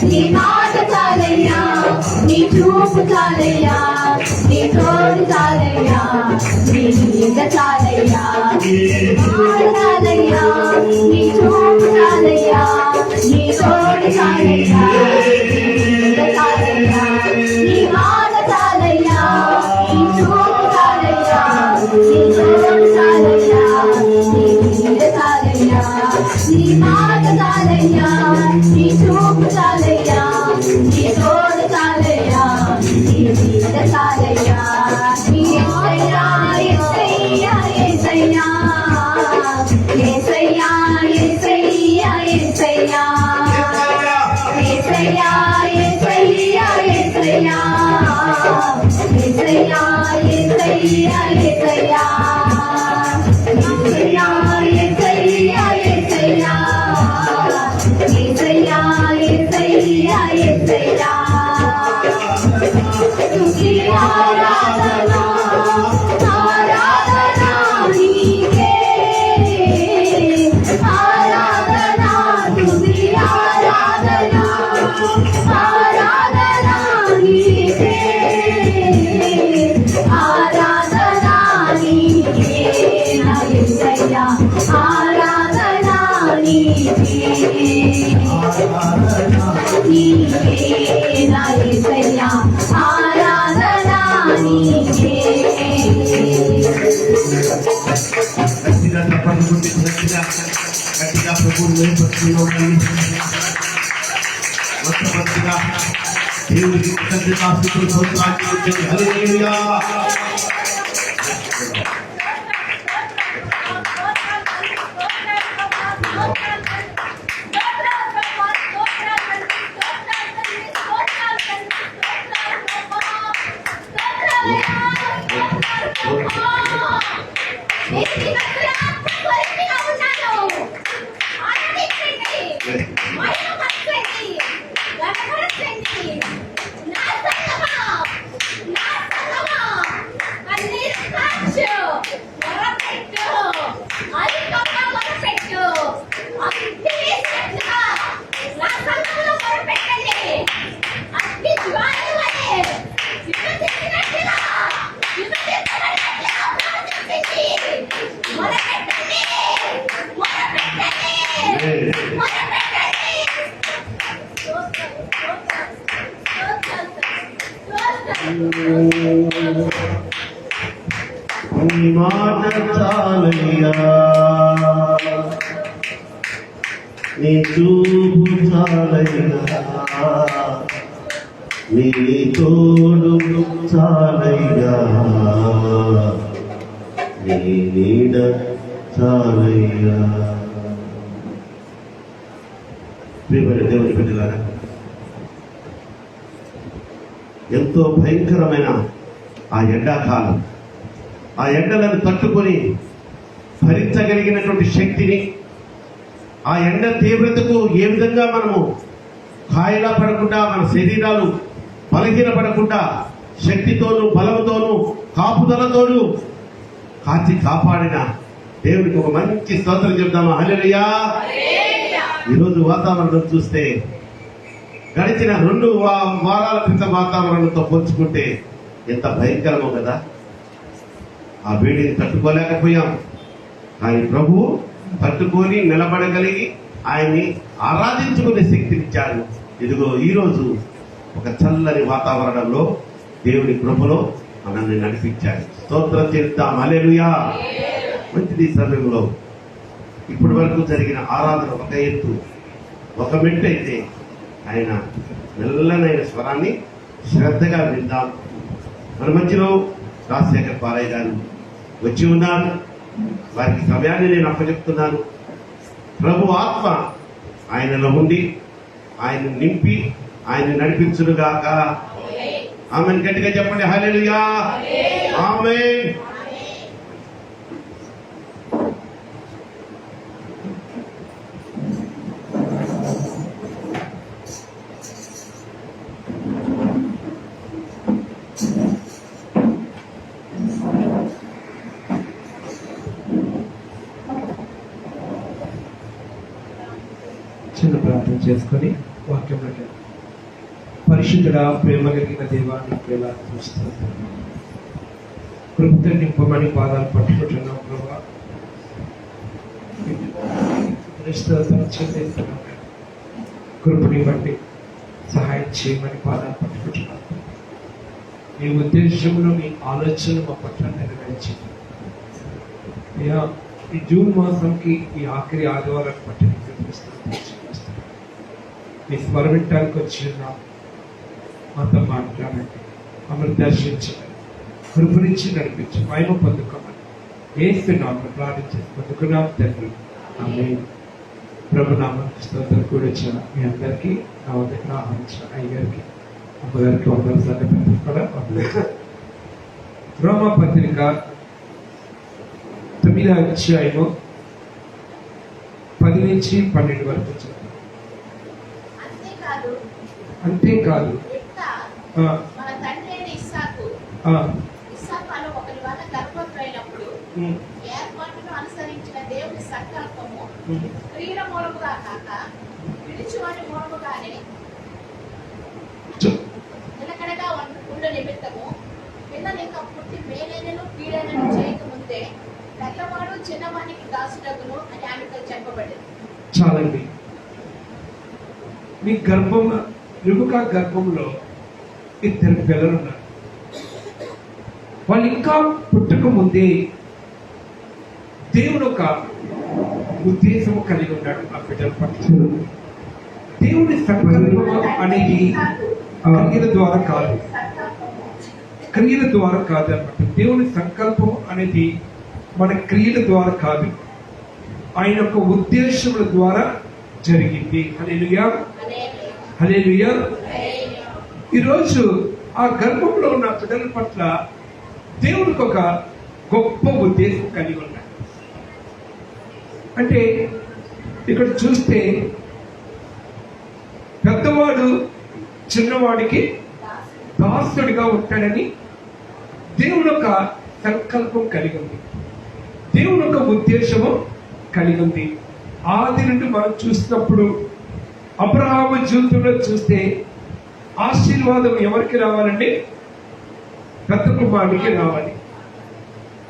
नी मात चालैया नी चूप चालैया नी तोड़ चालैया नी नींद चालैया चालैया नी चूप चालैया नी तोड़ चालैया नींद चालैया नी मात चालैया नी चूप चालैया नी तोड़ चालैया नी नींद चालैया नी मात चालैया नी चूप चालैया नी तोड़ चालैया नी नींद चालैया नी सैया ये सैया ये सैया ये सैया ये सैया ये सैया ये सैया ये सैया ये सैया ये सैया ये सैया ये सैया ये सैया ये सैया ये सैया ये सैया ये सैया तुझी आराधना आराधना नीके आराधना तुझी आराधना आराधना नीके आराधना नीके ना ये सैया आराधना नीके ना ये सैया आराधना नीके దేవుడికి కృతజ్ఞతాస్తుతులు స్తోత్రాలు హల్లెలూయా నీ మాట చాలయ్యా నీ చూపు చాలయ్యా నీ తోడు చాలయ్యా నీ నీడ చాలయ్యా. ప్రియమైన దేవుని బిడ్డలారా, ఎంతో భయంకరమైన ఆ ఎండాకాలం, ఆ ఎండలను తట్టుకొని భరించగలిగినటువంటి శక్తిని, ఆ ఎండ తీవ్రతకు ఏ విధంగా మనము కాయలా పడకుండా, మన శరీరాలు బలహీన పడకుండా శక్తితోనూ బలంతోనూ కాపుదలతోనూ కాచి కాపాడిన దేవుడికి ఒక మంచి స్తోత్రం చెప్తామా. హల్లెలూయా. ఈరోజు వాతావరణం చూస్తే గడిచిన 2 వారాల క్రితం వాతావరణంతో పోల్చుకుంటే ఎంత భయంకరమో కదా. ఆ వేడిని తట్టుకోలేకపోయాం, కానీ ప్రభువు తట్టుకొని నిలబడగలిగి ఆయన్ని ఆరాధించుకునే శక్తినిచ్చాడు. ఇదిగో ఈరోజు ఒక చల్లని వాతావరణంలో దేవుని కృపలో మనల్ని నడిపించాడు. స్తోత్రం చేద్దాం. హల్లెలూయా. మంచిది. ఈ సమయంలో ఇప్పటి వరకు జరిగిన ఆరాధన ఒక ఎత్తు, ఒక మెట్టు అయితే ఆయన మెల్లనైన స్వరాన్ని శ్రద్ధగా విందాం. మన మధ్యలో రాజశేఖర్ పాలయ్య గారు వచ్చి ఉన్నారు. వారికి సమయాన్ని నేను అప్పచెప్తున్నాను. ప్రభు ఆత్మ ఆయనలో ఉండి ఆయన నింపి ఆయన నడిపించునుగాక. ఆమెను గట్టిగా చెప్పండి. హల్లెలూయా. ఆమేన్. చిన్న ప్రార్థన చేసుకొని వాక్యంలోకి. పరిశుద్ధుడా, ప్రేమ కలిగిన దేవాన్ని ప్రేమ చూస్తాను. కృపతో నింపమని పాదాలు పట్టుకుంటున్నాం ప్రభా. కృపని బట్టి సహాయం చేయమని పాదాలు పట్టుకుంటున్నాం. మీ ఉద్దేశంలో మీ ఆలోచనలు మా పట్ల నెరవేర్చింది. అయ్యా, ఈ జూన్ మాసంకి ఈ ఆఖరి ఆదివారం పట్టి మీ స్వరమిట్టానికి వచ్చిన మాతో మాట్లాడండి. మమ్మల్ని దర్శించండి, కృపరించి నడిపించి మహిమ పొందుకోమని ఏస్తున్నాము ప్రార్థించి పొందుకున్నాం తండ్రి. ఆమేన్. ప్రభునామానికి స్తోత్రం. కూడా వచ్చిన మీ అందరికీ నా దగ్గర ఆహ్వానించిన అయ్యగారికి, అమ్మగారికి వందల సార్లు కూడా రోమా పత్రిక 9వ అధ్యాయము 10 నుంచి 12 వరకు చదువు. అంతేకాదు మన తండ్రి అయిన ఇస్సాకు ఒకరి వల్ల గర్భవతులైనప్పుడు ఏర్పాటును అనుసరించిన దేవుని సంకల్పము స్త్రీల మూలముగా కాక విడిచివాడి మూలముగానే నిలకడగా ఉండ నిమిత్తము పిల్లలు ఇంకా పుట్టి మేలైనను కీడైనను చేయకముందే పెద్దవాడు చిన్నవానికి దాసుడగును అని ఆమెతో చెప్పబడింది. చాలండి. మీ రిబకా గర్భంలో 2 పిల్లలు ఉన్నారు. వాళ్ళు ఇంకా పుట్టక ముందే దేవుడు ఒక ఉద్దేశం కలిగి ఉన్నాడు ఆ బిడ్డల పట్ల. దేవుని సంకల్పం అనేది క్రియల ద్వారా కాదు, క్రియల ద్వారా కాదు అన్నమాట. దేవుని సంకల్పం అనేది మన క్రియల ద్వారా కాదు, ఆయన యొక్క ఉద్దేశముల ద్వారా జరిగింది. హల్లెలూయా. హల్లెలూయా. ఈరోజు ఆ గర్భంలో ఉన్న బిడ్డల పట్ల దేవునికి ఒక గొప్ప ఉద్దేశం కలిగి ఉన్నాడు. అంటే ఇక్కడ చూస్తే పెద్దవాడు చిన్నవాడికి దాసుడిగా ఉంటాడని దేవుని యొక్క సంకల్పం కలిగి ఉంది, దేవుని యొక్క ఉద్దేశము కలిగి ఉంది. ఆది నుండి మనం చూసినప్పుడు అబ్రహాము జీవితంలో చూస్తే ఆశీర్వాదం ఎవరికి రావాలంటే పెద్ద కుమారుడికి రావాలి.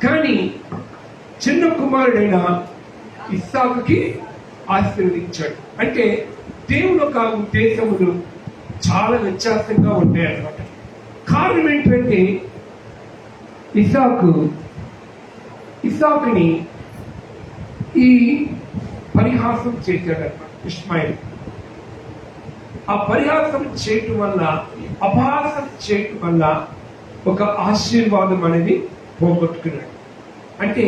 కానీ చిన్న కుమారుడైన ఇస్సాకుకి ఆశీర్వదించాడు. అంటే దేవుని యొక్క ఉద్దేశములు చాలా వ్యత్యాసంగా ఉంటాయి అన్నమాట. కారణం ఏంటంటే ఇస్సాకుని ఈ పరిహాసం చేశాడన్నమాట ఇష్మాయిల్. ఆ పరిహాసం చేయటం వల్ల, అపహాసం చేయటం వల్ల ఒక ఆశీర్వాదం అనేది పోగొట్టుకున్నాడు. అంటే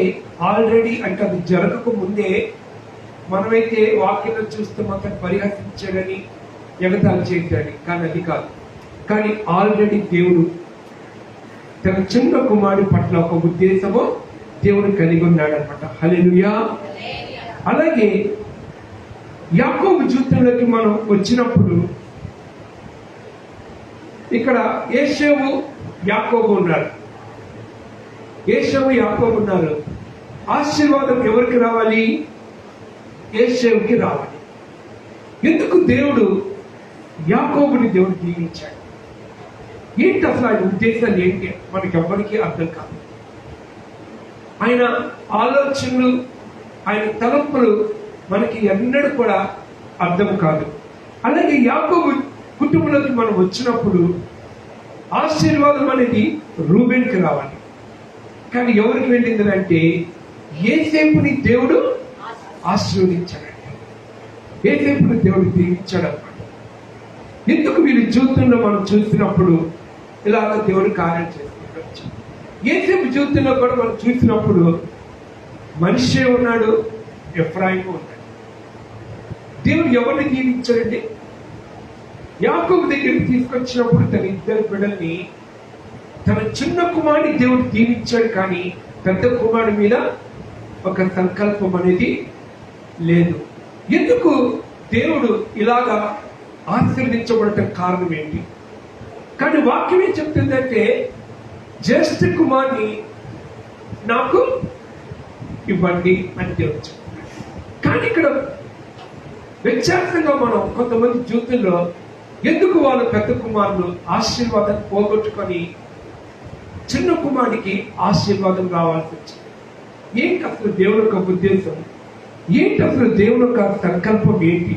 ఆల్రెడీ, అంటే అది జరగక ముందే మనమైతే వాక్యంలో చూస్తే మాత్రం పరిహసించాడని, ఎగతాళి చేశాడని, కానీ అది కాదు. కానీ ఆల్రెడీ దేవుడు తన చిన్న కుమారుడి పట్ల ఒక ఉద్దేశము దేవుడు కలిగి ఉన్నాడు అనమాట. హల్లెలూయా. అలాగే యాకోబు జీవితంలోకి మనం వచ్చినప్పుడు ఇక్కడ ఏశావు యాకోబు ఉన్నారు. ఏశావు యాకోబు ఉన్నారు. ఆశీర్వాదం ఎవరికి రావాలి? ఏశావుకి రావాలి. ఎందుకు దేవుడు యాకోబుని దేవుడు దీవించాడు? ఏంటి అసలు ఆయన ఉద్దేశాలు ఏంటి? మనకి ఎవ్వరికీ అర్థం కాదు. ఆయన ఆలోచనలు, ఆయన తలంపులు మనకి ఎన్నడూ కూడా అర్థం కాదు. అలాగే యాకోబు కుటుంబంలోకి మనం వచ్చినప్పుడు ఆశీర్వాదం అనేది రూబేన్కి రావాలి. కానీ ఎవరికి వెళ్ళింది అంటే యోసేపుని దేవుడు ఆశీర్వదించాడండి. యోసేపుని దేవుడు దీవించాడు అన్నమాట. ఎందుకు వీరి జీవితంలో మనం చూసినప్పుడు ఇలాగ దేవుడు కార్యం చేసుకుంటూ యోసేపు జీవితంలో కూడా మనం చూసినప్పుడు మనిషే ఉన్నాడు, ఎఫ్రాయిము ఉన్నాడు. దేవుడు ఎవరిని దీవించాడండి? యాకోబు దగ్గరికి తీసుకొచ్చినప్పుడు తన ఇద్దరు బిడ్డల్ని, తన చిన్న కుమారుని దేవుడు దీవించాడు, కానీ పెద్ద కుమారుడి మీద ఒక సంకల్పం అనేది లేదు. ఎందుకు దేవుడు ఇలాగా ఆశీర్వదించబడటం కారణం ఏంటి? కానీ వాక్యం ఏం చెప్తుందంటే జ్యేష్ఠ కుమార్ని నాకు ఇవ్వండి అని దేవుడు చెప్తున్నాడు. కానీ ఇక్కడ వ్యత్యాసంగా మనం కొంతమంది జీవితంలో ఎందుకు వాళ్ళు పెద్ద కుమారులు ఆశీర్వాదాన్ని పోగొట్టుకొని చిన్న కుమారుడికి ఆశీర్వాదం రావాల్సి వచ్చింది? ఏంటి అసలు దేవుని యొక్క ఉద్దేశం? ఏంటి అసలు దేవుని యొక్క సంకల్పం ఏంటి?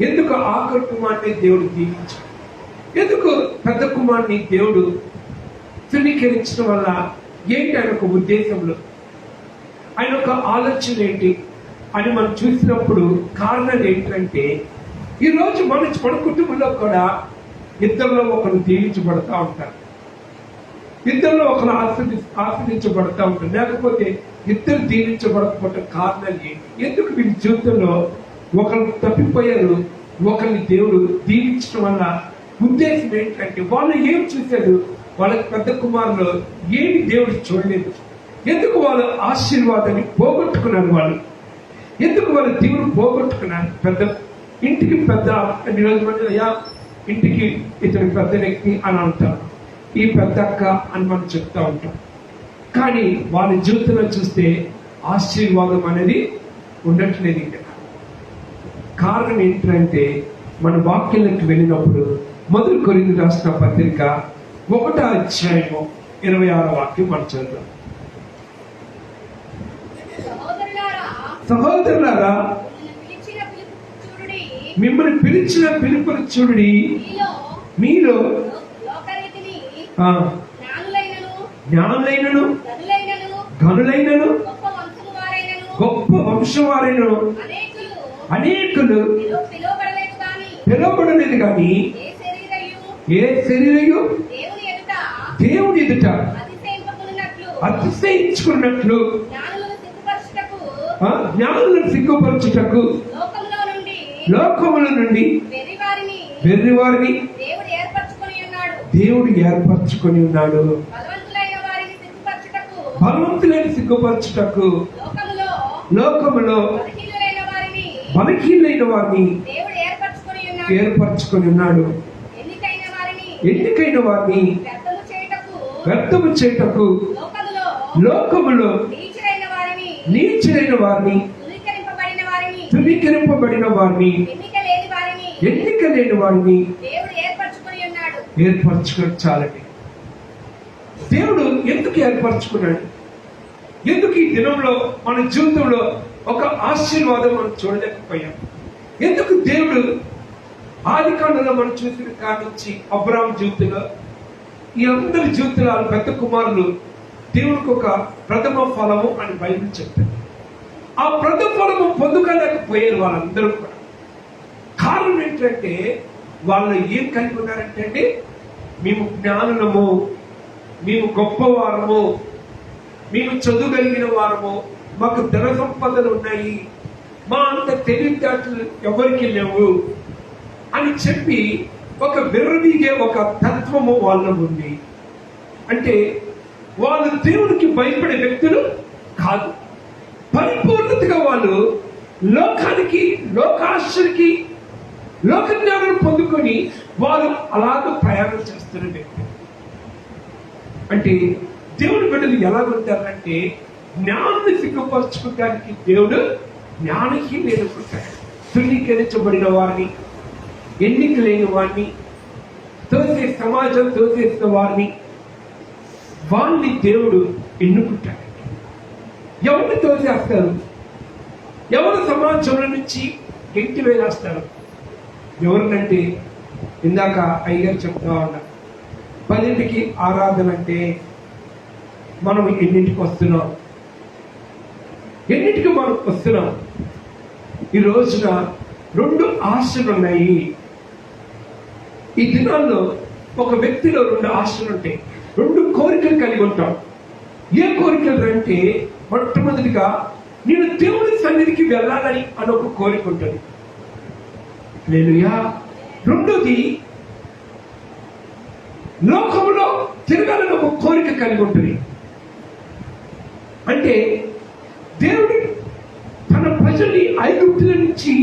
ఎందుకు ఆఖరి కుమారుని దేవుడు దీవించాడు? ఎందుకు పెద్ద కుమారుని దేవుడు తృణీకరించడం వల్ల ఏంటి ఆయన ఒక ఉద్దేశంలో, ఆయన ఒక ఆలోచన ఏంటి అని మనం చూసినప్పుడు కారణాలు ఏంటంటే ఈరోజు మన కుటుంబంలో కూడా ఇద్దరిలో ఒకరు దీవించబడతా ఉంటారు, ఇద్దరిలో ఒకరు ఆస్వాదించబడతా ఉంటారు. లేకపోతే ఇద్దరు దీవించబడకపోవడం కారణాలు ఏంటి? ఎందుకు వీరి జీవితంలో ఒకరు తప్పిపోయారు, ఒకరిని దేవుడు దీవించడం వల్ల ఉద్దేశం ఏంటంటే వాళ్ళు ఏం చూశారు? వాళ్ళకి పెద్ద కుమారులు ఏమి దేవుడు చూడలేదు. ఎందుకు వాళ్ళు ఆశీర్వాదాన్ని పోగొట్టుకున్నారు? వాళ్ళు ఎందుకు వాళ్ళ దేవుడు పోగొట్టుకున్నారు? పెద్ద ఇంటికి పెద్ద ఈరోజు అయ్యా ఇంటికి ఇతని పెద్ద వ్యక్తి అని అంటారు, ఈ పెద్ద అక్క అని మనం చెప్తా ఉంటాం. కానీ వాళ్ళ జీవితంలో చూస్తే ఆశీర్వాదం అనేది ఉండట్లేదు. ఇక్కడ కారణం ఏంటంటే మన వాక్యాలకు వెళ్ళినప్పుడు మొదటి కొరింథీయులకు రాసిన పత్రిక 1వ అధ్యాయము 26వ వాక్యం మనం చదువుతాం. సహోదరులారా మిమ్మల్ని పిలిచిన పిలుపుని చూడుడి, మీలో జ్ఞానులైనను ఘనులైనను గొప్ప వంశవారైనను అనేకులు పిలువబడలేదు కానీ ఏ శరీరయు దేవుని ఎదుట అతిశయించుకున్నట్లు జ్ఞానులను సిగ్గుపరచుటకు లోకముల నుండి వెర్రివారిని దేవుడు ఏర్పరచుకొని ఉన్నాడు. బలవంతులైన సిగ్గుపరచుటకు లోకములో బలహీనైన వారిని ఏర్పరచుకొని ఉన్నాడు. ఎన్నికైన వారిని వ్యర్థము చేయుటకు లోకములో నీచులైన వారిని ధృవీకరింపబడిన వారిని ఎన్నిక లేని వారిని ఏర్పరచుకుని చాలండి. దేవుడు ఎందుకు ఏర్పరచుకున్నాడు? ఎందుకు ఈ దినంలో మన జీవితంలో ఒక ఆశీర్వాదం మనం చూడలేకపోయాం? ఎందుకు దేవుడు ఆది కాండంలో మనం చూసిన కాడి నుంచి అబ్రాహాం జీవితంలో ఈ అందరి జీవితంలో పెద్ద కుమారులు దేవుడికి ఒక ప్రథమ ఫలము అని బైబిల్ చెప్తారు. ఆ ప్రథమ ఫలము పొందుకోలేకపోయారు వాళ్ళందరూ కూడా. కారణం ఏంటంటే వాళ్ళు ఏం కలిగి ఉన్నారంటే అండి, మేము జ్ఞానులము, మేము గొప్పవారము, మేము చదువుగలిగిన వారము, మాకు ధన సంపదలు ఉన్నాయి, మా అంత తెలివితేటలు ఎవరికి లేవు అని చెప్పి ఒక విర్రవీగే ఒక తత్వము వాళ్ళలో ఉంది. అంటే వాళ్ళు దేవునికి భయపడే వ్యక్తులు కాదు. పరిపూర్ణతగా వాళ్ళు లోకానికి, లోకాశ్చర్యకి, లోక జ్ఞానం పొందుకొని వాళ్ళు అలాగ ప్రయాణం చేస్తున్న వ్యక్తి. అంటే దేవుడి బిడ్డలు ఎలాగుంటారంటే జ్ఞానాన్ని సిగ్గుపరచుకోవడానికి దేవుడు జ్ఞానహీనులు ఎన్నుకుంటాడు. తృణీకరించబడిన వారిని, ఎన్నిక లేని వారిని, సమాజం తోసేసిన వారిని, వాళ్ళని దేవుడు ఎన్నుకుంటాడు. ఎవరిని తోసేస్తారు? ఎవరు సమాజంలో నుంచి గెంటి వేలేస్తారు? ఎవరినంటే ఇందాక అయ్యగారు చెప్తా ఉన్నా 10ంటికి ఆరాధన అంటే మనం ఎన్నింటికి వస్తున్నాం? ఎన్నింటికి మనం వస్తున్నాం? ఈ రోజున 2 ఆశలు ఉన్నాయి. ఈ దినాల్లో ఒక వ్యక్తిలో 2 ఆశలు ఉంటాయి, 2 కోరికలు కలిగి ఉంటాం. ఏ కోరికలు అంటే, మొట్టమొదటిగా నేను దేవుని సన్నిధికి వెళ్ళాలని అని ఒక కోరిక ఉంటుంది. హల్లెలూయా. రెండోది లోకములో తిరగాలని ఒక కోరిక కలిగి ఉంటుంది. అంటే దేవుడు తన ప్రజల్ని ఐగుప్తుల నుంచి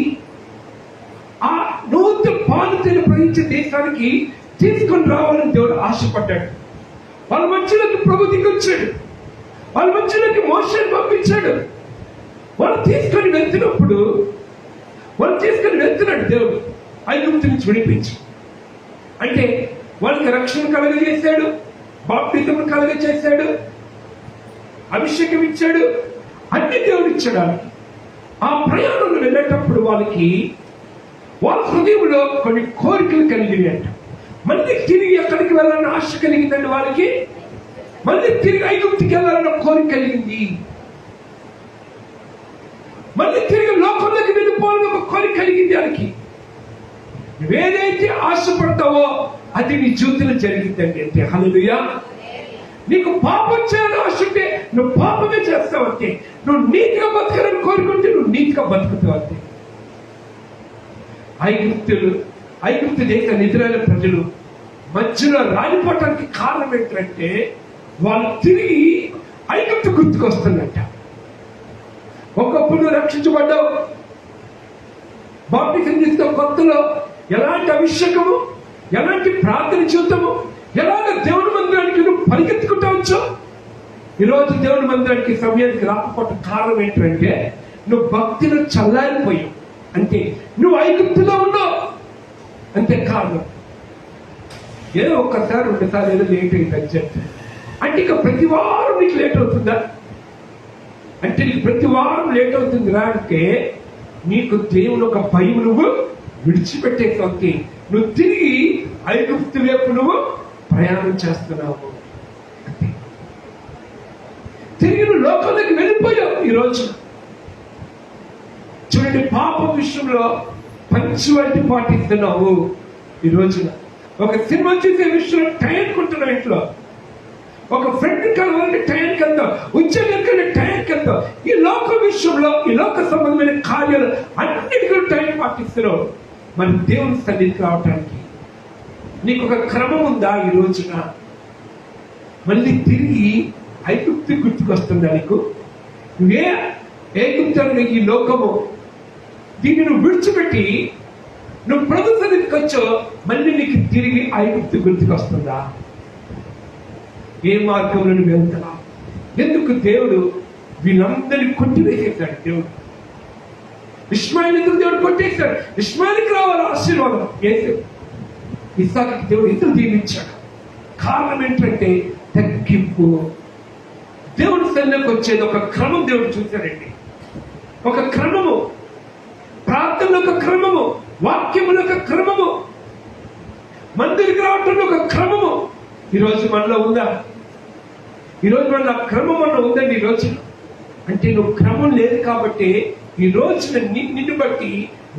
ఆ నూతన పాలుతేనె ప్రవహించే దేశానికి తీసుకొని రావాలని దేవుడు ఆశపడ్డాడు. వాళ్ళ మధ్యలోకి ప్రభు దిగొచ్చాడు, వాళ్ళ మధ్యలోకి మోషేని పంపించాడు. వాళ్ళు తీసుకొని వెళ్తున్నాడు దేవుడు ఐగుప్తు నుంచి విడిపించి. అంటే వాళ్ళకి రక్షణ కలగజేశాడు, బాప్తిజం కలగజేశాడు, అభిషేకం ఇచ్చాడు, అన్ని దేవుడు ఇచ్చాడు వాళ్ళకి. ఆ ప్రయాణంలో వెళ్ళేటప్పుడు వాళ్ళ హృదయంలో కొన్ని కోరికలు కలిగినాయి అంట. మళ్ళీ తిరిగి ఎక్కడికి వెళ్ళాలని ఆశ కలిగిందండి వాళ్ళకి. మళ్ళీ తిరిగి ఐగుప్తుకి వెళ్ళాలని కోరిక కలిగింది. మళ్ళీ తిరిగి లోకంలోకి వెళ్ళిపోవాలని ఒక కోరిక కలిగింది వాళ్ళకి. నువ్వేదైతే ఆశపడతావో అది నీ జీవితంలో జరిగిందండి అంతే. హల్లెలూయా. నీకు పాపం చేయాలని ఆశ ఉంటే నువ్వు పాపమే చేస్తావు అంతే. నువ్వు నీతిగా బతకాలని కోరుకుంటే నువ్వు నీతిగా బతుకుతావు అంతే. ఐగుప్తు దేశ ఇశ్రాయేలు ప్రజలు మధ్యలో రాలిపోవటానికి కారణం ఏంటంటే వాళ్ళు తిరిగి ఐగుప్తు గుర్తుకొస్తుందంట. ఒకప్పుడు నువ్వు రక్షించబడ్డావు, బాప్తిజం తీసుకున్న కొత్తలో ఎలాంటి అభిషేకము, ఎలాంటి ప్రార్థన జీవితము, ఎలాగ దేవుని మందిరానికి నువ్వు పరిగెత్తుకుంటావచ్చో ఈరోజు దేవుని మందిరానికి సమయానికి రాకపోవటం కారణం ఏంటంటే నువ్వు భక్తిలో చల్లారిపోయావు అంటే, నువ్వు ఐగుప్తులో ఉన్నావు అంతే కారణం. ఏదో ఒక్కసారి 2 సార్లు ఏదో లేట్ అయింది అర్జెంట్ అంటే ఇక ప్రతి వారం నీకు లేట్ అవుతుందా? అంటే నీకు ప్రతి వారం లేట్ అవుతుంది రా అంటే నీకు దేవుని ఒక భయం నువ్వు విడిచిపెట్టేసరికి నువ్వు తిరిగి ఐగుప్తు వైపు నువ్వు ప్రయాణం చేస్తున్నావు. తిరిగి నువ్వు లోకంలోకి వెళ్ళిపోయావు. ఈరోజు చూడండి, పాపం విషయంలో పంచువాలిటీ పాటిస్తున్నావు. ఈ రోజున ఒక సినిమా చూసే విషయంలో టైం కొంటున్నావు, ఇంట్లో ఒక ఫ్రెండ్ కలవాలంటే టైంకి వెళ్తావు, ఉద్యోగానికి టైంకి వెళ్తావు. ఈ లోక విషయంలో ఈ లోక సంబంధమైన కార్యాలు అన్నిటికీ టైం పాటిస్తున్నావు. మన దేవుని సన్నిధికి రావటానికి నీకు ఒక క్రమం ఉందా? ఈ రోజున మళ్ళీ తిరిగి ఐగుప్తు గుర్తుకొస్తుందా నీకు? నువ్వే ఐగుప్తు ఈ లోకము దీన్ని నువ్వు విడిచిపెట్టి నువ్వు ప్రభు సన్నిధికి వచ్చో మళ్ళీ నీకు తిరిగి ఐగుప్తు గుర్తుకొస్తుందా? ఏ మార్గంలో నువ్వు వెళ్తావా? ఎందుకు దేవుడు వీళ్ళందరినీ కొట్టివేసేసాడు? దేవుడు ఇష్మాయిల్ని దేవుడు కొట్టేశాడు. ఇష్మాయిల్కి రావాలి ఆశీర్వాదం, ఇస్సాకుకి దేవుడు ఎందుకు దీవించాడు? కారణం ఏంటంటే తగ్గింపు. దేవుడి సన్నిధికి వచ్చేది ఒక క్రమం దేవుడు చూశాడండి. ఒక క్రమము, ప్రార్థనలో ఒక క్రమము, వాక్యములో ఒక క్రమము, మందిరికి రావటంలో ఒక క్రమము. ఈరోజు మనలో ఉందా? ఈరోజు మన క్రమం మనలో ఉందండి. ఈ రోజు అంటే నువ్వు క్రమం లేదు కాబట్టి ఈ రోజున నిన్ను బట్టి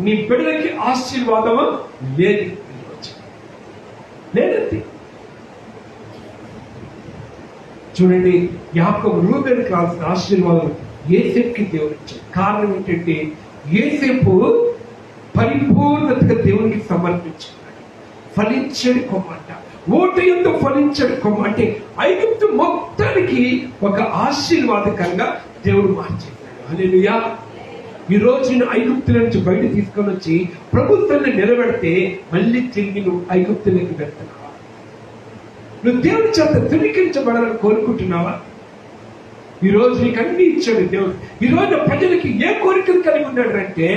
నీ బిడ్డలకి ఆశీర్వాదము లేదు. లేదండి. చూడండి, యాకోబు రూబేనుకి రాసిన ఆశీర్వాదం యోసేపుకి దేవుడు ఇచ్చాడు. కారణం ఏంటంటే యోసేపు పరిపూర్ణతగా దేవునికి సమర్పించుకున్నాడు. ఫలించడి కొమ్మ అంట, ఓట యందు ఫలించడి కొమ్మ అంటే ఐగుప్తు మొత్తానికి ఒక ఆశీర్వాదకంగా దేవుడు మార్చేశాడు. హల్లెలూయా. ఈ రోజు నేను ఐగుప్తుల నుంచి బయట తీసుకొని వచ్చి ప్రభుత్వాన్ని నిలబెడితే మళ్ళీ తిరిగి నువ్వు ఐగుప్తులకి వెళ్తున్నావా? నువ్వు దేవుడి చేత ధృవీకరించబడాలని కోరుకుంటున్నావా? ఈ రోజు నీకు అన్ని ఇచ్చాడు దేవుడు. ఈ రోజు ప్రజలకి ఏ కోరికలు కలిగి ఉన్నాడు అంటే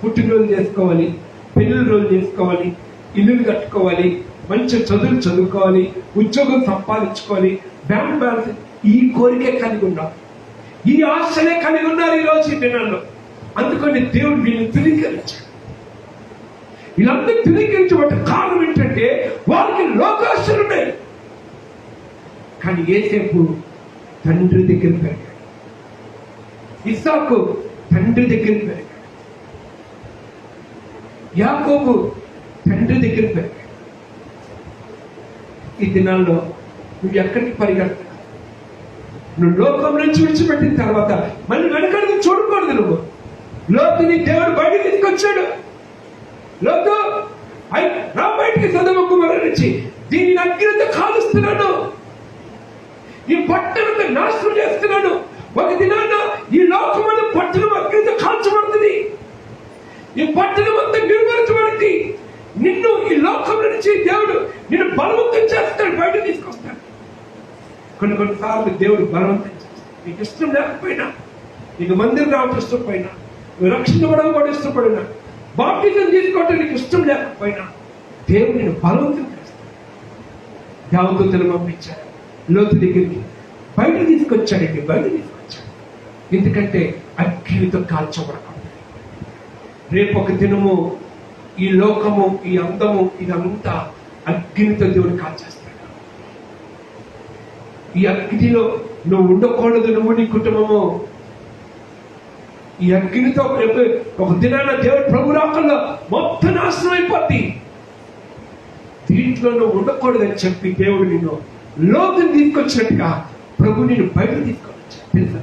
పుట్టినరోజు చేసుకోవాలి, పెళ్లి రోజు చేసుకోవాలి, ఇల్లులు కట్టుకోవాలి, మంచి చదువులు చదువుకోవాలి, ఉద్యోగం సంపాదించుకోవాలి, బ్యాంక్ బ్యాలెన్స్, ఈ కోరికే కలిగి ఉన్నావు, ఈ ఆశలే కలిగి ఉన్నారు ఈ రోజు ఈ దినాల్లో. అందుకని దేవుడు వీళ్ళని ధృవీకరించాడు. వీళ్ళందరూ ధృవీకరించబడ్డ కారణం ఏంటంటే వాళ్ళకి లోకాశలు ఉన్నాయి. కానీ ఏసేపు తండ్రి దగ్గర పెరిగాడు, ఇస్సాకు తండ్రి దగ్గర పెరిగాడు, యాకోబు తండ్రి దగ్గర పెరిగాడు. ఈ దినాల్లో నువ్వు ఎక్కడికి పరిగెడుతున్నావు? నువ్వు లోకం నుంచి విడిచిపెట్టిన తర్వాత మళ్ళీ వెనకడికి చూడకూడదు. నువ్వు లోతుని దేవుడు బయటికి తీసుకొచ్చాడు. లోతు రా బయటికి, సొదొమ గొమొర్రా నుంచి దీనిని అగ్నితో కాలుస్తున్నాను, ఈ పట్టణంతో నాశనం చేస్తున్నాను. ఒక దినాన ఈ లోకమైన పట్టణం అగ్నితో కాల్చబడుతుంది, ఈ పట్టణం అంతా నిర్మూలించబడింది. నిన్ను ఈ లోకం నుంచి దేవుడు నిన్ను బలవంతం చేస్తాడు, బయట తీసుకొస్తాడు. కొన్నిసార్లు దేవుడు బలవంతం చేస్తాడు. నీకు ఇష్టం లేకపోయినా, నీకు మందిరం రావడం ఇష్టపోయినా, నువ్వు రక్షించబడడం కూడా ఇష్టపడినా, బాప్టిజం తీసుకోవటం నీకు ఇష్టం లేకపోయినా దేవుడు నేను బలవంతం చేస్తాడు. దేవదూతలు పంపించాడు లోతు దగ్గరికి, బయట తీసుకొచ్చాడండి, బయట తీసుకొచ్చాడు. ఎందుకంటే అగ్నితో కాల్చబడకూడదు. రేపు ఒక దినము ఈ లోకము, ఈ అందము, ఇదంతా అగ్నితో దేవుడు కాల్చేస్తాడు. ఈ అగ్నిలో నువ్వు ఉండకూడదు, నువ్వు నీ కుటుంబము. ఈ అగ్నితో రేపు ఒక దినాన దేవుడు ప్రభు రాకల్లో మొత్తం నాశనం అయిపోద్ది. దీంట్లో నువ్వు ఉండకూడదని చెప్పి దేవుడు నిన్ను లోతుని తీసుకొచ్చినట్టుగా ప్రభు నిన్ను బయట తీసుకొచ్చి తెలుసా?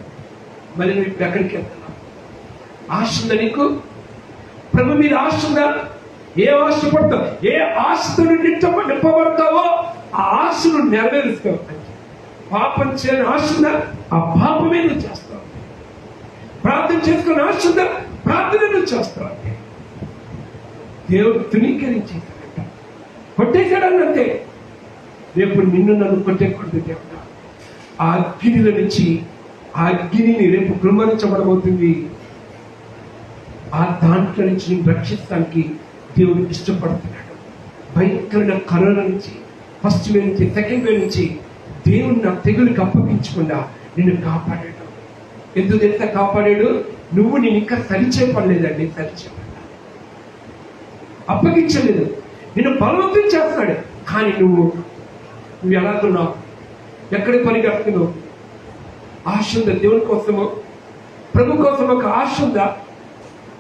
మరి నువ్వు ఇప్పుడు ఎక్కడికి వెళ్తున్నావు? ఆశ ఉందా నీకు? ప్రభు మీద ఆశ ఉందా? ఏ ఆశపడతావు, ఏ ఆశతో నింపబడతావో ఆ ఆశను నెరవేరుస్తావు. పాపం చేయని ఆశ ఉందా? ఆ పాపమే నువ్వు చేస్తావు. ప్రార్థన చేసుకుని ఆశ ఉందా? ప్రార్థన నువ్వు చేస్తావు. దేవుడు తునీకరించేశాడంట, కొట్టేశాడన్నంతే. రేపు నిన్ను నన్ను కొట్టేకూడదు దేవుడు. ఆ అగ్నిల నుంచి, ఆ అగ్నిని రేపు కుమ్మరించబడబోతుంది. ఆ దాంట్లో నుంచి నేను రక్షిస్తానికి దేవుడు ఇష్టపడుతున్నాడు. భయంకరమైన కరోనా నుంచి, ఫస్ట్ వే నుంచి, సెకండ్ వే నుంచి దేవుడు నా తెగులకు అప్పగించకుండా నిన్ను కాపాడాడు. ఎందుకు తెలుసా కాపాడాడు? నువ్వు నేను ఇంకా సరిచేయపడలేదండి, సరిచేయబడ్డా, అప్పగించలేదు, నిన్ను బలవంతం చేస్తున్నాడు. కానీ నువ్వు ఎలాగున్నావు? ఎక్కడికి పరిగెడుతున్నావు? ఆశ ఉందా దేవుని కోసము? ప్రభు కోసం ఒక ఆశ ఉందా?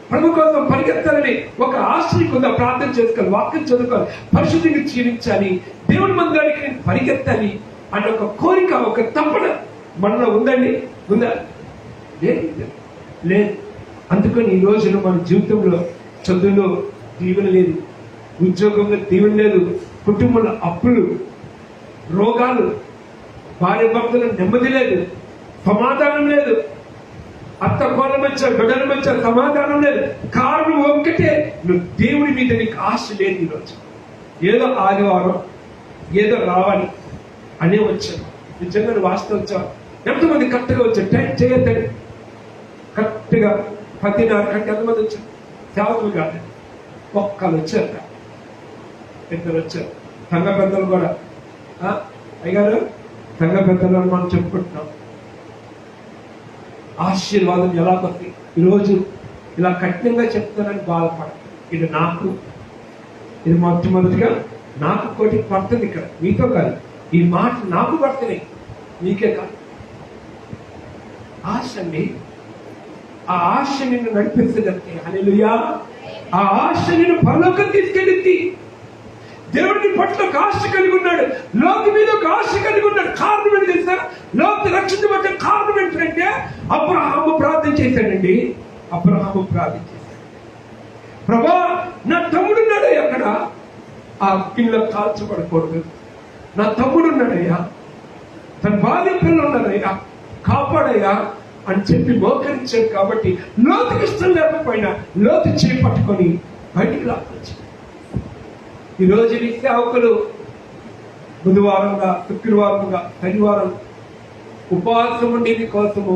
ప్రభు కోసం పరిగెత్తాలని ఒక ఆశ నీకుందా? ప్రార్థన చేసుకోవాలి, వాక్యం చదువుకోవాలి, పరిశుద్ధిని జీవించాలి, దేవుని మందిరానికి నేను పరిగెత్తాలి అన్న ఒక కోరిక, ఒక తపన మనలో ఉందండి? ఉందా? లేదు. అందుకని ఈ రోజున మన జీవితంలో చదువులో దీవెన లేదు, ఉద్యోగంలో దీవెన లేదు, కుటుంబంలో అప్పులు, రోగాలు, భార్య భర్తలు నెమ్మది లేదు, సమాధానం లేదు, అత్త కోళ్ళ మధ్య బిడ్డల మధ్య సమాధానం లేదు. కారణం ఒక్కటే, నువ్వు దేవుడి మీద నీకు ఆశ లేదు. ఈరోజు ఏదో ఆదివారం ఏదో రావాలి అనే వచ్చాను. నిజంగా నువ్వు ఆశ వచ్చావు. ఎంతమంది కరెక్ట్గా వచ్చారు? టైం చేయొద్దండి. కరెక్ట్గా 10:30 గంటకి ఎంతమంది వచ్చారు? సేవకులు కాదు, ఒక్కరు వచ్చారు, ఇద్దరు వచ్చారు. సంఘ పెద్దలు కూడా అయ్యారు. సంఘ పెద్దలు మనం చెప్పుకుంటున్నాం. ఆశీర్వాదం ఎలా కొద్ది ఈరోజు ఇలా కఠినంగా చెప్తానని బాధపడ. ఇది నాకు, ఇది మొట్టమొదటిగా నాకు కోటికి పడుతుంది. ఇక్కడ మీతో కాదు, ఈ మాట నాకు పడుతున్నాయి, మీకే కాదు. ఆశ అండి, ఆ ఆశ నిన్ను నడిపిస్తుంది. హల్లెలూయా. ఆ ఆశ నిన్ను పరలోకం తీసుకెళ్ళింది. దేవుడిని పట్ల ఒక ఆశ కలిగి ఉన్నాడు, లోతు మీద ఒక ఆశ కలిగి ఉన్నాడు. కారణం ఏంటి తెలుసా? లోతు రక్షించబడ్డ కారణం ఏంటంటే అబ్రహాము ప్రార్థన చేశాడండి. అబ్రహాము ప్రార్థన చేశాడు, ప్రభా నా తమ్ముడున్నాడు అక్కడ, ఆ అగ్నిలో కాల్చబడకూడదు. నా తమ్ముడున్నాడయ్యా, తన భార్య పిల్లలు ఉన్నారయ్యా, కాపాడయ్యా అని చెప్పి మోకరించాడు. కాబట్టి లోతుకి ఇష్టం లేకపోయినా లోతు చేపట్టుకొని బయటికి లాక్కొచ్చాడు. ఈరోజు నీ సేవకులు బుధవారంగా, శుక్రవారంగా, శనివారం ఉపవాసం ఉండేది కోసము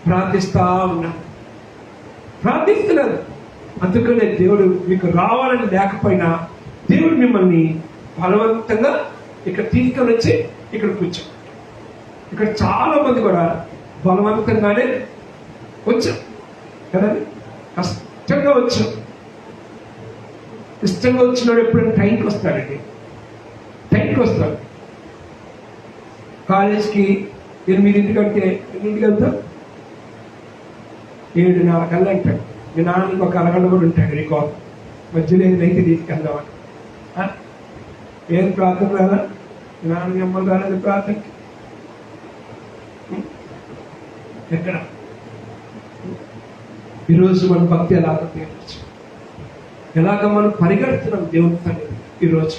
ప్రార్థిస్తున్నారు. అందుకనే దేవుడు మీకు రావాలని లేకపోయినా దేవుడు మిమ్మల్ని బలవంతంగా ఇక్కడ తీసుకొని వచ్చి ఇక్కడ కూర్చోండి. ఇక్కడ చాలా మంది కూడా బలవంతంగానే వచ్చాం కదండి, కష్టంగా వచ్చాం. ఇష్టంగా వచ్చినాడు ఎప్పుడైనా టైంకి వస్తాడండి, టైంకి వస్తాడు. కాలేజ్కి 8 అంటే 8 వెళ్తాం, 7:30 కల్లా అంటాడు. మీ నాన్నకి ఒక అరగంట కూడా ఉంటాడు నీకోసం, మధ్యలో ఏదైతే తీసుకెళ్దామని. ఏం ప్రార్థన రాదా? మీ నాన్నకి అమ్మలు రాలేదు ప్రార్థనకి? ఎక్కడ? ఈరోజు మన భక్తి ఎలాగ తీరచ్చు, ఎలాగ మనం పరిగెడుతున్నాం దేవుని సన్నిధి. ఈరోజు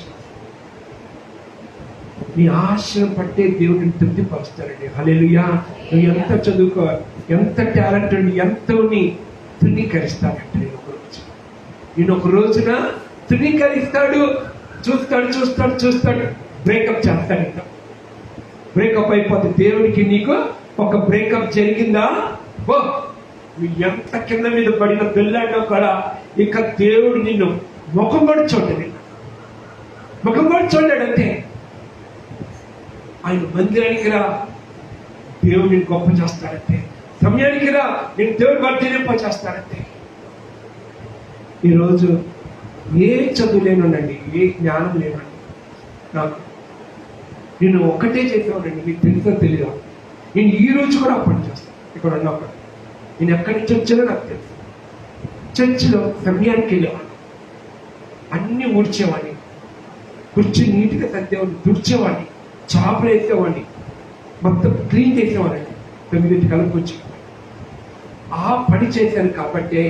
నీ ఆశను పట్టే దేవుడిని తృప్తిపరుస్తారండి. హల్లెలూయా. నువ్వు ఎంత చదువుకో, ఎంత టాలెంట్, ఎంతో నీ తృణీకరిస్తాడంటే నేను ఒక రోజున తృణీకరిస్తాడు. చూస్తాడు, బ్రేకప్ చేస్తాడు. ఇంకా బ్రేకప్ అయిపోతే దేవుడికి నీకు ఒక బ్రేకప్ జరిగిందా, ఓ నువ్వు ఎంత కింద మీద పడిన పిల్లాడినా కూడా ఇక దేవుడు నిన్ను ముఖం కూడా చూడలేదు, ముఖం కూడా చూడాడు అంతే. ఆయన మందిరానికి రా, దేవుడిని గొప్ప చేస్తాడంటే. సమయానికి రా, నేను దేవుడి వర్ధనింప చేస్తాడంటే. ఈరోజు ఏ చదువు లేనుండండి, ఏ జ్ఞానం లేనండి నాకు. నేను ఒక్కటే చేసేవాడండి, మీకు తెలుసో తెలియదా, నేను ఈ రోజు కూడా పని చేస్తాను. ఇక్కడ ఉన్నప్పుడు నేను ఎక్కడి నుంచి వచ్చానో నాకు తెలుసు. చర్చిలో సమయానికి వెళ్ళేవాడిని, అన్ని ఊడ్చేవాడిని, కుర్చీ నీట్గా సర్దేవాడిని, తుడిచేవాడిని, చాపలు వేసేవాడిని, మొత్తం క్లీన్ చేసేవాడిని. 9 కలకు వచ్చి ఆ పని చేశాను కాబట్టే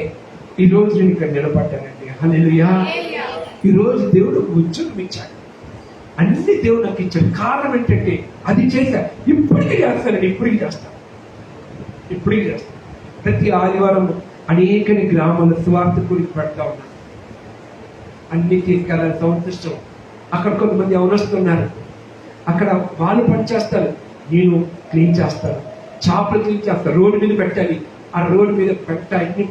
ఈరోజు నేను ఇక్కడ నిలబడ్డానండి. హల్లెలూయా. ఈరోజు దేవుడు ఉద్యోగం ఇచ్చాడు, అన్ని దేవుడు నాకు ఇచ్చాడు. కారణం ఏంటంటే అది చేశా, ఇప్పటికీ చేస్తానండి, ఇప్పటికీ చేస్తాను. ప్రతి ఆదివారం అనేకని గ్రామాల స్వార్థ గురించి పెడతా ఉన్నాను. అన్ని తీసుకెళ్ళాలి, సంతృష్టం. అక్కడ కొంతమంది ఎవరొస్తున్నారు, అక్కడ వాళ్ళు పని చేస్తారు, నేను క్లీన్ చేస్తాను, చాపలు క్లీన్ చేస్తాను, రోడ్డు మీద పెట్టాలి, ఆ రోడ్డు మీద అన్ని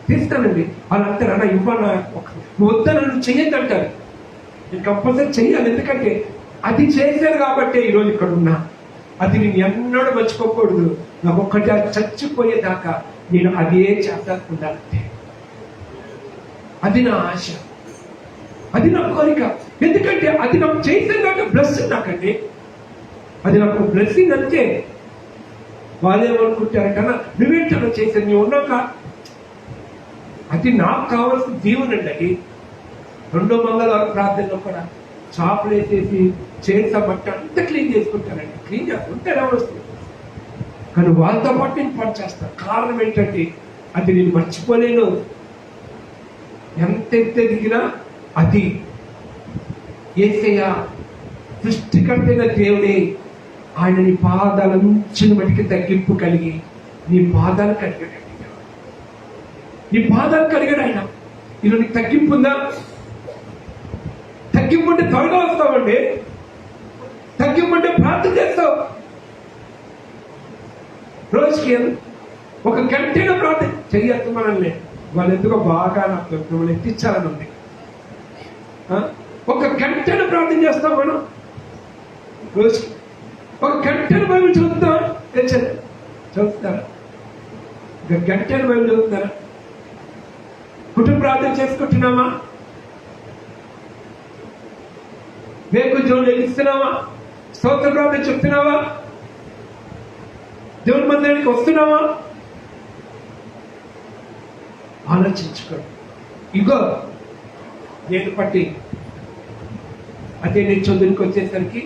తీస్తానండి. వాళ్ళంటారు అన్న ఇవ్వనా, వద్దని నన్ను చెయ్యొద్దు అంటారు. నేను కంపల్సరీ చెయ్యాలి, ఎందుకంటే అది చేశాను కాబట్టి ఈరోజు ఇక్కడ ఉన్నా. అది నేను ఎన్నడూ మర్చిపోకూడదు. నాకు ఒక్కటి చచ్చిపోయేదాకా నేను అదే చేస్తానుకుంటానంటే. అది నా ఆశ, అది నా కోరిక. ఎందుకంటే అది నాకు చేసేదాకా బ్లెస్సింగ్ నాకండి, అది నాకు బ్లెస్సింగ్ అంతే. వాళ్ళేమనుకుంటారంటన్నా నువ్వేంటన్నా చేసేది, నువ్వు ఉన్నాక అది నాకు కావాల్సిన దీవెనండి. అది 2వ మంగళవారం ప్రార్థనలో కూడా చాపలు వేసేసి చేసా బట్ట అంతా క్లీన్ చేసుకుంటానండి. క్లీన్ చేసుకుంటే ఎలా వస్తుంది, కానీ వాళ్ళతో పాటు నేను పని చేస్తాను. కారణం ఏంటంటే అది నేను మర్చిపోలేను. ఎంత దిగినా అది యేసయ్య సృష్టికర్తైన దేవుడే. ఆయన నీ పాదాల నుంచి మటుకి తగ్గింపు కలిగి నీ పాదాలు కడిగాడండి. నీ పాదాలు కడిగాడు ఆయన. ఇలా నీకు తగ్గింపు ఉందా? తగ్గింపు ఉంటే త్వరగా వస్తావండి, తగ్గింపు ఉంటే ప్రార్థన చేస్తావు. రోజుకి 1 గంటైనా ప్రార్థన చెయ్యొద్దు. మనల్ని వాళ్ళు ఎందుకో బాగా నాకు మిమ్మల్ని ఎత్తించాలని ఉంది. 1 గంటైనా ప్రార్థన చేస్తాం మనం రోజుకి. 1 గంటైనా బైబిల్ చదువుతాం. చదువుతారా? 1 గంటైనా బైబిల్ చదువుతారా? కుటుంబ ప్రార్థన చేసుకుంటున్నామా? వేకుజోళ్ళు లెగిస్తున్నావా? స్తోత్ర ప్రార్థన చెప్తున్నావా? దేవుని మందిరానికి వస్తున్నావా? ఆలోచించుకోండి. ఇగో నేను పట్టి అదే నేను చదువుకి వచ్చేసరికి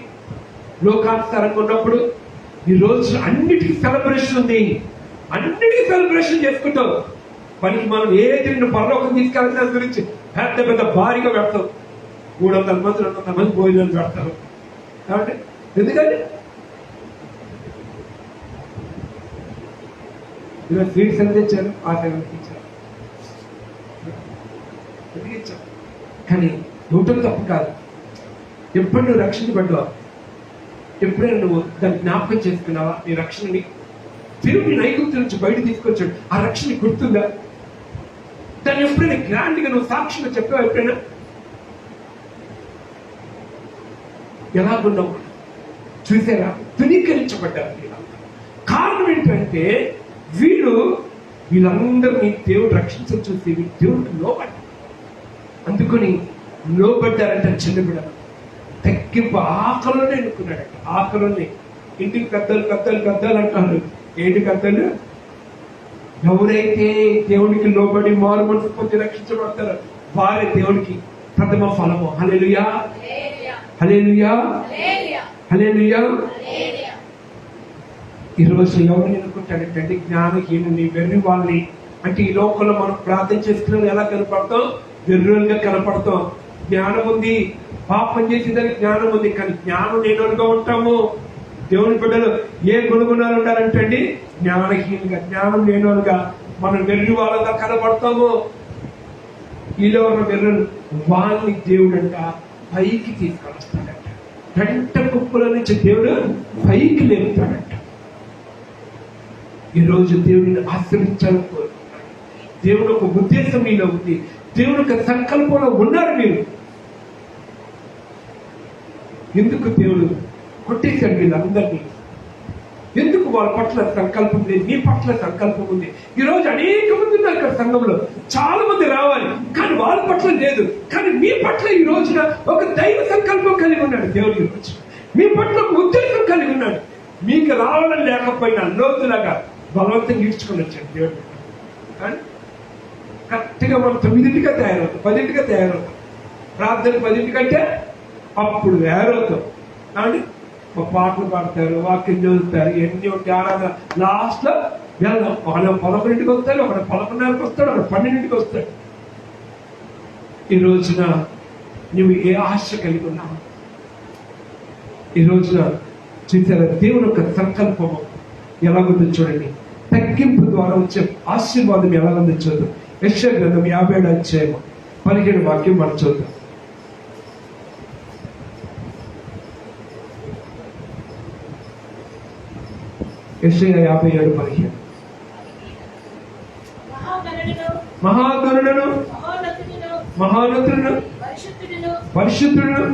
లోకానుసారంగా ఉన్నప్పుడు ఈరోజు అన్నిటికీ సెలబ్రేషన్ ఉంది, అన్నిటికీ సెలబ్రేషన్ చేసుకుంటావు. పనికి మనం ఏది నిన్ను పరలోకం తీసుకెళ్తున్న దాని గురించి పెద్ద పెద్ద భారీగా పెడతావు. 300 మంది 200 మంది భోజనాలు పెడతారు. కాబట్టి ఎందుకంటే ఇలా స్వీట్స్ అందించారు, ఆశీర్వదించారు, వెలిగించారు. కానీ ఇవ్వటం తప్పు కాదు. ఎప్పుడు నువ్వు రక్షించబడ్డావా? ఎప్పుడైనా నువ్వు దాన్ని జ్ఞాపకం చేసుకున్నావా? నీ రక్షణని దేవుని నైగుప్తు నుంచి బయట తీసుకొచ్చాడు, ఆ రక్షణ గుర్తుందా? దాన్ని ఎప్పుడైనా గ్రాండ్ గా నువ్వు సాక్షిగా చెప్పావా? ఎప్పుడైనా ఎలాగున్నావు చూసారా? ధృవీకరించబడ్డారు. కారణం ఏంటంటే వీళ్ళందరినీ దేవుడు రక్షించడం చూసి దేవుడికి లోపడ్డారు. అందుకని లోబడ్డారంట చిన్న బిడ్డ. తగ్గింపు ఆకలిని ఎన్నుకున్నాడంట. ఆకలిని ఇంటికి పెద్దలు అంటారు. ఏంటి పెద్దలు? ఎవరైతే దేవునికి లోబడి మారు మనసు పొంది రక్షించబడతారో వారే దేవునికి ప్రథమ ఫలము. హల్లెలూయా, హల్లెలూయా, హల్లెలూయా. ఈరోజు ఎవరిని ఎన్నుకుంటాడంటే జ్ఞానహీనుని, వెర్రి వాళ్ళని. అంటే ఈ లోకంలో మనం ప్రార్థన చేసుకునే ఎలా కనపడతాం? వెర్రులుగా కనపడతాం. జ్ఞానం ఉంది, పాపం చేసేదానికి జ్ఞానం ఉంది, కానీ జ్ఞానం లేనిగా ఉంటాము. దేవుని బిడ్డలు ఏ గుణగుణాలు ఉండాలంటే జ్ఞానహీనుగా, జ్ఞానం లేనిగా మనం వెర్రి వాళ్ళగా కనపడతాము. ఈలో ఉన్న వెర్రలు వాళ్ళని దేవుడు అంట పైకి తీసుకొస్తాడంట. గంట కుప్పల నుంచి దేవుడు పైకి లేపుతాడంట. ఈరోజు దేవుడిని ఆశ్రయించాలని కోరుకుంటాడు. దేవుడు ఒక ఉద్దేశం మీలో ఉంది. దేవుడు ఒక సంకల్పంలో ఉన్నారు మీరు. ఎందుకు దేవుడు కొట్టేశాడు వీళ్ళందరినీ? ఎందుకు వాళ్ళ పట్ల సంకల్పం లేదు? నీ పట్ల సంకల్పం ఉంది. ఈ రోజు అనేక మంది ఉన్నారు ఇక్కడ సంఘంలో, చాలా మంది రావాలి, కానీ వాళ్ళ పట్ల లేదు. కానీ మీ పట్ల ఈ రోజున ఒక దైవ సంకల్పం కలిగి ఉన్నాడు దేవుడు. ఈ రోజు మీ పట్ల ఒక ఉద్దేశం కలిగి ఉన్నాడు. మీకు రావాలని లేకపోయినా లోతులాగా బలవంతంగా ఈడ్చుకొని వచ్చాడు దేవుడు. కరెక్ట్గా మనం 9ంటిగా తయారవుతాం, 10ంటిగా తయారవుతాం. ప్రార్థన 10ంటికంటే అప్పుడు తయారవుతాం. కానీ ఒక పాటలు పాడతారు, వాక్యం చదువుతారు, ఎన్ని ఉంటే ఆరాధన. లాస్ట్ లో వెళ్దాం. ఒకడు 11ంటికి వస్తాడు, ఒకడు 11:30కి వస్తాడు, ఒకడు 12ంటికి వస్తాడు. ఈ రోజున నువ్వు ఏ ఆశ కలిగి ఉన్నావు? ఈ రోజున చూసారా దేవుని యొక్క సంకల్పము ఎలాగుందో చూడండి. తగ్గింపు ద్వారా వచ్చే ఆశీర్వాదం ఎలాగుందో చూద్దాం. యెషయా గ్రంథం 57వ అధ్యాయం 17వ వాక్యం మనం చూద్దాం. యెషయా 57:17. మహాగణుడను, మహానతులను, పరిశుద్ధులను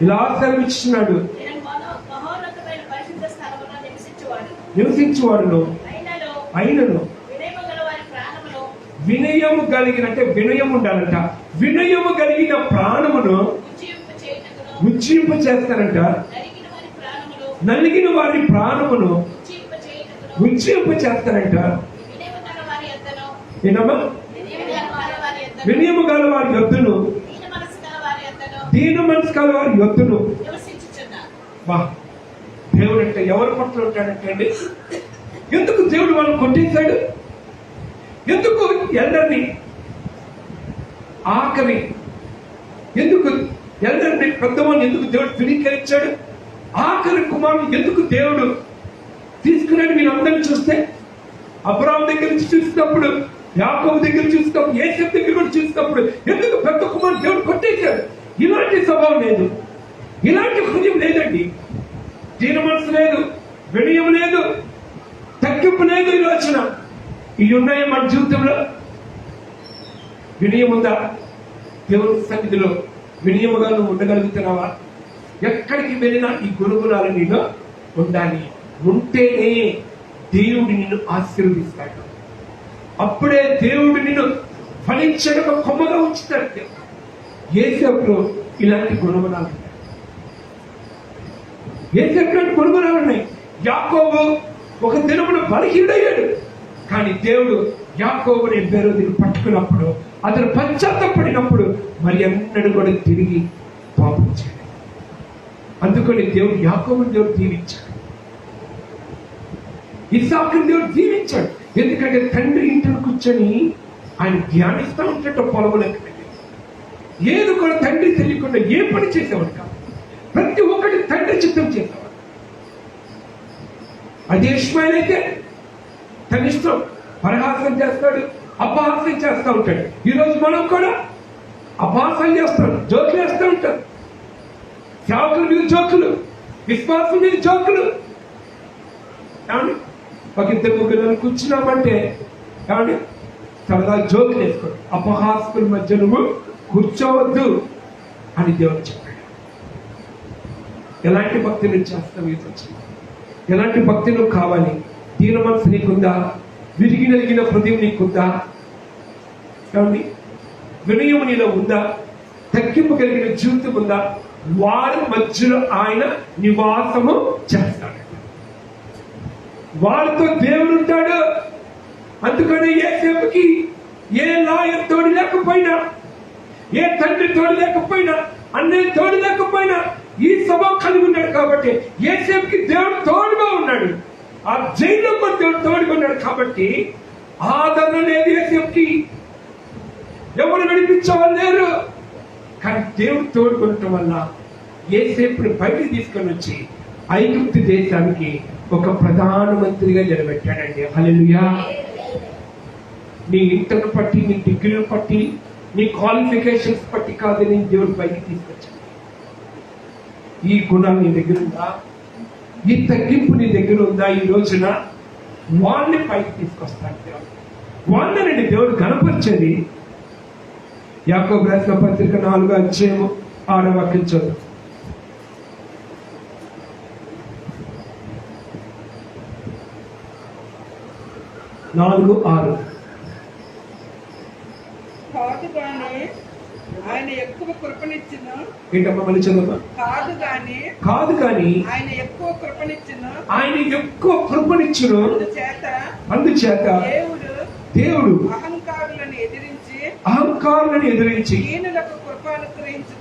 ఇలా సెలవిస్తున్నాడు. నివసించువాడును అయినను వినయము కలిగిన, అంటే వినయం ఉండాలంట. వినయము కలిగిన ప్రాణమును ఉజ్జింప చేస్తారంట. నలిగిన వారి ప్రాణమును ఉజ్జింప చేస్తారంట. ఏనమ్మా? వినయము గల వారి యొద్దను, దీన మనసు గల వారి యొద్దను. వా, దేవుడు అంటే ఎవరి పట్ల ఉంటాడంటే అండి? ఎందుకు దేవుడు వాళ్ళని కొట్టేశాడు? ఎందుకు ఎల్డర్ని, ఆఖరి ఎందుకు ఎల్డర్ని, పెద్దవాడిని ఎందుకు దేవుడు ధృవీకరించాడు? ఆఖరి కుమారుడు ఎందుకు దేవుడు తీసుకున్నాడు? మీరు అందరిని చూస్తే అబ్రాహాం దగ్గర నుంచి చూసినప్పుడు, యాకోబు దగ్గర చూసినప్పుడు, యేసప్ దగ్గర కూడా చూసినప్పుడు ఎందుకు పెద్ద కుమారుడు దేవుడు కొట్టేశాడు? ఇలాంటి స్వభావం లేదు, ఇలాంటి హృదయం లేదండి. దీన మనసు లేదు, వినయం లేదు, తగ్గింపు లేదు. ఈ రోజున ఇవి ఉన్నాయి మన జీవితంలో. వినయం ఉందా? దేవుని సన్నిధిలో వినయముగా నువ్వు ఉండగలుగుతున్నావా? ఎక్కడికి వెళ్ళినా ఈ గుణగుణాలు నీలో ఉండాలి. ఉంటేనే దేవుడు నిన్ను ఆశీర్వదిస్తాడు. అప్పుడే దేవుడు నిన్ను ఫలించడం కొమ్మగా ఉంచుతాడు. యేసేపులో ఇలాంటి గుణగుణాలు ఉన్నాయి. యేసేపులో గుణగుణాలు ఉన్నాయి. యాకోబు ఒక దినమున బలహీనుడయ్యాడు, కానీ దేవుడు యాకోబుని బెరోదిని పట్టుకున్నప్పుడు, అతను పశ్చాత్తపడినప్పుడు మరి అన్నడు కూడా తిరిగి పాపం చేయడు. అందుకని దేవుడు యాకోబుని దేవుడు దీవించాడు, ఇస్సాకుని దేవుడు దీవించాడు. ఎందుకంటే తండ్రి ఇంటిని కూర్చొని ఆయన ధ్యానిస్తూ ఉంటాడు. పొలములకు ఏది కూడా తండ్రి తెలియకుండా ఏ పని చేసేవాడు కాదు. ప్రతి ఒక్కటి తండ్రి చిత్తం చేసేవాడు. అదే ఇష్మాయిల్ అయితే తన ఇష్టం పరిహాసం చేస్తాడు, అపహాసం చేస్తూ ఉంటాడు. ఈరోజు మనం కూడా అపహాసం చేస్తాం, జోకులు వేస్తూ ఉంటాం. సేవకుల మీద జోకులు, విశ్వాసం మీద జోకులు. ఏమండి, ఒక 2-3 కూర్చున్నామంటే ఏమండి సరదా జోకులు వేసుకోండి. అపహాసకుల మధ్య నువ్వు కూర్చోవద్దు అని దేవుడు చెప్పాడు. ఎలాంటి భక్తి నువ్వు చేస్తావు? ఎలాంటి భక్తి నువ్వు కావాలి? దీన మనసు నీకుందా? విరిగి నలిగిన హృదయం నీకుందా? ఏమండి? వినయం నీలో ఉందా? తగ్గింపు కలిగిన జీవితం ఉందా? వారి మధ్యలో ఆయన నివాసము చేస్తాడు. వారితో దేవుడు ఉంటాడు. అందుకని యేసేపుకి ఏ లాయర్ తోడు లేకపోయినా, ఏ తండ్రి తోడు లేకపోయినా, అన్నయ్య తోడు లేకపోయినా ఈ స్వభావం కలిగి ఉన్నాడు. కాబట్టి యేసేపుకి దేవుడు తోడుగా ఉన్నాడు. ఆ జైల్లో కూడా దేవుడు తోడుగా ఉన్నాడు. కాబట్టి ఆదరణ లేదు యేసేపుకి, ఎవరు నడిపించేవాళ్ళు లేరు. కానీ దేవుడు తోడుకుండటం వల్ల యేసేపుని బయటికి తీసుకొని వచ్చి ఐగుప్తు దేశానికి ఒక ప్రధానమంత్రిగా నిలబెట్టాడండి. హల్లెలూయా. నీ ఇంటర్ను పట్టి, నీ డిగ్రీని పట్టి, నీ క్వాలిఫికేషన్స్ పట్టి కాదు నేను దేవుడు పైకి తీసుకొచ్చాను. ఈ గుణాలు నీ దగ్గర ఉందా? ఈ తగ్గింపు నీ దగ్గర ఉందా? ఈ రోజున వాడిని పైకి తీసుకొస్తాను దేవుడు. వాళ్ళని దేవుడు కనపరిచేది. యాకోబు రాసిన పత్రిక 4:6 చదువు. 4:6. కాదు గాని ఆయన ఎక్కువ కృపనిచ్చిన. ఏంటమ్మా మళ్ళీ చదువు. కాదు గాని ఆయన ఎక్కువ కృపనిచ్చును. అందుచేత దేవుడు అహంకారులను ఎదిరించి దీనులకు కృప అనుగ్రహించును.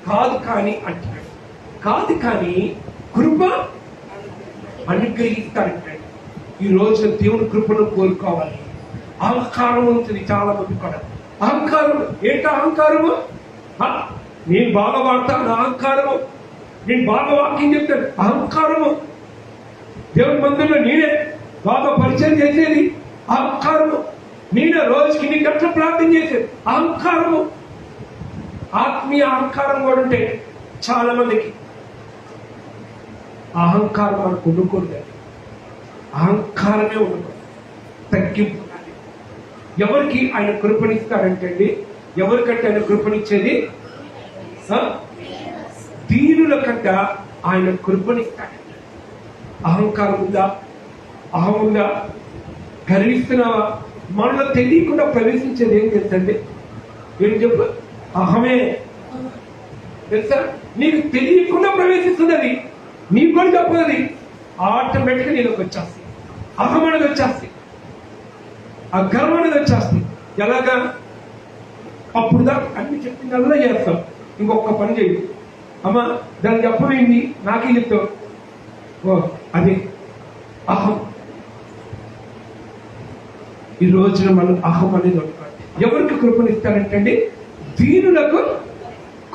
కాదు కానీ అంటాడు. కాదు కానీ కృప అనుగ్రహిస్తాడంటాడు. ఈ రోజు దేవుని కృపను కోరుకోవాలి. అహంకారం ఉంటుంది చాలా మంది కూడా. అహంకారం ఏంట? అహంకారము నేను బాగా వాడతాను, అహంకారము. నేను బాగా వాక్యం చెప్తాను, అహంకారము. దేవుని మందిరంలో నేనే బాగా పరిచయం చేసేది, అహంకారము. నేనే రోజుకి ఇన్ని గంటల ప్రార్థన చేసేది, అహంకారము. ఆత్మీయ అహంకారం కూడా ఉంటే చాలా మందికి. అహంకారం మనకు ఉండకూడదు. అహంకారమే ఉండకూడదు. తగ్గింపు. ఎవరికి ఆయన కృపణిస్తాడంటే అండి, ఎవరికంటే ఆయన కృపణిచ్చేది? దీనుల కంట ఆయన కృపణిస్తాడండి. అహంకారం ఉందా? అహం ఉందా? గర్విస్తున్నావా? మనలో తెలియకుండా ప్రవేశించేది ఏం తెలుసండి? ఏం చెప్పు? అహమే. తెలుసా? నీకు తెలియకుండా ప్రవేశిస్తుంది. అది నీకు కూడా చెప్పదు. ఆటోమేటిక్గా నీలోకి వచ్చేస్తుంది. అహం అనేది వచ్చేస్తుంది, ఆ గర్వం అనేది వచ్చేస్తుంది. ఎలాగా? అప్పుడు దాకా అన్ని చెప్పిందల్లా చేస్తాం, ఇంకొక పని చేయదు. అమ్మా దాన్ని చెప్పవేంటి, నాకే చెప్తావు. ఓ అది అహం. ఈ రోజున మనం అహం అనేది ఉంటాం. ఎవరికి కృపణిస్తారంటే అండి, దీనులకు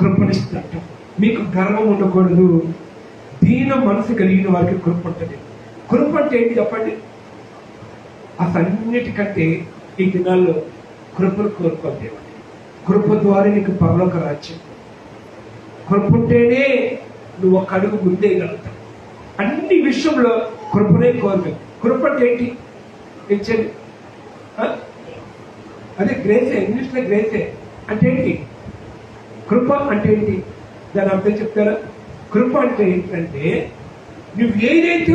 కృపణిస్తారట. మీకు గర్వం ఉండకూడదు. దీన మనసు కలిగిన వారికి కృప ఉంటుంది. కృప అంటే ఏంటి చెప్పండి? అసన్నిటికంటే ఈ దినాల్లో కృపను కోరుకోవాలి. కృప ద్వారా నీకు పరలోక రాజ్యం. కృప ఉంటేనే నువ్వు ఒక అడుగు ముందేయగలుగుతావు. అన్ని విషయంలో కృపనే కోరుకోవాలి. కృప అంటే ఏంటి? ఇచ్చేది అదే గ్రేసే. ఇంగ్లీష్లో గ్రేసే అంటే ఏంటి? కృప అంటే ఏంటి? దాని అర్థం చెప్తారా? కృప అంటే ఏంటంటే నువ్వు ఏదైతే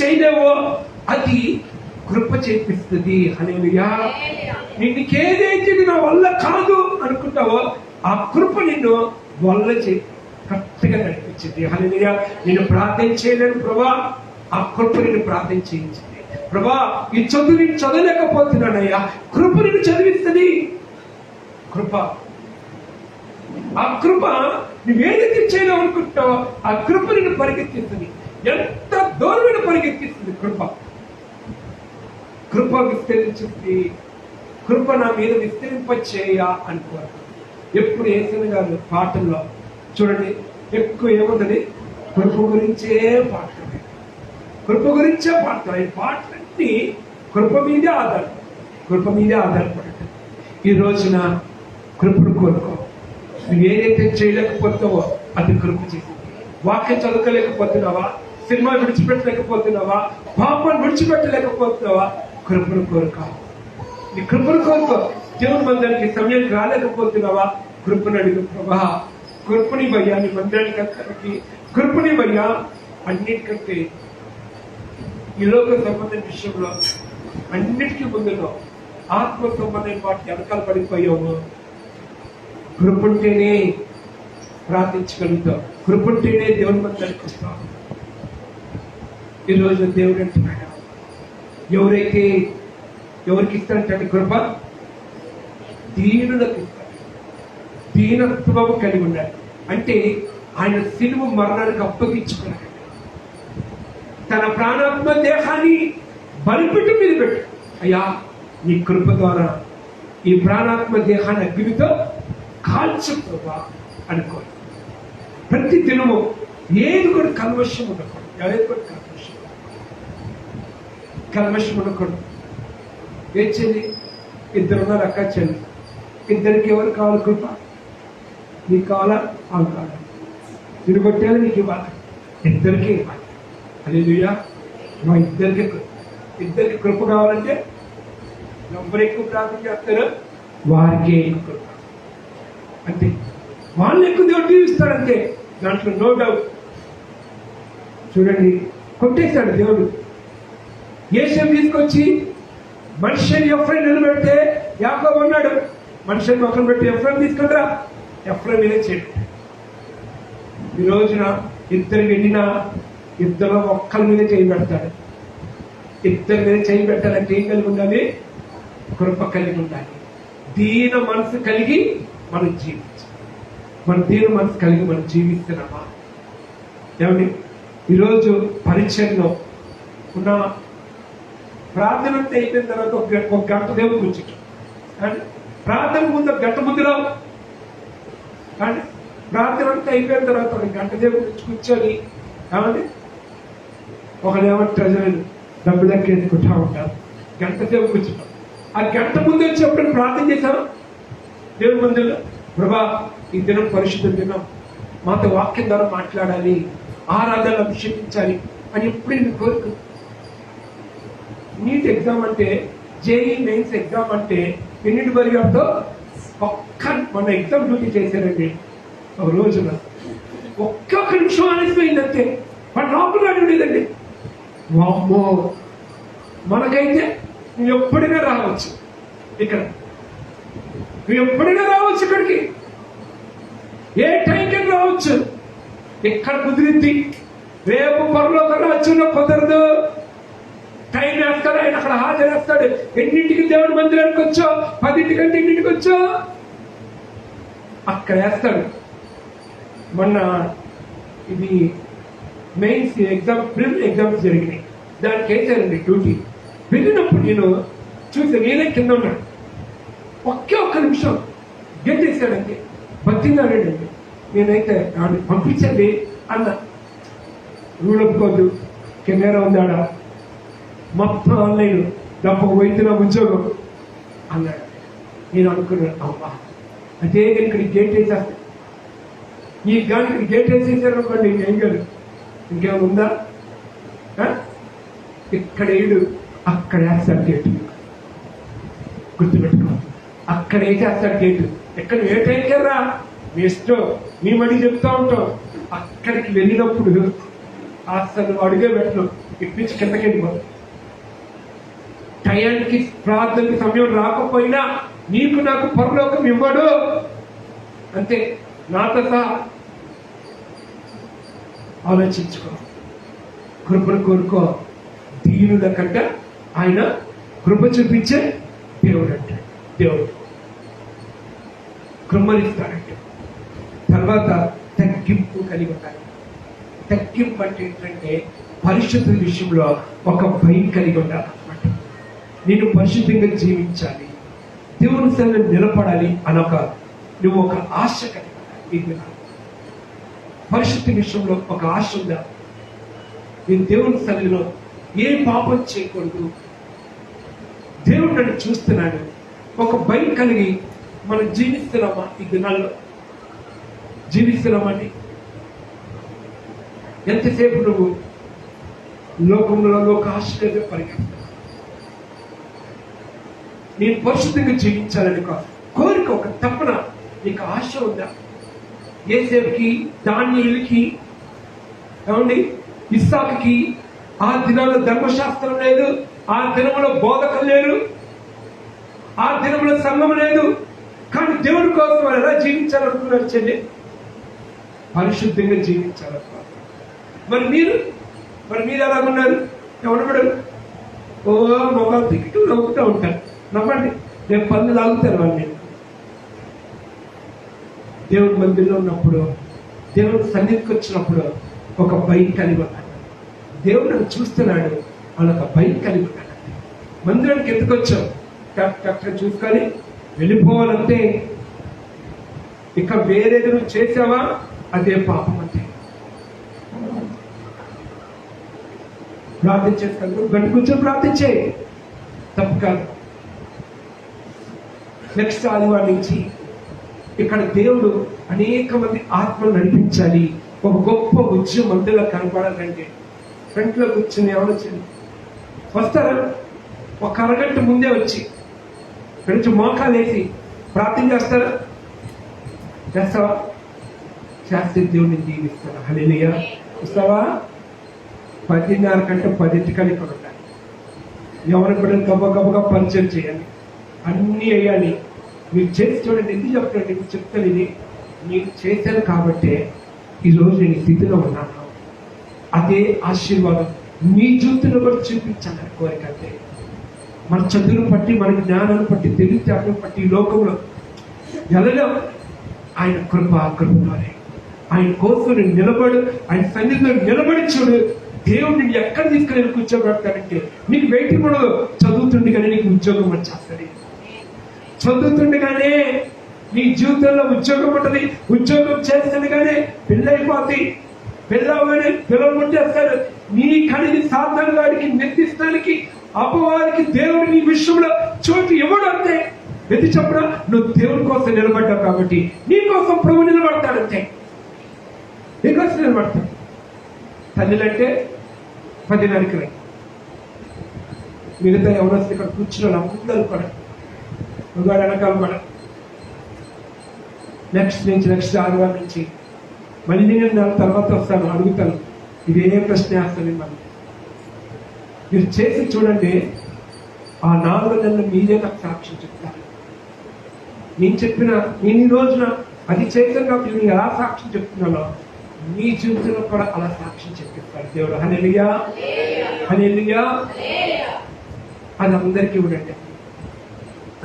చేయలేవో అది కృప చేపిస్తుంది. హల్లెలూయా. నీకేదైతే నా వల్ల కాదు అనుకుంటావో ఆ కృప నిన్ను వల్ల కరెక్ట్గా నడిపించింది. హల్లెలూయా. నేను ప్రార్థన చేయలేను ప్రభా, ఆ కృప నిన్ను ప్రార్థన చేయించింది. ప్రభా ఈ చదువు నేను చదవలేకపోతున్నానయ్యా, కృప నిన్ను చదివిస్తుంది. కృప. ఆ కృప నువ్వేదైతే చేయలేవు అనుకుంటావో ఆ కృప నిన్ను పరిగెత్తిస్తుంది. ఎంత దూరమైన పరిగెత్తిస్తుంది కృప. కృప విస్తరించింది. కృప నా మీద విస్తరింపచేయ అనుకోవాలి. ఎప్పుడు యేసయ్య గారు పాటల్లో చూడండి ఎక్కువ ఏముంటుంది? కృప గురించే పాటలు. కృప గురించే పాటలు. ఈ పాటలన్నీ కృప మీదే ఆధారపడటం. ఈ రోజున కృపను కోరుకో. నువ్వు ఏదైతే చేయలేకపోతావో అది కృప చేసింది. వాక్యం చదువుకోలేకపోతున్నావా? సినిమా విడిచిపెట్టలేకపోతున్నావా? పాపాన్ని విడిచిపెట్టలేకపోతున్నావా? కృపను కోరుకో. నీ కృపను కోరుకో. దేవుని మందిరానికి సమయానికి రాలేకపోతున్నావా? కృపను అడుగు. ప్రభా కృపని భయ్యా, నీ మందిరానికి అందరికి కృపని భయ్యా. అన్నిటికంటే ఈ లోక సంబంధమైన విషయంలో అన్నిటికీ ముందులో ఆత్మ సంబంధమైన వాటి వెనకాల పడిపోయాము. కృపుంటేనే ప్రార్థించగలుగుతాం, కృపుంటేనే దేవుని మందిరానికి వస్తాం. ఈరోజు దేవుడు అంటున్నాడు, ఎవరికి ఇస్తాడంటే కృప దీనులకు ఇస్తాడు. దీనత్వం కలిగి ఉన్నాడు అంటే ఆయన సిలువ మరణానికి అప్పగించుకున్నాడు. తన ప్రాణాత్మ దేహాన్ని బలిపీఠం మీద పెట్టు, అయ్యా నీ కృప ద్వారా ఈ ప్రాణాత్మ దేహాన్ని అగ్నితో కాల్చు కృపా అనుకోవాలి. ప్రతి దినము ఏది కూడా కల్మషం ఉండకూడదు, ఏది కూడా కల్మషం ఉండకూడదు. ఏం చేయాలి? ఇద్దరున్నారు అక్క చెల్లి, ఇద్దరికి ఎవరు కావాలి కృప? నీకు కావాలా? వాళ్ళు కావాలి. నేను కొట్టేది నీకు ఇవ్వాలి, ఇద్దరికీ ఇవ్వాలి. హల్లెలూయా. మా ఇద్దరికి కృప కావాలంటే ఎవరు ఎక్కువ ప్రార్థన చేస్తారో వారికే కృప. అంతే, వాళ్ళు ఎక్కువ దేవుడు దీవిస్తాడంతే, దాంట్లో నో డౌట్. చూడండి, కొట్టేశాడు దేవుడు. యేసు తీసుకొచ్చి మనిషిని ఎఫ్రైం నిలబెడితే యాకోబు అన్నాడు, మనిషిని మొక్కను పెట్టి ఎఫ్రైం తీసుకుంటారా? ఎఫ్రైం మీదే చేయడు. ఈ రోజున ఇద్దరు వెళ్ళిన ఇద్దరు ఒక్కరి మీద చేయి పెడతాడు. ఇద్దరి మీద చేయి పెట్టాలంటే ఏం కలిగి ఉండాలి? కృప కలిగి ఉండాలి. దీన మనసు కలిగి మనం జీవించాలి. మన దీన మనసు కలిగి మనం జీవిస్తున్నామా? ఏమండి, ఈరోజు పరిచయంలో ఉన్న ప్రార్థన అంతా అయిపోయిన తర్వాత ఒక గంట దేవుడు కూర్చుంటాం. కానీ ప్రార్థన ముందు ఒక గంట ముందు రావు. కానీ ప్రార్థన అంతా అయిపోయిన తర్వాత ఒక గంట దేవుడు కూర్చొని ఏమండి ఒకడేమో ట్రెజరీలు డబ్బు దక్కేసుకుంటా ఉంటారు. గంట సేపు కూర్చుంటాం. ఆ గంట ముందు వచ్చేప్పుడు ప్రార్థన చేశాం దేవుని మందిరంలో, ప్రభా ఈ దినం పరిశుద్ధ దినం, మాతో వాక్యం ద్వారా మాట్లాడాలి, ఆరాధనలు అభిషేకించాలి అని ఎప్పుడు నేను కోరుకు. నీట్ ఎగ్జామ్ అంటే, జేఈ మెయిన్స్ ఎగ్జామ్ అంటే ఎన్నింటి పరిగెడుతో మన ఎగ్జామ్ డ్యూటీ చేశారండి. ఒక రోజున ఒక్క నిమిషం ఆలస్యమైందంటే వాడు లోపల ఉండేదండి. వామ్మో, మనకైతే నువ్వు ఎప్పుడైనా రావచ్చు, నువ్వు ఎప్పుడైనా రావచ్చు, ఇక్కడికి ఏ టైంకి రావచ్చు. ఇక్కడ కుదిరింది, రేపు పరలోక రాజ్యంలో కుదరదు. టైం వేస్తాడు ఆయన, అక్కడ హాజరేస్తాడు. ఎన్నింటికి దేవుడి మందిరానికి వచ్చో, 10ంటికంటే ఎన్నింటికి వచ్చో అక్కడ వేస్తాడు. మొన్న ఇది మెయిన్స్ ఎగ్జామ్, ప్రిలిమ్ ఎగ్జామ్స్ జరిగినాయి. దానికి వేసారండి డ్యూటీ. వెళ్ళినప్పుడు నేను చూసి నేనే కింద ఉన్నాను. ఒక్క నిమిషం గేట్ వేసాడంటే బతిన్నాడండి. నేనైతే పంపించండి అన్న. రూల్ ఒప్పుకోద్దు, కెమెరా ఉందాడా, మొత్తం ఆన్లైన్, డబ్బు పోయింది నా ఉద్యోగం అన్నాడు. నేను అనుకున్నాను, అమ్మా అదే ఇక్కడ గేట్ వేసేస్తా. ఈ గానికి గేట్ వేసేసారు అనుకోండి, ఏం కాదు. ఇంకేముందా? ఇక్కడ ఏడు, అక్కడ వేస్తాడు గేటు. గుర్తుపెట్టుకో, అక్కడ వేసేస్తాడు గేటు. ఎక్కడ ఏ టైంకి రా, మీ ఇష్టం, మీ మడి చెప్తా ఉంటాం. అక్కడికి వెళ్ళినప్పుడు అసలు అడుగే పెట్టడం, ఇప్పించి కిందకి వెళ్ళిపోతాం. టయానికి ప్రార్థనకి సమయం రాకపోయినా నీకు నాకు పరలోకం ఇవ్వడు. అంతే, నాతో సహా ఆలోచించుకో, కృపను కోరుకో. దీనుల కంటే ఆయన కృప చూపించే దేవుడు అంటే, దేవుడు కృమ్మరిస్తాడంటే. తర్వాత తగ్గింపు కలిగి ఉండాలి. తగ్గింపు అంటే ఏంటంటే పరిశుద్ధ విషయంలో ఒక భయం కలిగి ఉండాలన్నమాట. నేను పరిశుద్ధంగా జీవించాలి, దేవుని సన్నిధిలో నిలబడాలి అనొక నువ్వు ఒక ఆశ కలిగి ఉండాలి. పరిశుద్ధ విషయంలో ఒక ఆశ ఉందా? నేను దేవుని సన్నిధిలో ఏ పాపం చేయకూడదు, దేవుడు నన్ను చూస్తున్నాడు, ఒక భయం కలిగి మనం జీవిస్తున్నామా? ఈ దినాల్లో జీవిస్తున్నామండి. ఎంతసేపు నువ్వు లోకంలో లోక ఆశగా పరిగెత్తావు. నేను పరిశుద్ధంగా జీవించాలని కోరిక, ఒక తపన, నీకు ఆశ ఉందా? యోసేపుకి, దానియేలుకి, ఏమండి ఇస్సాకుకి ఆ దినంలో ధర్మశాస్త్రం లేదు, ఆ దినంలో బోధకులు లేరు, ఆ దినంలో సంఘం లేదు. కానీ దేవుడి కోసం వాళ్ళు ఎలా జీవించాలనుకున్నారు చెల్లి? పరిశుద్ధంగా జీవించాలనుకున్నారు. మరి మీరు ఎలాగున్నారు? ఎవరు ఓ మొబైల్ తిరిగి నవ్వుతూ ఉంటారు. నవ్వండి, రేపు పనులు లాగుతారు వాళ్ళు. దేవుడి మందిరంలో ఉన్నప్పుడు, దేవుడి సన్నిధికి వచ్చినప్పుడు ఒక భయం కలిగి ఉన్నాడు. దేవుడు చూస్తున్నాడు, వాళ్ళొక భయం కలిగి ఉన్నాడు. మందిరానికి ఎందుకు వచ్చావు? కరెక్ట్గా చూసుకొని వెళ్ళిపోవాలంటే ఇక వేరేది నువ్వు చేసావా అదే పాపం. అంటే ప్రార్థన చేస్తాను, గంట కూర్చొని ప్రార్థించే, తప్పు కాదు. నెక్స్ట్ ఆదివారం నుంచి ఇక్కడ దేవుడు అనేక మంది ఆత్మలు నడిపించాలి, ఒక గొప్ప ఉద్యమం మందిలో కనపడాలంటే ఫ్రంట్లో కూర్చొని ఆలోచన వస్తారా? ఒక అరగంట ముందే వచ్చి కొంచెం మోకాలు వేసి ప్రార్థన చేస్తారా? చేస్తావా? చేస్తే దేవుడిని దీవిస్తారా? హల్లెలూయా. వస్తావా? 10:30 కంటే 10 ఇక్కడ ఉండాలి. ఎవరి బిడ్డలు గబగబగా పరిచయం చేయాలి, అన్నీ వేయాలి. మీరు చేసి చూడండి. ఎందుకు చెప్తాను? మీకు చెప్తాను, ఇది నేను చేశాను కాబట్టే ఈరోజు నేను స్థితిలో ఉన్నాను. అదే ఆశీర్వాదం మీ జీవితంలో కూడా చూపించాలని కోరిక. అంటే మన చదువును బట్టి, మన జ్ఞానాన్ని బట్టి, తెలివితేటను బట్టి ఈ లోకంలో ఎలాగో ఆయన కృపలోనే ఆయన కోసం నిలబడు, ఆయన సన్నిధిలో నిలబడి చూడు. దేవుడు నిన్ను ఎక్కడ తీసుకుని కూర్చోబెడతాడంటే నీకు వెయిటింగ్ కూడా చదువుతుండగానే నీకు ఉద్యోగం వచ్చేస్తుంది. చదువుతుండగానే నీ జీవితంలో ఉద్యోగం ఉంటుంది. ఉద్యోగం చేస్తుండగానే పెళ్ళైపోతుంది. పెళ్ళవగానే పిల్లలు ముట్టేస్తారు. నీ కడిగి సాతాను వాడికి నిర్దిష్టానికి అపవాదికి దేవుడు నీ విషయంలో చోటు ఇవ్వడు. అంతే. ఎది చెప్పడా? నువ్వు దేవుడి కోసం నిలబడ్డావు కాబట్టి నీ కోసం ప్రభు నిలబడతాడంతే. నీకోసం నిలబడతాడు. తల్లిలంటే 10:30 రండి. మిగతా ఎవరొస్తే ఇక్కడ కూర్చున్న అందరూ కూడా ఒకగాడు వెనకాల కూడా నెక్స్ట్ ఆదివారం నుంచి మళ్ళీ నేను నెల తర్వాత వస్తాను, అడుగుతాను, ఇదే ప్రశ్న వేస్తాను. మళ్ళీ మీరు చేసి చూడండి. ఆ 4 నెలలు మీరే నాకు సాక్ష్యం చెప్తారు. నేను ఈ రోజున అది చేశాను కాబట్టి నేను ఎలా సాక్ష్యం చెప్తున్నానో మీ జీవితంలో కూడా అలా సాక్ష్యం చెప్పిస్తాడు దేవుడు. హల్లెలూయా, హల్లెలూయా. అది అందరికీ ఉండండి,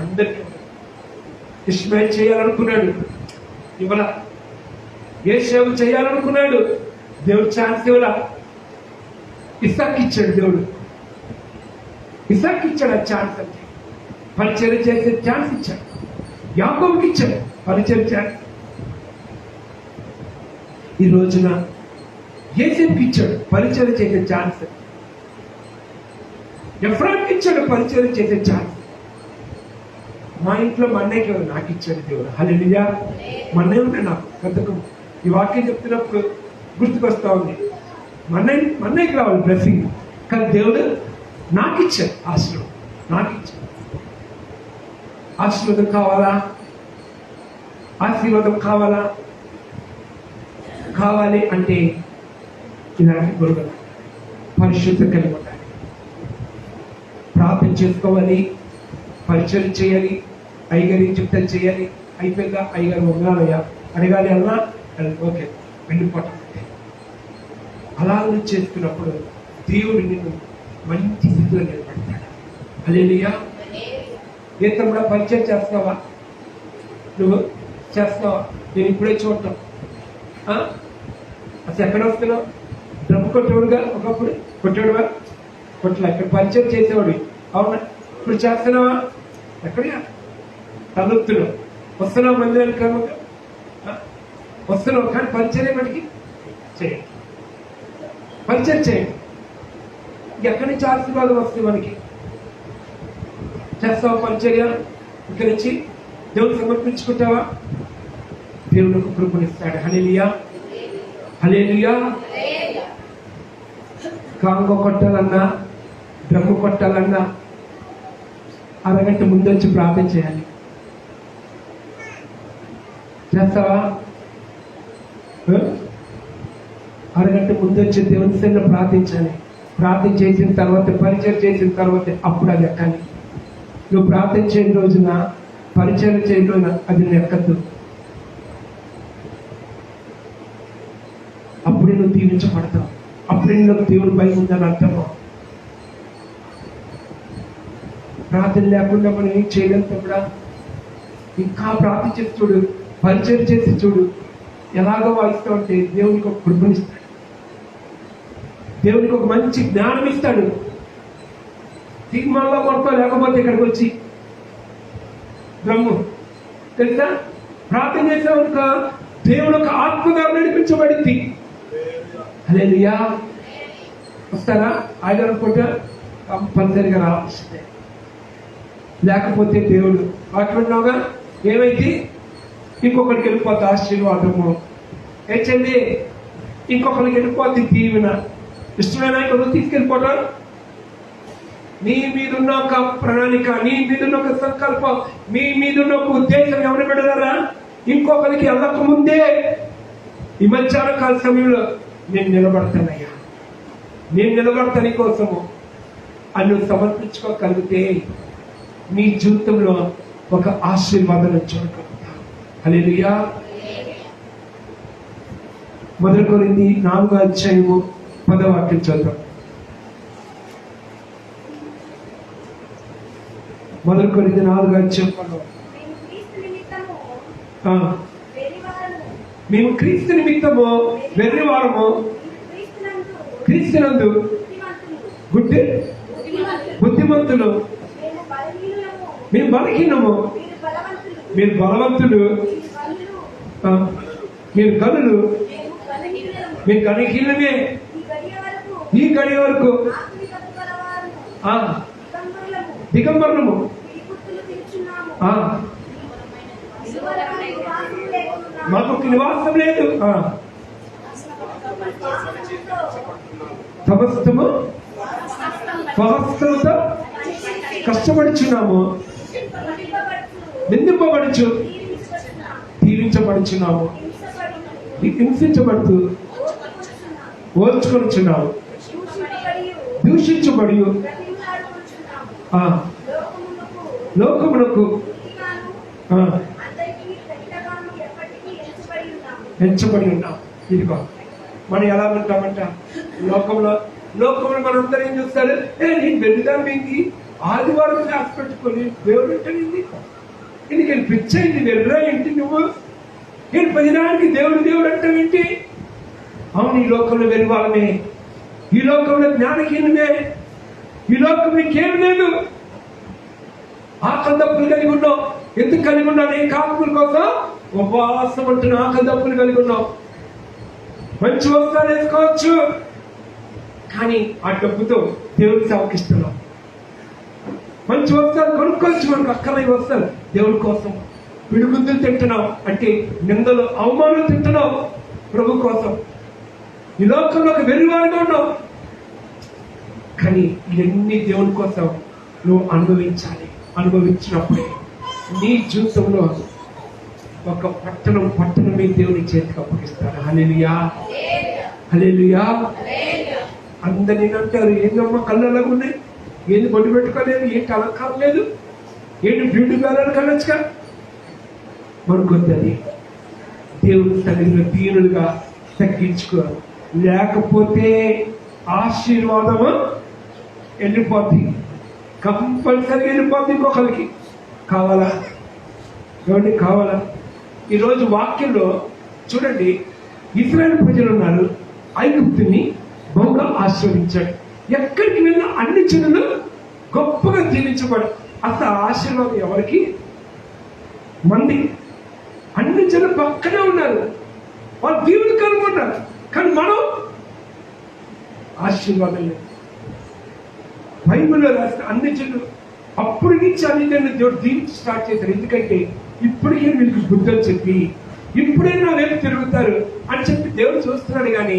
అందరికీ. ఇష్మాయిల్ చేయాలనుకున్నాడు, ఇవ్వలా. యేసేపు చేయాలనుకున్నాడు, దేవుడు ఛాన్స్ ఇవ్వలా. ఇస్సాకు ఇచ్చాడు దేవుడు. ఇస్సాకు ఇచ్చాడు ఆ ఛాన్స్. అంటే పరిచయం చేసే ఛాన్స్ ఇచ్చాడు. యాకోబుకి ఇచ్చాడు పరిచయం ఛాన్స్. ఈ రోజున యేసేపుకి ఇచ్చాడు పరిచయం చేసే ఛాన్స్. ఎఫ్రాయిముకి ఇచ్చాడు పరిచయం చేసే ఛాన్స్. మా ఇంట్లో మా అన్నయ్యకి నాకు ఇచ్చాడు దేవుడు. హల్లెలూయా. మా అన్నయ్య ఉంటే నాకు పెద్దకు ఈ వాక్యం చెప్తున్నప్పుడు గుర్తుకొస్తా ఉంది. మా అన్నయ్యకి రావాలి బ్లెస్సింగ్, కానీ దేవుడు నాకు ఇచ్చాడు ఆశీర్వాదం. నాకు ఇచ్చాడు ఆశీర్వాదం. కావాలా? ఆశీర్వాదం కావాలా? కావాలి అంటే ఇలాంటి గురువు పరిశుద్ధ కలిగి ఉండాలి, ప్రార్థన చేసుకోవాలి, పరిచయం చేయాలి, అయ్యగారి చెప్తే చేయాలి. అయిపోయిందా? అయ్యగారు ఉన్నానయ్యా అడగాలి అన్నా ఓకే వెళ్ళిపోతాం. అలా నువ్వు చేసుకున్నప్పుడు దేవుడు నిన్ను మంచి స్థితిలో నిలబడతాడు. హల్లెలూయా. ఏ తమ్ముడా పరిచయం చేస్తావా? నువ్వు చేస్తావా? నేను ఇప్పుడే చూడటం అసలు ఎక్కడ వస్తున్నావు? డబ్బు కొట్టేవాడుగా, ఒకప్పుడు కొట్టేవాడుగా, కొట్టలే. ఇక్కడ పరిచయం చేసేవాడు, అవునా? ఇప్పుడు చేస్తున్నావా? ఎక్కడిగా తలొత్తున్నావు. వస్తున్నావు మందిరానికి, క్రమంగా వస్తున్నావు, కానీ పరిచయం మటుకి చేయండి. పరిచయం చేయండి. ఎక్కడి నుంచి ఆశీర్వాదం వస్తుంది మనకి? చేస్తావా పరిచర్య? ఇక్కడి నుంచి దేవుడు సమర్పించుకుంటావా? దేవుడికి కృపనిస్తాడు. హల్లెలూయా, హల్లెలూయా. కాంగో కొట్టాలన్నా, డ్రమ్ము కొట్టాలన్నా అరగంట ముందు వచ్చి ప్రార్థన చేయాలి. చేస్తావా? అరగంట ముందు వచ్చి దేవుని సన్నిధిలో ప్రార్థించాలి. ప్రార్థన చేసిన తర్వాత, పరిచయం చేసిన తర్వాత అప్పుడు అది ఎక్కాలి. నువ్వు ప్రార్థన చేయని రోజున, పరిచయం చేయని రోజున అది ఎక్కద్దు. అప్పుడే నువ్వు దీవించబడతావు. అప్పుడే నువ్వు దేవుడు భయం ఉందని అర్థమా. ప్రార్థన లేకుండా మనం ఏం చేయలేము కూడా. ఇంకా ప్రార్థన చేసి చూడు, పరిచయం చేసి చూడు, ఎలాగో వాయిస్తూ ఉంటే దేవునికి ఒక కృపనిస్తాడు, దేవునికి ఒక మంచి జ్ఞానం ఇస్తాడు. దిగ్మాల్లో మొత్తం లేకపోతే ఇక్కడికి వచ్చి బ్రహ్మ తెలుసా, ప్రార్థన చేసేవాడు దేవుడు ఒక ఆత్మగా నడిపించబడింది. హల్లెలూయా. వస్తారా? ఆదివారం పూట కంపల్సరిగా రావాల్సిందే. లేకపోతే దేవుడు అట్లున్నావుగా ఏమైంది, ఇంకొకరికి వెళ్ళిపోతే ఆశీర్వాదము, ఏంటండి ఇంకొకరికి వెళ్ళిపోతే దీవెన. ఇష్టమైన ఇంకొకరు తీసుకెళ్ళిపోవడం. నీ మీదున్న ఒక ప్రణాళిక, నీ మీదున్న ఒక సంకల్పం, మీ మీదున్న ఒక ఉద్దేశం ఎవరు పెడతారా? ఇంకొకరికి వెళ్ళక ముందే ఈ మధ్యాహ్న కాల సమయంలో నేను నిలబడతానయ్యా, నేను నిలబడతాని కోసము అని సమర్పించుకోగలిగితే నీ జీవితంలో ఒక ఆశీర్వాదం చూడగలుగుతావు. హల్లెలూయా. 1 కొరింథీ 4:10 చదువు. 1 కొరింథీ 4:10. మేము క్రీస్తు నిమిత్తము వెర్రివారము, క్రీస్తునందు బుద్ధిమంతులు, మేము బలహీనము, మీరు బలవంతులు, మీరు గనులు, మీరు గణహీనమే. ఈ గడి వరకు దిగంబరులము, మాకు నివాసం లేదు, సమస్తము స్వహస్తముతో కష్టపడుచున్నాము, నిందింపబడుచు, దీవించబడుచున్నాము, హింసించబడుతూ ఓర్చుకొనుచున్నాము, దూషించబడి లోకమునకు పెంచబడి ఉన్నాం. ఇదిగో మనం ఎలా ఉంటామంట లోకంలో మనందరూ ఏం చూస్తారు, నేను వెళ్దామేంటి, ఆదివారం క్లాస్ పెట్టుకొని దేవుడు అంటానండి, ఎందుకని పిచ్చయింది, వెళ్ళరా ఏంటి నువ్వు, నేను ప్రతిదానికి దేవుడు అంటావేంటి? అవును, ఈ లోకంలో వెలువాలమే, ఈ లోకంలో జ్ఞానహీనమే, ఈ లోకం నీకేం లేదు. ఆకలి దప్పులు కలిగి ఉన్నావు. ఎందుకు కలిగి ఉన్నావు? నీ కాపుల కోసం ఉపవాసం అంటున్న ఆకలి దప్పులు కలిగి ఉన్నావు. మంచి వస్త్రాలు వేసుకోవచ్చు, కానీ ఆ డబ్బుతో దేవుడి సేవకిస్తున్నావు. మంచి వస్త్రాలు కొనుక్కోవచ్చు, మనకు అక్కర్లేని వస్త్రాలు దేవుడి కోసం. పిడుగుద్దులు తింటున్నావు అంటే నిందలు అవమానాలు తింటున్నావు ప్రభు కోసం. ఈ లోకంలో ఒక వెర్రివాడుగా ఉన్నావు, కానీ ఇవన్నీ దేవుడి కోసం నువ్వు అనుభవించాలి. అనుభవించినప్పుడే నీ జీవితంలో ఒక పట్టణమే దేవుని చేతికి అప్పగిస్తాడు. హల్లెలూయా, హల్లెలూయా. అందరు ఏంటంటారు, ఏందమ్మా కళ్ళు అలాగ ఉన్నాయి, ఏంది బొడ్డు పెట్టుకోలేదు, ఏంటి అలంకారం లేదు, ఏంటి బ్యూటీ పార్లర్ కలొచ్చుగా. మనకొద్ది దేవుని తల్లిలో దీనులుగా తగ్గించుకో, లేకపోతే ఆశీర్వాదము వెళ్ళిపోద్ది, కంపల్సరీగా వెళ్ళిపోద్ది. ఇంకొకరికి కావాలా? ఎవరికి కావాలా? ఈరోజు వాక్యంలో చూడండి, ఇశ్రాయేలు ప్రజలు ఉన్నారు, ఐగుప్తుని బహుగా ఆశీర్వదించాడు. ఎక్కడికి వెళ్ళినా అన్ని జనులు గొప్పగా జీవించబడు. అసలు ఆశీర్వాదం ఎవరికి? మంది అన్ని జనులు పక్కనే ఉన్నారు, వాళ్ళు దేవుడు కనుగొన్నారు, కానీ మనం ఆశీర్వాదం లేదు. బైబిల్లో రాసిన అన్ని జనులు అప్పటి నుంచి అన్ని జనులు దేవుడు దీనికి స్టార్ట్ చేశారు. ఎందుకంటే ఇప్పటికే వీళ్ళకి బుద్ధులు చెప్పి ఇప్పుడైనా వైపు తిరుగుతారు అని చెప్పి దేవుడు చూస్తున్నాడు. కానీ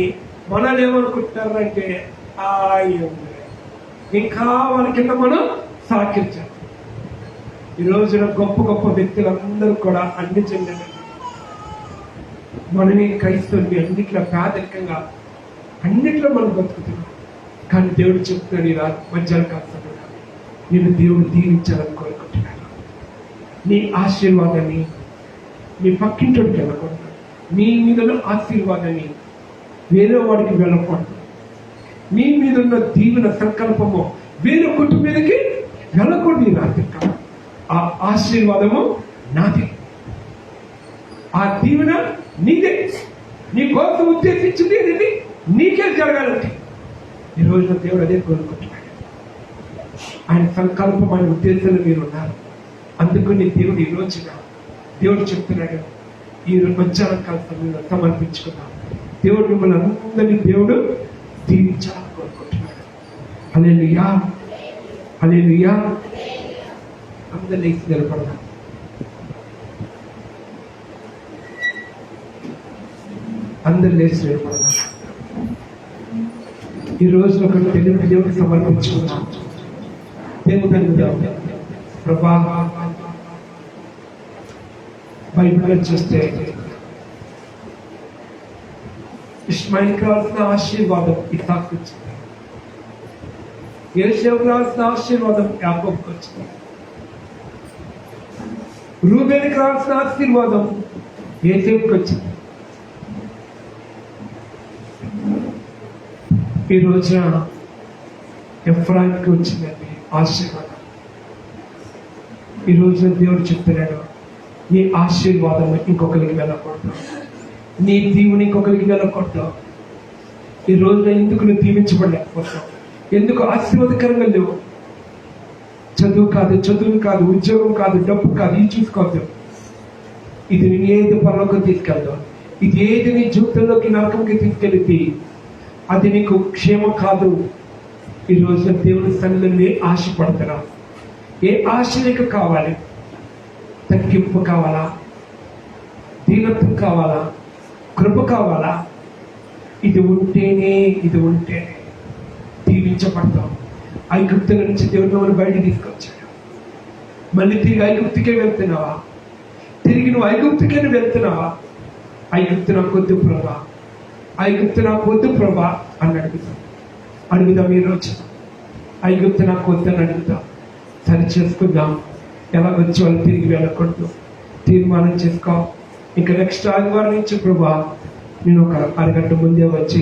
మనల్ని ఏమనుకుంటున్నారు అంటే ఇంకా వాళ్ళ కింద మనం సాకించాలి. ఈ రోజున గొప్ప గొప్ప వ్యక్తులందరూ కూడా అన్ని చెందిన మనమే క్రైస్తవుని అన్నిట్లో పేదరికంగా అన్నిట్లో మనం బతుకుతున్నాం. కానీ దేవుడు చెప్తున్నాడు ఈ రాత్రి మధ్యాహ్న కాలంలో నేను దేవుడు దీవించాలని కోరుకుంటున్నాను. నీ ఆశీర్వాదాన్ని నీ పక్కింటోడికి వెళ్ళకూడదు, నీ మీద ఆశీర్వాదాన్ని వేరే వాడికి వెళ్ళకూడదు, నీ మీద ఉన్న దీవెన సంకల్పము వేరొకటి మీదకి వెళ్ళకూడదు. ఈ రాత్రి కాలం ఆ ఆశీర్వాదము నాది, ఆ దీవెన నీదే, నీ కోసం ఉద్దేశించింది అనేది నీకే జరగాలంటే ఈ రోజున దేవుడు అదే కోరుకుంటున్నాడు. ఆయన సంకల్పం, ఆయన ఉద్దేశంలో మీరు ఉన్నారు. అందుకని దేవుడు ఈ రోజున దేవుడు చెప్తున్నాడు, ఈ మధ్యాహ్న కాల సమయంలో సమర్పించుకున్నాం. దేవుడు మిమ్మల్ని అందరినీ దేవుడు దీవించాలని కోరుకుంటున్నాడు. హల్లెలూయా, హల్లెలూయా. అందరూ లేచి నిలబడదాం. అందరు లేచి నిలబడదాం. ఈ రోజు ఒక తెలుగు దేవుడికి సమర్పించుకున్నాం. దేవుడు ప్రభా, బైబిల్లో చూస్తే ఇష్మాయిల్కి రావాల్సిన ఆశీర్వాదం ఇస్సాకుకు వచ్చింది, యోసేపుకు రావాల్సిన ఆశీర్వాదం యాకోబుకు వచ్చింది, రూబేనుకి రావాల్సిన ఆశీర్వాదం యోసేపుకు వచ్చింది. ఈ రోజున ఎఫ్రాయిముకి వచ్చిందండి ఆశీర్వాదం. ఈ రోజున దేవుడు చెప్తున్నాడు, నీ ఆశీర్వాదం ఇంకొకరికి వెళ్ళకూడదు, నీ దీవుని ఇంకొకరికి వెళ్ళకూడదు. ఈ రోజున ఎందుకు నువ్వు దీవించబడలేకపోతావు? ఎందుకు ఆశీర్వాదకరంగా లేవు? చదువు కాదు, చదువు కాదు, ఉద్యోగం కాదు, డబ్బు కాదు, ఇది చూసుకోవద్దు. ఇది నేను ఏది పరలోకి తీసుకెళ్తావు, ఇది ఏది నీ జీవితంలోకి నరకంకి తీసుకెళ్తే అది నీకు క్షేమం కాదు. ఈ రోజున దేవుని సన్నిధిని ఆశపడతారా? ఏ ఆశ నీకు కావాలి? తగ్గింపు కావాలా? దీనత్వం కావాలా? కృప కావాలా? ఇది ఉంటేనే దీవించబడతాం. ఐగుప్తుల నుంచి దేవుడు మనం బయట తీసుకొచ్చాడు. మళ్ళీ తిరిగి ఐగుప్తుకే వెళ్తున్నావా? తిరిగి నువ్వు ఐగుప్తుకే వెళ్తున్నావా? ఐగుప్తు నాకు వద్దు ప్రభా, ఐగుప్తు నాకు వద్దు ప్రభా అని అడుగుదాం. ఈ రోజు ఐగుప్తు నాకు వద్దని అడుగుదాం. సరి చేసుకుందాం. ఎలా వచ్చి వాళ్ళు తిరిగి వెళ్ళకూడదు. తీర్మానం చేసుకో. ఇంకా నెక్స్ట్ ఆదివారం నుంచి ప్రభా నేను ఒక అరగంట ముందే వచ్చి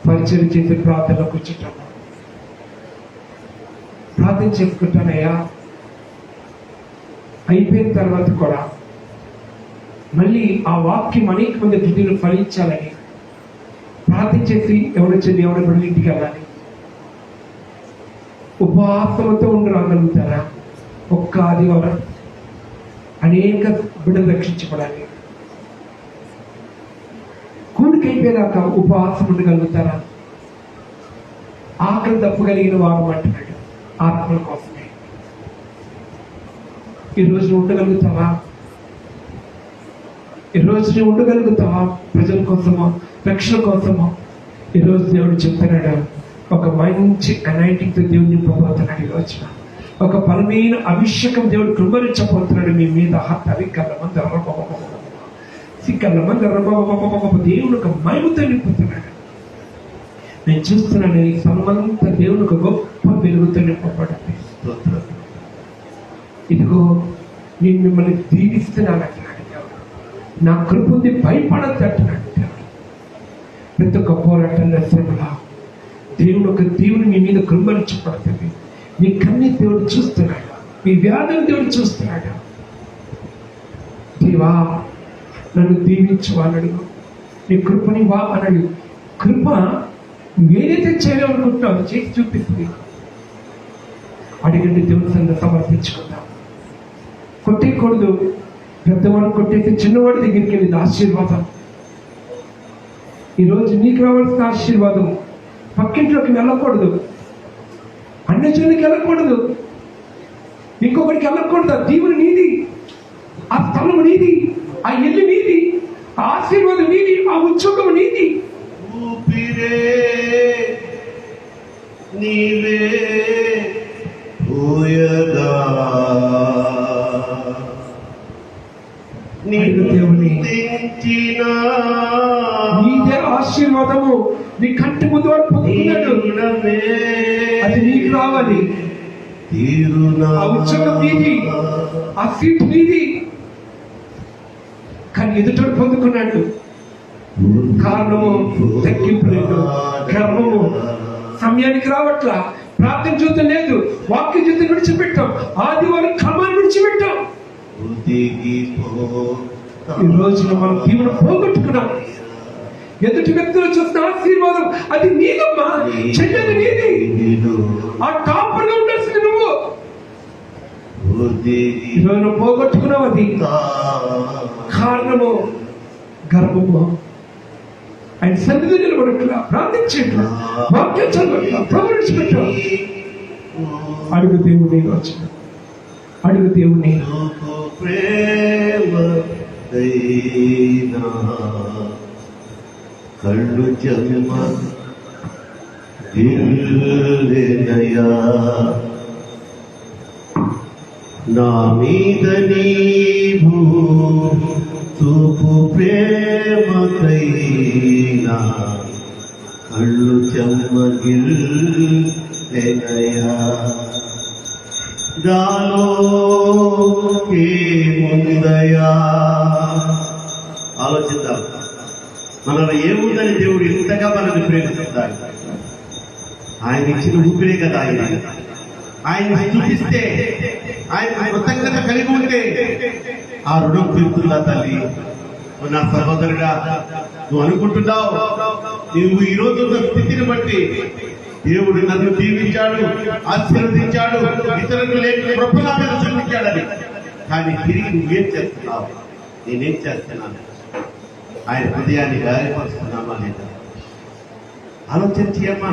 పరిచయం చేసి ప్రార్థనలో కూర్చుంటాను, ప్రార్థన చేసుకుంటానయ్యా. అయిపోయిన తర్వాత కూడా మళ్ళీ ఆ వాక్యం అనేక మంది హృదయంలో ఫలించాలని ప్రార్థన చేసి ఎవరొచ్చింది ఎవరి బిడ్డలు ఇంటికి వెళ్ళాలి. ఉపవాసంతో ఉండి రాగలుగుతారా? ఒక్క ఆదివారం అనేక బిడ్డలు రక్షించబడాలి. కూడికి అయిపోయాక ఉపవాసం ఉండగలుగుతారా? ఆకలి తప్పగలిగిన వారు అంటున్నాడు, ఆత్మల కోసమే. ఈరోజు ఉండగలుగుతావా? ఈరోజు నువ్వు ఉండగలుగుతావా? ప్రజల కోసమో రక్షణ కోసమో? ఈరోజు దేవుడు చెప్తున్నాడు, ఒక మంచి అనాయింటింగ్తో దేవుడు నింపబోతున్నాడు. ఈరోజు ఒక బలమైన అభిషేకం దేవుడు కృమరించబోతున్నాడు మీ మీద. దేవుడు ఒక మహిమతో నింపుతున్నాడు. నేను చూస్తున్నాను, ఈ సమమంతా దేవుడు ఒక గొప్ప వెలుగుతో నింపబడింది. ఇదిగో నేను మిమ్మల్ని దీవిస్తున్నాను అంటున్నాడు దేవుడు. నా కృపని భయపడద్దు అంటున్నాడు దేవుడు. ప్రతి ఒక్క పోరాటంలో శ్రమలా దేవుడు ఒక దేవుని మీ మీద కృంభరించబడుతుంది. మీ కన్నీ దేవుడు చూస్తున్నాడు, మీ వ్యాధిని దేవుడు చూస్తున్నాడు. దేవా నన్ను దీవించు అన్నాడు, నీ కృపని వా అన్నాడు. కృప ఏదైతే చేయాలనుకుంటున్నావు చేసి చూపిస్తుంది. అడిగండి, దేవుని సంగ సమర్పించుకుందాం. కొట్టేయకూడదు. పెద్దవాడు కొట్టేసి చిన్నవాడి దగ్గరికి వెళ్ళింది ఆశీర్వాదం. ఈరోజు నీకు రావాల్సిన ఆశీర్వాదం పక్కింట్లోకి వెళ్ళకూడదు, అన్యజనులకి వెళ్ళకూడదు, ఇంకొకరికి వెళ్ళకూడదు. ఆ దీవుని నీది, ఆ స్థలం నీది, ఆ ఇల్లు నీది, ఆ ఆశీర్వాదం నీది, ఆ ఉద్యోగం నీది. ఊపిరే నీవే ఊయగా దేవుని నీదే ఆశీర్వాదము నీ కంటి ముందు వాడు పొందుతున్నాడు. అది నీకు రావాలి. తీరునా ఆ ఉద్యోగం నీది, ఆ సీట్ నీది. కానీ ఎదుటోడు పొందుకున్నాడు. కారణము తగ్గింపు లేదు, గర్వము, సమయానికి రావట్లా, ప్రార్థన జీవితం లేదు, వాక్య జీవితం విడిచిపెట్టాం, ఆదివారం క్రమాన్ని విడిచిపెట్టాం. ఈ రోజున మనం దీవెన పోగొట్టుకున్నాం. ఎదుటి వ్యక్తులు చూసిన ఆశీర్వాదం అది నీదమ్మా, చెయ్యదు నీది. ఆ టాపర్ గా ఉండాల్సింది నువ్వు. ఈరోజు నువ్వు పోగొట్టుకున్నావు. అది కారణము గర్వము. ఆయన సన్నిధి నిలబడట్లా, ప్రార్థించట్లా, వాక్యం చదవట్లా, ప్రవహించట్లా. అడుగు దేవుని వచ్చిన అడుగు దేవుని. కళ్ళు జన్మ దిల్లెనయా నా మీద నీవు చూపు ప్రేమకైనా కళ్ళు చెమ్మగిల్లెనయా దాలో ఏముందయా. ఆలోచిద్దాం, మనలో ఏముందని దేవుడు ఇంతగా మనల్ని ప్రేమిస్తున్నాడు. ఆయన ఇచ్చిన ఊపిరే కదా ఆయన చూపిస్తే, ఆయన కృతజ్ఞత కలిగి ఉంటే ఆ రుణం తీరుతుందా తల్లి? నా సహోదరుడా, నువ్వు అనుకుంటున్నావు నువ్వు ఈ రోజు ఉన్న స్థితిని బట్టి దేవుడు నన్ను దీవించాడు, ఆశీర్వదించాడు, ఇతరులకు లేని కృప నా మీద చూపించాడని. కానీ తిరిగి నువ్వేం చేస్తున్నావు? నేనేం చేస్తున్నాను? ఆయన హృదయాన్ని గాయపరుస్తున్నామా లేదా? ఆలోచించి అమ్మా,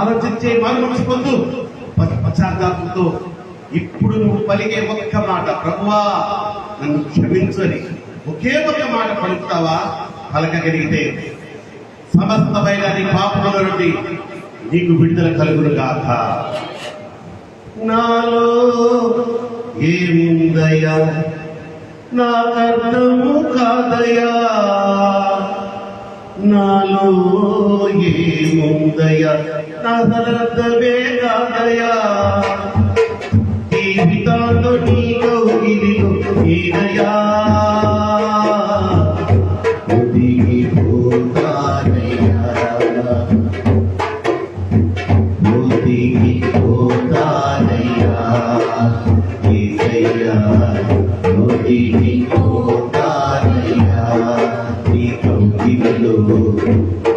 ఆలోచించే మారు మనసు పొందు. పశ్చాత్తాపంతో ఇప్పుడు నువ్వు పలికే ఒక్క మాట, ప్రభువా నన్ను క్షమించని ఒకే ఒక్క మాట పలుకుతావా? పలకగలిగితే సమస్తమైన నీ పాపముల నుండి నీకు విడుదల కలుగును గాక. నాలో ఏముందయ్యా నాకు అర్థము కాదయ్యా, నాలో ఏముందయ్యా నా అర్థమే కాదయ్యా. జీవితాల్లో నీ కౌగిలిలో నేనయ్యా ఒదిగిపోతానయ్యా, ఒదిగిపోతానయ్యా యేసయ్యా, ఒదిగిపోతానయ్యా నీ కౌగిలిలో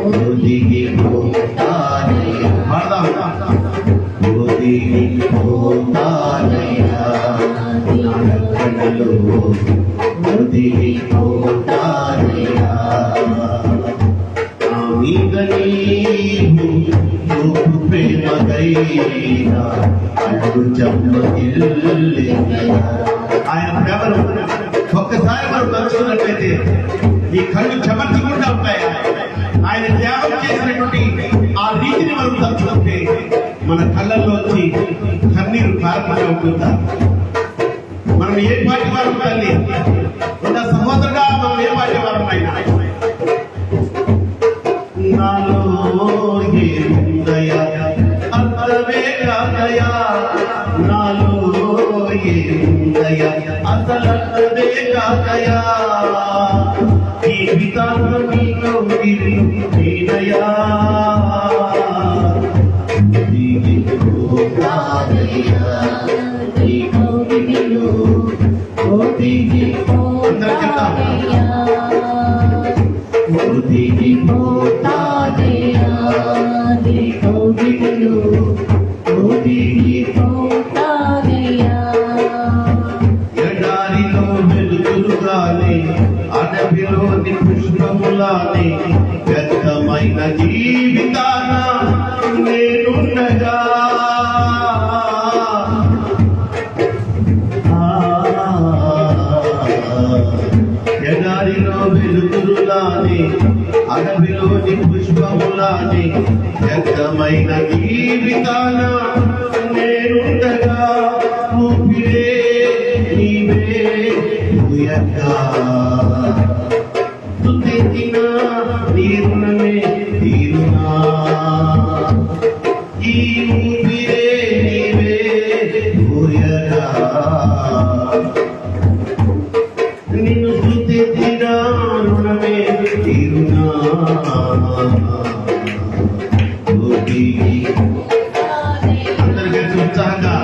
ఒదిగిపోతానయ్యా, ఒదిగిపోతానయ్యా నా రక్షణలో ఒదిగిపోతానయ్యా. నా మీద నీవు చూపు ప్రేమకైనా అడుగు చెమ్మగిల్లెనయా. ఆయన ప్రేమను ఒక్కసారి మనం తలుచుకున్నట్లయితే ఈ కళ్ళు చెమర్చకుండా ఉంటాయా? ఆయన త్యాగం చేసినటువంటి ఆ రీతిని మనం తలుచుకుంటే మన కళ్ళల్లోంచి కన్నీరు కారణంగా ఉంటుందా? మనం ఏ పాటి వారు తల్లి ఉన్న సహోదరుడా, మనం ఏ పాటి వారు అయినా నాలో ఏముందయ్యా అర్థమే కాదయ్యా, నాలో ఏముందయ్యా అసలు అర్థమే కాదయ్యా. జీవితాల్లో నీకు నేనయ్యా ఒదిగిపోతానయ్యా నీ కౌగిలిలో ఒదిగిపోతానయ్యా, ఒదిగిపోతానయ్యా నీ కౌగిలిలో ఒదిగిపోతానయ్యా. ఎడారిలో వెలుగులుగానే అడవిలోని పుష్పములానే వ్యర్థమైన జీవితాన నేనుండగా ఎడారిలో వెలుగులానే అడవిలోని పుష్పములానే వ్యర్థమైన జీవితాన నేనుండగా ఊపిరే నీవే ఉయగా స్తుతించిన నీ రుణమే తీరునా. ఊపిరే నీవే ఊయగా నిన్ను స్తుతించిన రుణమే తీరునా అందరికీ ఉత్సాహంగా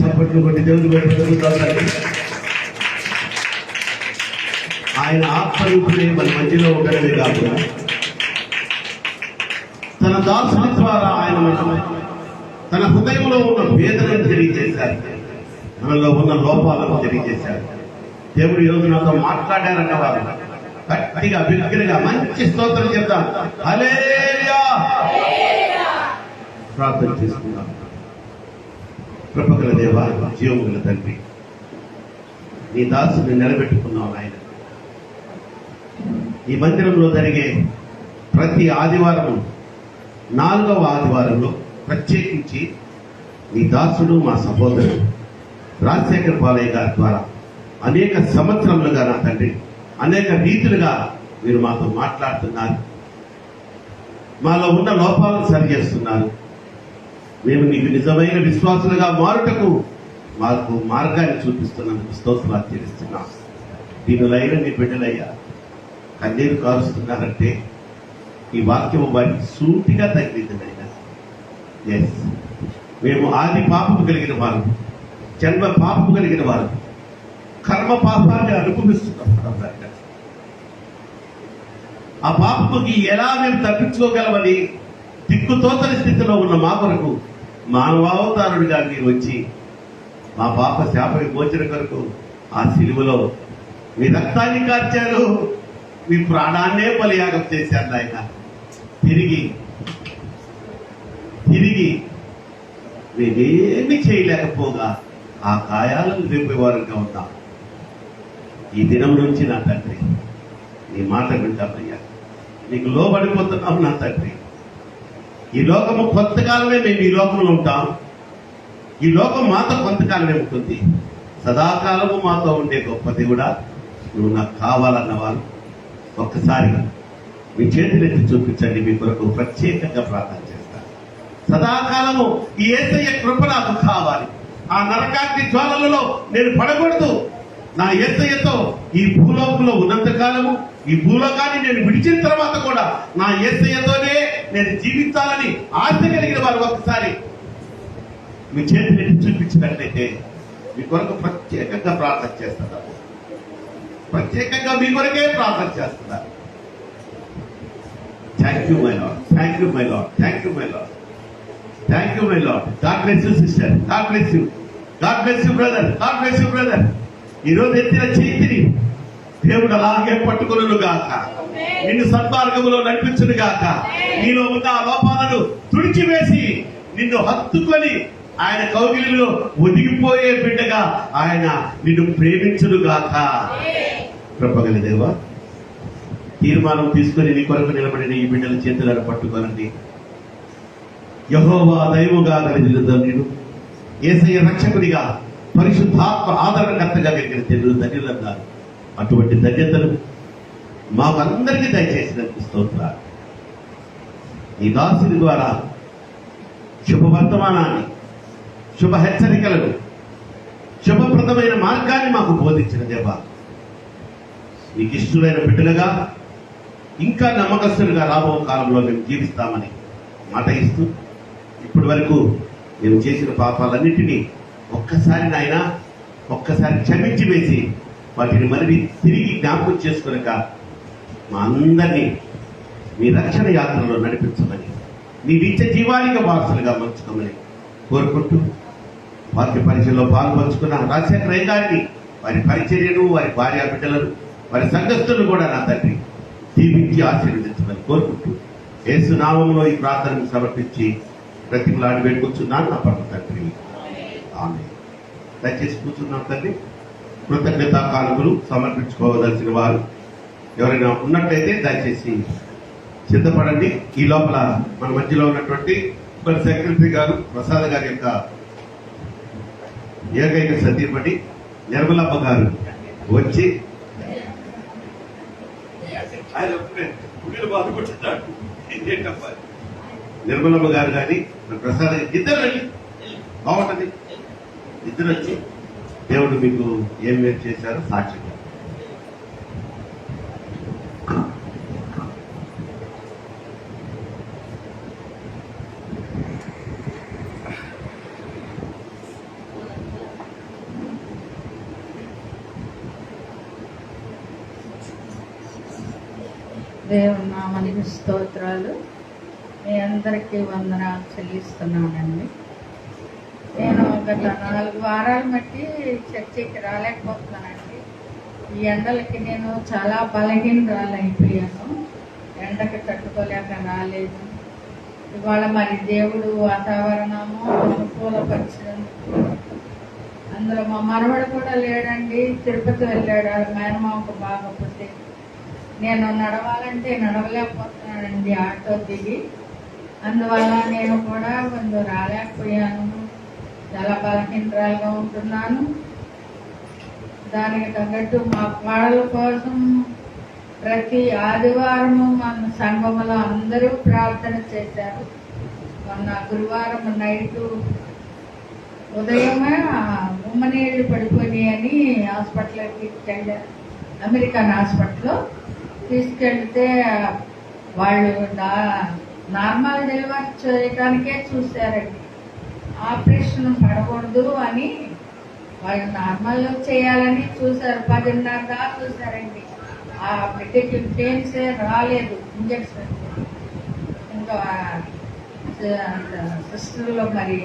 చప్పట్లు కొట్టి దేవుడు పెట్టుకుంటారు. ఆయన ఆత్మరూపుడే మన మధ్యలో ఉండడమే కాకుండా తన దాసుని ద్వారా ఆయన తన హృదయంలో ఉన్న వేదనను తెలియజేశారు, మనలో ఉన్న లోపాలను తెలియజేశారు. దేవుడు ఈరోజు నాతో మాట్లాడారన్న వారు గట్టిగా బిగ్గరగా మంచి స్తోత్రం చెప్తాం. హల్లెలూయా ప్రార్థన చేసుకుందాం. కృపగల దేవ, జీవముగల తండ్రి, నీ దాసుని నిలబెట్టుకున్నావు ఆయన. ఈ మందిరంలో జరిగే ప్రతి ఆదివారం 4వ ఆదివారంలో ప్రత్యేకించి నీ దాసుడు మా సహోదరుడు రాజశేఖర్ పాలయ్య గారి ద్వారా అనేక సంవత్సరములుగా నా తండ్రి అనేక రీతులుగా మీరు మాతో మాట్లాడుతున్నారు, మాలో ఉన్న లోపాలను సరిచేస్తున్నారు. మేము నీకు నిజమైన విశ్వాసులుగా మారుటకు మాకు మార్గాన్ని చూపిస్తున్నందుకు స్తోత్రాలు చెల్లిస్తున్నాం. దీనిలైన నీ బిడ్డలయ్యా కన్నీరు కారుస్తున్నారంటే ఈ వాక్యము వారికి సూటిగా తగిలిందినైనా. ఎస్, మేము ఆది పాపము కలిగిన వారు, జన్మ పాపము కలిగిన వారు, కర్మ పాపాన్ని అనుభవిస్తున్నాం. ఆ పాపముకి ఎలా మేము తప్పించుకోగలమని దిక్కుతోచని స్థితిలో ఉన్న మా కొరకు మానవావతారుడిగా మీరు వచ్చి మా పాప శాప విమోచన కొరకు ఆ సిలువలో మీ రక్తాన్ని కార్చారు, మీ ప్రాణాన్నే బలియాగం చేశారు నాయన. తిరిగి మేమేమి చేయలేకపోగా ఆ గాయాలను రేపేవారుగా ఉన్నాం. ఈ దినం నుంచి నా తండ్రి నీ మాట వింటామయ్యా, నీకు లోబడిపోతున్నాం నా తండ్రి. ఈ లోకము కొంతకాలమే మేము ఈ లోకంలో ఉంటాం, ఈ లోకం మాతో కొంతకాలమే ఉంటుంది. సదాకాలము మాతో ఉండే గొప్ప దేవుడా, నువ్వు నాకు కావాలన్న వాళ్ళు ఒక్కసారి మీ చేతులెత్తి చూపించండి. మీ కొరకు ప్రత్యేకంగా ప్రార్థన చేస్తాను. సదాకాలము ఈ యేసయ్య కృప నాకు కావాలి. ఆ నరకాగ్ని జ్వాలలలో నేను పడకూడదు. నా యేసయ్యతో ఈ భూలోకంలో ఉన్నంత కాలము, ఈ భూలోకాన్ని నేను విడిచిన తర్వాత కూడా నా యేసయ్యతోనే నేను జీవించాలని ఆశ కలిగిన వారు ఒకసారి మీ చేతులెత్తి చూపించినట్లయితే మీ కొరకు ప్రత్యేకంగా ప్రార్థన చేస్తున్నారు. ప్రత్యేకంగా మీ కొరకే ప్రార్థన చేస్తున్నారు. Thank you my lord, thank you my lord, thank you my lord, thank you my lord. God bless you sister, God bless you, God bless you brother, God bless you brother. ఈ రోజు ఎత్తిన చేతిని దేవుడు అలాగే పట్టుకును గాక, నిన్ను సద్మార్గములో నడిపించును గాక, నీలో ఉన్న ఆ లోపాలను తుడిచివేసి నిన్ను హత్తుకొని ఆయన కౌగిలిలో ఒదిగిపోయే బిడ్డగా ఆయన నిన్ను ప్రేమించును గాక. కృపగల దేవా, తీర్మానం తీసుకొని నీ కొరకు నిలబడిన ఈ బిడ్డల చేతులను పట్టుకోనండి. యెహోవా దైవముగా కలిగిన ధన్యుడు, యేసయ్య రక్షకుడిగా, పరిశుద్ధాత్మ ఆదరణకర్తగా కలిగిన తెలుగు ధన్యులన్నారు. అటువంటి ధన్యతలు మాకందరికీ దయచేసినందుకు స్తోత్రాలు. ఈ దాసుని ద్వారా శుభవర్తమానాన్ని, శుభ హెచ్చరికలను, శుభప్రదమైన మార్గాన్ని మాకు బోధించిన దేవా, నీకు ఇష్టమైన బిడ్డలుగా ఇంకా నమ్మకస్తులుగా రాబో కాలంలో మేము జీవిస్తామని మాట ఇస్తూ, ఇప్పటి వరకు మేము చేసిన పాపాలన్నిటినీ ఒక్కసారి నాయన ఒక్కసారి క్షమించి వేసి వాటిని మళ్ళీ తిరిగి జ్ఞాపకం చేసుకునక మా అందరినీ మీ రక్షణ యాత్రలో నడిపించమని, మీ నిత్య జీవానికి వారసులుగా మలుచుకోమని కోరుకుంటూ, వారి పరిచయంలో పాల్పంచుకున్న రాజశేఖర గారిని, వారి పరిచర్యను, వారి భార్య బిడ్డలను, వారి సంఘస్థులను కూడా నా తండ్రి దీవించి ఆశీర్వదించమని కోరుకుంటూ, యేసు నామములో ఈ ప్రార్థనను సమర్పించి ప్రతిమలాడి వేడుకొచ్చున్నాను నా పరమ తండ్రి, ఆమేన్. దయచేసి కూర్చున్నాం తండ్రి. కృతజ్ఞతా కానుకలు సమర్పించుకోవలసిన వారు ఎవరైనా ఉన్నట్లయితే దయచేసి సిద్ధపడండి. ఈ లోపల మన మధ్యలో ఉన్నటువంటి మన సెక్రటరీ గారు ప్రసాద్ గారి యొక్క ఏకైక సతీమణి నిర్మలమ్మ గారు వచ్చి నిర్మలమ్మ గారు కానీ మన ప్రసాద్ ఇద్దరు రండి, బాగుంటుంది. ఇద్దరు వచ్చి దేవుడు మీకు ఏం చేశారో సాక్ష్యంగా. దేవుని నామానికి స్తోత్రాలు. మీ అందరికీ వందనాలు చెల్లిస్తున్నానండి. నేను గత 4 వారాలు బట్టి చర్చికి రాలేకపోతున్నానండి. ఈ ఎండలకి నేను చాలా బలహీనరాలైపోయాను. ఎండకి తట్టుకోలేక రాలేదు. ఇవాళ మరి దేవుడు వాతావరణము అనుకూలపరిచినందుకు, అందులో మా మనవడు కూడా లేడండి, తిరుపతి వెళ్ళాడు. మేనమామకు బాగపోతే నేను నడవాలంటే నడవలేకపోతున్నానండి ఆటో దిగి. అందువల్ల నేను కూడా కొంచెం రాలేకపోయాను. చాలా బలహీనరాలుగా ఉంటున్నాను. దానికి తగ్గట్టు మా పాడల కోసం ప్రతి ఆదివారము మన సంఘంలో అందరూ ప్రార్థన చేశారు. మొన్న గురువారం నైటు ఉదయమే ఉమ్మనీళ్ళు పడిపోయినాయని హాస్పిటల్కి వెళ్ళారు. అమెరికన్ హాస్పిటల్లో తీసుకెళ్తే వాళ్ళు నార్మల్ డెలివరీ చేయడానికే చూశారండి. ఆపరేషన్ పడకూడదు అని వాళ్ళు నార్మల్ చేయాలని చూశారు. 10:30 దాకా చూశారండి. ఆ బిడ్డకి పెయిన్సే రాలేదు, ఇంజక్షన్. ఇంకా సిస్టర్లో మరి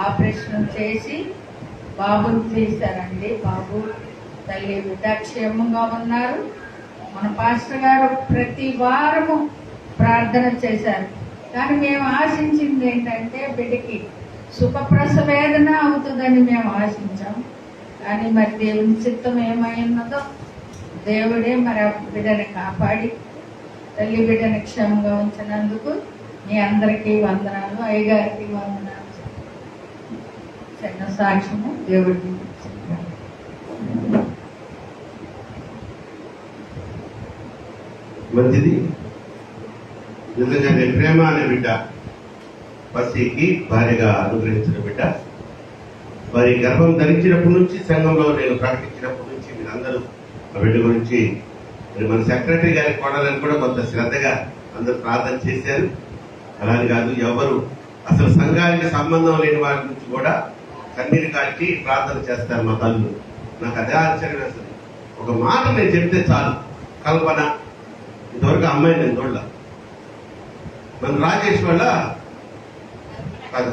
ఆపరేషన్ చేసి బాబుని తీశారండి. బాబు తల్లి బిడ్డ క్షేమంగా ఉన్నారు. మన పాస్టర్ గారు ప్రతి వారము ప్రార్థన చేశారు. కానీ మేము ఆశించింది ఏంటంటే బిడ్డకి సుఖప్రసవేదన అవుతుందని మేము ఆశించాం. కానీ మరి దేవుని చిత్తం ఏమైన్నదో దేవుడే మరి ఆ బిడ్డని కాపాడి తల్లి బిడ్డని క్షేమంగా ఉంచినందుకు మీ అందరికీ వందనాలు, అయ్యగారికి వందనాలు. చిన్న సాక్ష్యము దేవుడికి. మంచిది. నిజంగానే ప్రేమ అనే బిడ్డ పసికి భార్యగా అనుగ్రహించిన బిడ్డ వారి గర్భం ధరించినప్పటి నుంచి సంఘంలో నేను ప్రకటించినప్పటి నుంచి మీరందరూ ఆ బిడ్డ గురించి మరి మన సెక్రటరీ గారి కోడాలని కూడా కొంత శ్రద్ధగా అందరూ ప్రార్థన చేశారు. అలాని కాదు, ఎవరు అసలు సంఘానికి సంబంధం లేని వారి నుంచి కూడా కన్నీరు కాల్చి ప్రార్థన చేస్తారు మా తల్లు. నాకు అదే ఆశ్చర్యం. అసలు ఒక మాట నేను చెప్తే చాలు, కల్పన ఇంతవరకు అమ్మాయి నేను చూడలే. మన రాజేష్ వల్ల కాదు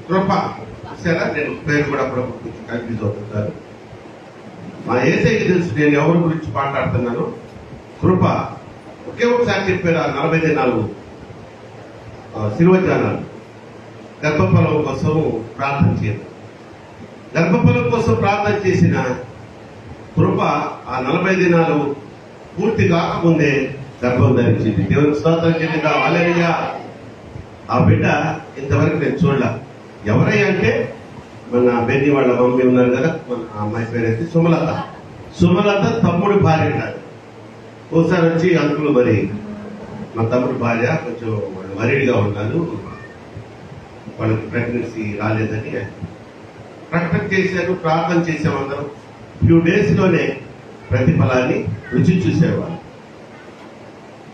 కృప చూసారా, నేను పేరు కూడా అప్పుడప్పుడు కొంచెం కన్ఫ్యూజ్ అవుతుంటారు. మా ఏసైకి తెలుసు నేను ఎవరి గురించి మాట్లాడుతున్నాను. కృప ఒకే ఒకసారి చెప్పారు, 40 దినాలు శిరోజానాలు గర్భఫలం కోసం ప్రార్థన చేయదు. గర్భఫలం కోసం ప్రార్థన చేసిన కృప ఆ 40 దినాలు పూర్తి కాకముందే గర్భం ధరించింది. దేవునికి స్తోత్రం చెందిన హల్లెలూయా. ఆ బిడ్డ ఇంతవరకు నేను చూడలే. ఎవరయ్యా అంటే మన బెన్ని వాళ్ళ మమ్మీ ఉన్నారు కదా, మన అమ్మాయి పేరైతే సుమలత. సుమలత తమ్ముడు భార్య ఉన్నారు. ఒకసారి వచ్చి అంకులు మరి మా తమ్ముడు భార్య కొంచెం వాళ్ళు వరీడ్గా ఉన్నారు, వాళ్ళకి ప్రెగ్నెన్సీ రాలేదని ప్రకటన చేశారు. ప్రార్థన చేసాం అందరం. ఫ్యూ డేస్ లోనే ప్రతిఫలాన్ని రుచి చూసేవాళ్ళు.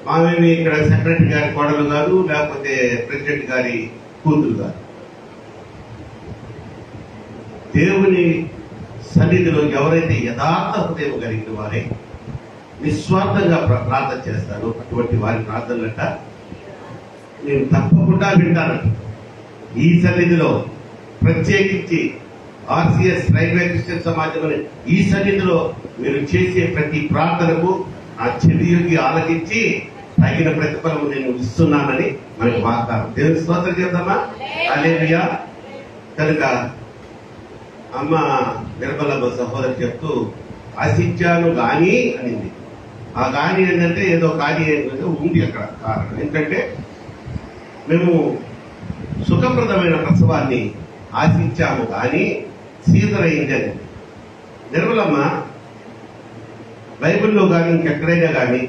మామేమి ఇక్కడ సెక్రటరీ గారి కోడలు గారు, లేకపోతే ప్రెసిడెంట్ గారి కూతురు గారు. దేవుని సన్నిధిలో ఎవరైతే యథార్థ హృదయం కలిగిన వారే నిస్వార్థంగా ప్రార్థన చేస్తారో అటువంటి వారి ప్రార్థనలట నేను తప్పకుండా వింటానంట. ఈ సన్నిధిలో ప్రత్యేకించి ఆర్సిఎస్ రైల్వే క్రిస్టియన్ సమాజం అనే ఈ సన్నిధిలో మీరు చేసే ప్రతి ప్రార్థనకు ఆ చెవియోగి ఆలకించి తగిన ప్రతిఫలం నేను ఇస్తున్నానని మనకి వాగ్దానం. దేవుని స్తోత్రం చేద్దామా. హల్లెలూయా. కనుక అమ్మ నిర్మలమ్మ సహోదరు చెప్తూ ఆశించాను గాని అనింది. ఆ గాని ఏంటంటే ఏదో కానీ ఉంది అక్కడ కారణం ఏంటంటే మేము సుఖప్రదమైన ప్రసవాన్ని ఆశించాము కానీ సీజన్ అయిందని. నిర్మలమ్మ బైబిల్లో కానీ ఇంకెక్కడైనా కానీ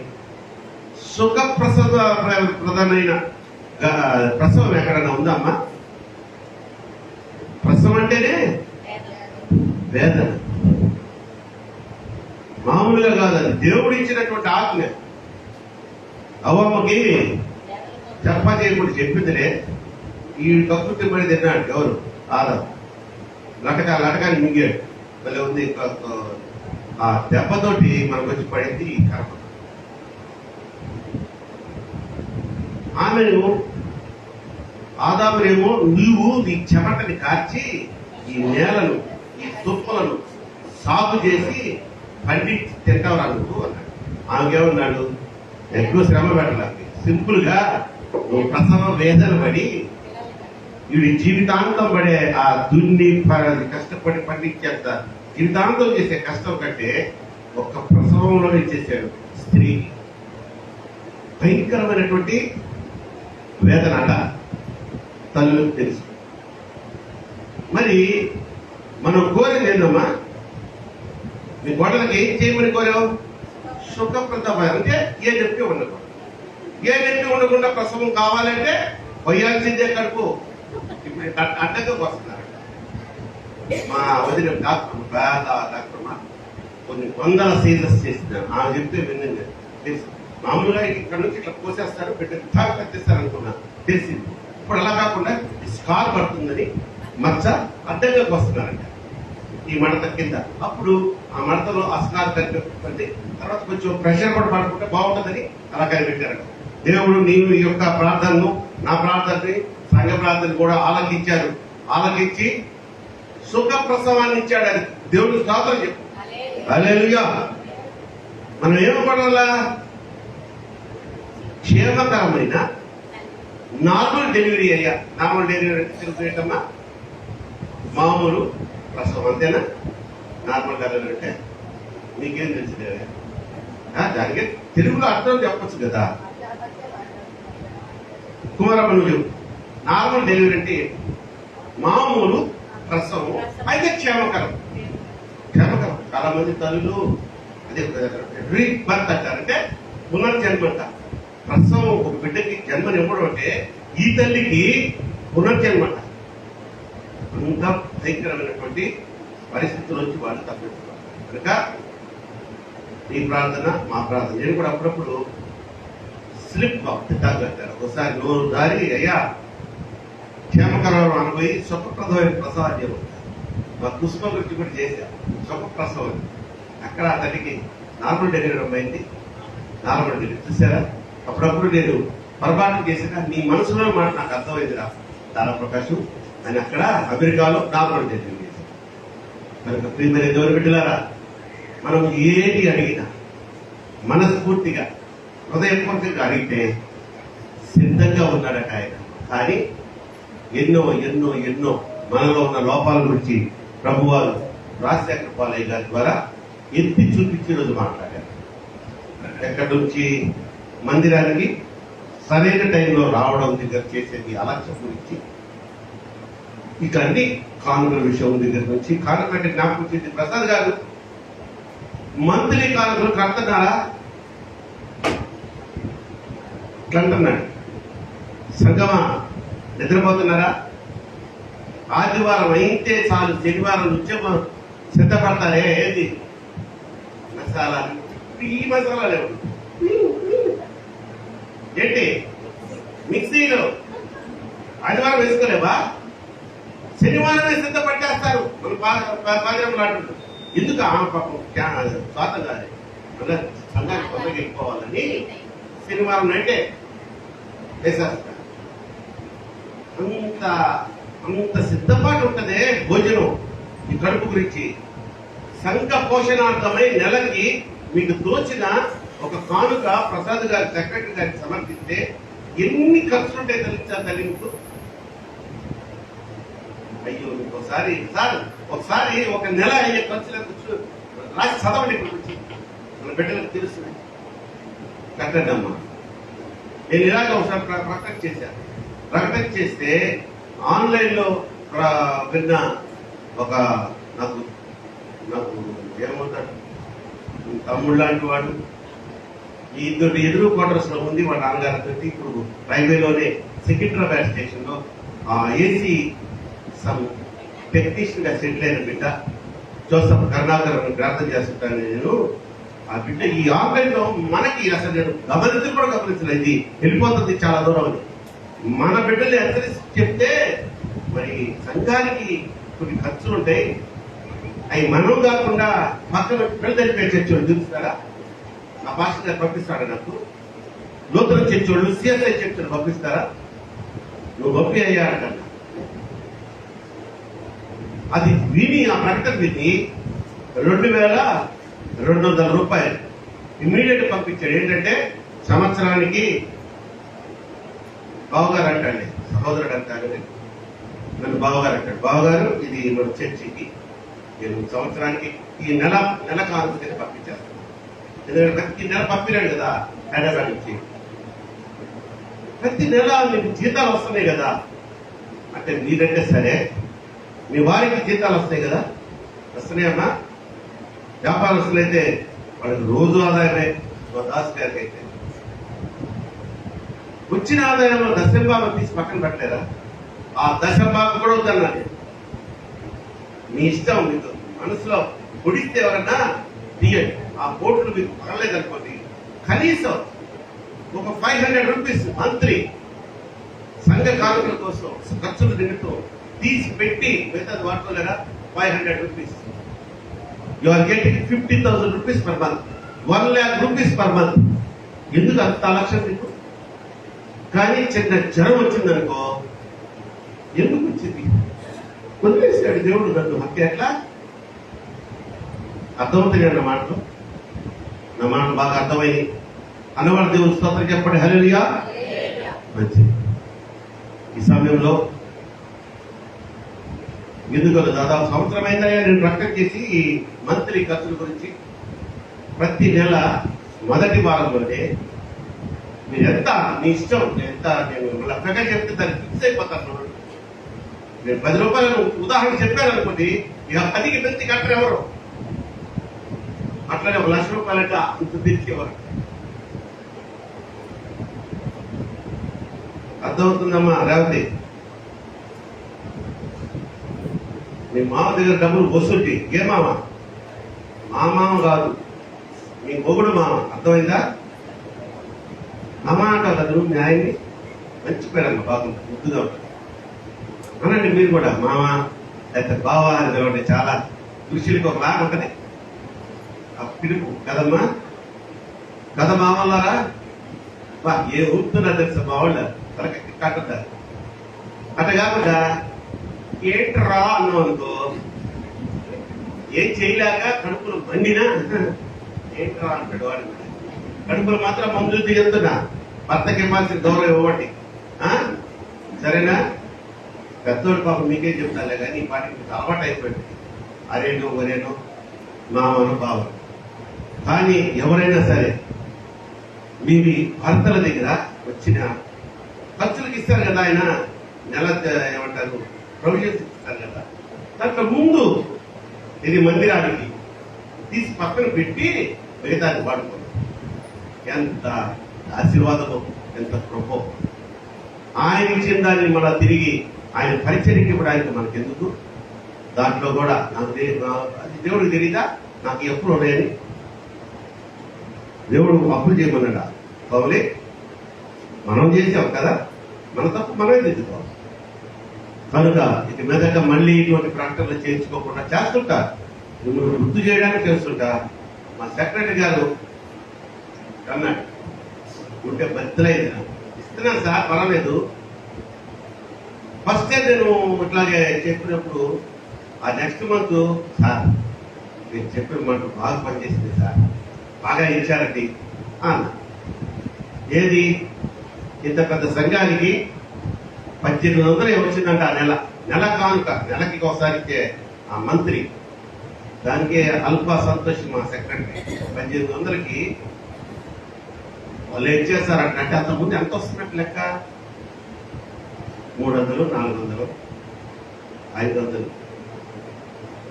సుఖప్రసవప్రదమైన ప్రసవం ఎక్కడైనా ఉందమ్మా? ప్రసవం అంటేనే వేదన, మామూలుగా కాదని దేవుడు ఇచ్చినటువంటి ఆజ్ఞ. అవ్వమ్మకి చెప్ప చేయకుండా చెప్పిందిలే, ఈ కక్కుర్తి పడి తిన్నాడు ఎవరు? ఆదాము. లటకాన్ని మింగాడు. మళ్ళీ ఉంది ఆ దెబ్బతోటి మనకు వచ్చి పడింది ఈ కర్మ. ఆమెను ఆదామునేమో నీవు నీ చెమటని కార్చి ఈ నేలను ఈ తుప్పలను సాగు చేసి పండించి తింటావురా నువ్వు అన్నాడు. ఆమెకేమన్నాడు? ఎక్కువ శ్రమ పెట్టడానికి సింపుల్ గా నువ్వు ప్రసవ వేదన పడి వీడి జీవితాంతం పడే ఆ దున్ని కష్టపడి పండించేంత జీవితాంతం చేసే కష్టం కంటే ఒక్క ప్రసవంలోనే చేశాడు స్త్రీ. భయంకరమైనటువంటి వేదన అట తల్లులకు తెలుసు. మరి మనం కోరేది ఏందమ్మా? మీ గొడవలకి ఏం చేయమని కోరావు? సుఖప్రదమైన అంటే ఏ నొప్పి ఉండకూడదు. ఏ నొప్పి ఉండకుండా ప్రసవం కావాలంటే పోయాల్సిందే కడుపు. ఇప్పుడు అడ్డంగా వస్తున్నారు. మా వదిన డాక్టర్ పేద డాక్టర్ కొన్ని 100 సీజర్స్ చేసినారు. ఆమె చెప్తే విన్నండి తెలుసు. మామూలుగా ఇక్కడ నుంచి ఇట్లా కోసేస్తారు, పెట్టి కత్తిస్తారు అనుకున్నా తెలిసింది. ఇప్పుడు అలా కాకుండా స్కార్ పడుతుందని మచ్చ అడ్డంగా వస్తున్నారంట ఈ మడత కింద. అప్పుడు ఆ మడతలో ఆ స్కార్ కనిపెట్టి తర్వాత కొంచెం ప్రెషర్ కూడా పడుకుంటే బాగుంటుందని అలా కనిపెట్టారంట. దేవుడు నీవు యొక్క ప్రార్థనను, నా ప్రార్థనని, సంఘ ప్రార్థన కూడా ఆలకించారు. ఆలకించి సుఖ ప్రసవాన్ని ఇచ్చాడు. అది దేవుడు స్తోత్రం చెప్పు. హల్లెలూయా. మనం ఏమపడాలా? క్షేమకరమైన నార్మల్ డెలివరీ అయ్యా. నార్మల్ డెలివరీ తెలుసుమా? మామూలు ప్రసవం అంతేనా? నార్మల్ డెలివరీ అంటే మీకేం తెలుసు? దానికి తెలుగులో అర్థం చెప్పచ్చు కదా. కుమారమ్మ నువ్వు చెప్పు. నార్మల్ డెలివరీ అంటే మామూలు ప్రసవం అయితే క్షేమకరం. క్షేమకరం. చాలా మంది తల్లులు అదే రీబర్త్ అంటారంటే పునర్జన్మ అంట. ప్రసవం ఒక బిడ్డకి జన్మనివ్వడం అంటే ఈ తల్లికి పునర్జన్మ అంట. అంత భయంకరమైనటువంటి పరిస్థితుల నుంచి వాళ్ళు తప్పించుకోవాలి. కనుక ఈ ప్రార్థన మా ప్రార్థన. నేను కూడా అప్పుడప్పుడు స్లిప్ తగ్గట్టారు. ఒకసారి నోరు దారి అయ్యా క్షేమకరం అనుభవి సుఖప్రదమైన ప్రసవం చేయబోతారు. మా పుష్ప గురించి కూడా చేశారు సుఖప్రసవం. అక్కడ అతనికి నార్మల్ డెలివరీ అయింది. నార్మల్ డెలివరీ చూసారా? అప్పుడప్పుడు నేను పొరపాటు చేసిన నీ మనసులో మాట నాకు అర్థమైందిరా దానప్రకాశం అని అక్కడ అమెరికాలో నార్మల్ డెలివరీ చేశాను. కనుక ప్రియమైన దేవుని బిడ్డలారా, మనం ఏది అడిగినా మనస్ఫూర్తిగా హృదయపూర్వకంగా అడిగితే సిద్ధంగా ఉన్నాడట ఆయన. కానీ ఎన్నో ఎన్నో ఎన్నో మనలో ఉన్న లోపాల గురించి ప్రభువారు రాజశేఖర పాలయ్య గారి ద్వారా ఎత్తి చూపించి రోజు మాట్లాడారు. ఎక్కడి నుంచి మందిరానికి సరైన టైంలో రావడం దగ్గర చేసేది అలక్ష్యం గురించి, ఇక అన్ని కానుకల విషయం దగ్గర నుంచి కానుకంటే జ్ఞాపకం చేసి ప్రసాద్ గారు మంత్లీ కానుకలు కడుతున్నారా అంటున్నాడు. సంగమా నిద్రపోతున్నారా? ఆదివారం అయితే చాలు శనివారం ఉద్యమం సిద్ధపడతారే. ఏది మసాలా, ఈ మసాలా లేవు ఏంటి మిక్సీలో ఆదివారం వేసుకోలేవా? శనివారమే సిద్ధపట్టేస్తారు. మన పాదం లాంటి ఎందుకు ఆమె పాపం స్వాతం కాదు మన సంఘానికి తొందరగా వెళ్ళిపోవాలని శనివారం అంటే వేసేస్తారు. అంత అంత సిద్ధపాటు ఉంటదే భోజనం ఈ కడుపు గురించి. సంఘ పోషణార్థమై నెలకి మీకు తోచిన ఒక కానుక ప్రసాద్ గారి సెక్రటరీ గారికి సమర్పిస్తే ఎన్ని ఖర్చులుంటాయి తెలుసా తల్లి మీకు? అయ్యో మీకు ఒకసారి ఒక నెల అయ్యే ఖర్చులకు రాసి చదవండి. ఇప్పుడు వచ్చి మన బిడ్డలకు తెలుస్తుంది. కట్టడమ్మా నేను ఇలాగ ఒకసారి ప్రకటన చేశాను. ప్రకటన చేస్తే ఆన్లైన్ లో విన్న ఒక నాకు ఏమవుతాడు తమ్ముడు లాంటి వాడు ఈ ఇద్దరు ఎదురు క్వార్టర్స్ లో ఉంది. వాళ్ళ నాన్నగారితో ఇప్పుడు రైల్వేలోనే సికింద్రాబాద్ స్టేషన్ లో ఏసీ టెక్నీషియన్ గా సెటిల్ అయిన బిడ్డ జోసఫ్ కరుణాకర్ ప్రార్థన చేస్తుంటాను నేను. ఆ బిడ్డ ఈ ఆన్లైన్ లో మనకి అసలు నేను గమనించలేదు. ఇది వెళ్ళిపోతుంది చాలా దూరం అని. మన బిడ్డల్ని హెచ్చరించి చెప్తే మరి సంఘానికి కొన్ని ఖర్చులు ఉంటాయి. అవి మనం కాకుండా పక్కన బిడ్డలు తెలిపే చర్చోళ్ళు చూపిస్తారా? ఆ భాష గారు పంపిస్తాడా? నాకు నూతన చర్చోళ్ళు సిఎస్ఐ చర్చలు పంపిస్తారా? నువ్వు పంపి అయ్యా అంట. అది విని ఆ ప్రకటన విని 2,200 రూపాయలు ఇమ్మీడియట్ పంపించాడు. ఏంటంటే సంవత్సరానికి బావగారు అంటాడు, సహోదరుడు అంటాడు, నన్ను బావగారు అంటాడు. బావగారు ఇది మన చర్చికి నేను సంవత్సరానికి ఈ నెల కానుక కింద పంపించాను. ఎందుకంటే ప్రతి నెల పంపినాడు కదా హైదరాబాద్ నుంచి. ప్రతి నెల మీకు జీతాలు వస్తున్నాయి కదా అంటే మీరంటే సరే మీ వారికి జీతాలు వస్తాయి కదా. వస్తున్నాయమ్మా? వ్యాపారస్తులు అయితే వాళ్ళకి రోజు ఆదాయమే. మా దాస్ గారికి అయితే వచ్చిన ఆదాయంలో దశంభాగం తీసి పక్కన పెట్టలేదా? ఆ దశంభాగం కూడా వద్దన్నది. మీ ఇష్టం. మీకు మనసులో పొడిస్తే ఎవరన్నా తీయండి. ఆ కోట్లు మీకు పగలేదనుకోండి కనీసం ఒక 500 రూపీస్ మంత్లీ సంఘ కానుకల కోసం ఖర్చులు నిమిత్తం తీసి పెట్టి మిగతాది వాడుకోలేరా? 500 rupees. You are getting 50,000 rupees per month, 1 lakh rupees per month. ఎందుకు అంత లక్ష్యం మీకు? కానీ చిన్న జ్వరం వచ్చిందనుకో, ఎందుకు వచ్చింది? వదిలేసాడు దేవుడు నన్ను. హత్య ఎట్లా అర్థమవుతుంది నా మాటలు? నా మాటలు బాగా అర్థమైంది అన్నవాడు దేవుడు స్తోత్రం చెప్పండి. హల్లెలూయా. మంచిది. ఈ సమయంలో ఎందుకు దాదాపు సంవత్సరం అయిందా నేను ప్రకటన చేసి ఈ మంత్లీ ఖర్చుల గురించి ప్రతి నెల మొదటి వారంలోనే మీరు ఎంత మీ ఇష్టం ఎంత నేను లక్షగా చెప్తే దాన్ని ఫిక్స్ అయిపోతాను. నేను 10 రూపాయలు ఉదాహరణ చెప్పాను అనుకోండి, ఇక 10కి పెంచి కట్టరు ఎవరు. అట్లనే 1,00,000 రూపాయలంటే అంత తెచ్చేవారు. అర్థమవుతుందమ్మా రేవతి? మీ మామ దగ్గర డబ్బులు వసూటి. ఏ మామ? మా మామ కాదు, మీ మొగుడు మామ. అర్థమైందా? అమ్మ అంటావు కదా నువ్వు, మీ ఆయన్ని మంచి పేరమ్మ, బాగుంది, ముద్దుగా ఉంటుంది అనండి మీరు కూడా. మామ లేకపోతే బావ అని చాలా దృష్టికి ఒక లాగా ఉంటుంది ఆ పిలుపు కదమ్మా. కథ మామల్లారా బా ఏ ఊపుతున్నా తెలుసా మా వాళ్ళ తనకి కట్టుతారు. అట్ట కాకుండా ఏంట్రా అన్నాం అనుకో, ఏం చేయలేక కడుపులు మండినా ఏంట్రా అంటాడు వాడు. కడుపులు మాత్రం మందులు తీరుతున్నా, భర్తకి ఇవ్వాల్సిన గౌరవం ఇవ్వండి. సరేనా? పెద్దోడు పాపం మీకే చెప్తాలే కానీ ఈ పాటికి మీకు అలవాటు అయిపోయింది. అరేనో ఒరేనో మామను బావను. కానీ ఎవరైనా సరే మీ భర్తల దగ్గర వచ్చిన ఖర్చులకు ఇస్తారు కదా, ఆయన నెల ఏమంటారు ప్రొవిజన్స్ ఇస్తారు కదా, దాంట్లో ముందు ఇది మందిరానికి తీసి పక్కన పెట్టి మిగతాది వాడుకోండి. ఎంత ఆశీర్వాదమో, ఎంత కృపో. ఆయన ఇచ్చిన దాన్ని మళ్ళా తిరిగి ఆయన పరిచర్యకి ఇవ్వడానికి మనకెందుకు? దాంట్లో కూడా నాకు అది దేవుడికి తెలీదా నాకు ఎప్పుడు ఉన్నాయని? దేవుడు అప్పులు చేయమన్నాడా? కౌలే మనం చేసాం కదా, మన తప్పు మనమే తెచ్చుకోవాలి. కనుక ఇక మీదట మళ్ళీ ఇటువంటి ప్రకటనలు చేయించుకోకుండా చేస్తుంటా, మిమ్మల్ని గుర్తు చేయడానికి చేస్తుంటా. మా సెక్రటరీ గారు అన్నాడు, ఉంటే బద్దలైంది, ఇస్తున్నాను సార్ పర్వాలేదు. ఫస్ట్ టైం నేను ఇట్లాగే చెప్పినప్పుడు ఆ నెక్స్ట్ మంత్ సార్ నేను చెప్పిన మాట బాగా పనిచేసింది సార్, బాగా ఇచ్చారండి అన్న. ఏది? ఇంత పెద్ద సంఘానికి 1800 వచ్చిందంట ఆ నెల కానుక, నెలకి ఒకసారి ఇచ్చే ఆ మంత్రి. దానికి అల్ప సంతోషం మా సెక్రటరీ. 1800కి వాళ్ళు ఏం చేస్తారంటే, అంటే అంతకుముందు ఎంత వస్తున్నట్టు లెక్క? 300, 400, 500.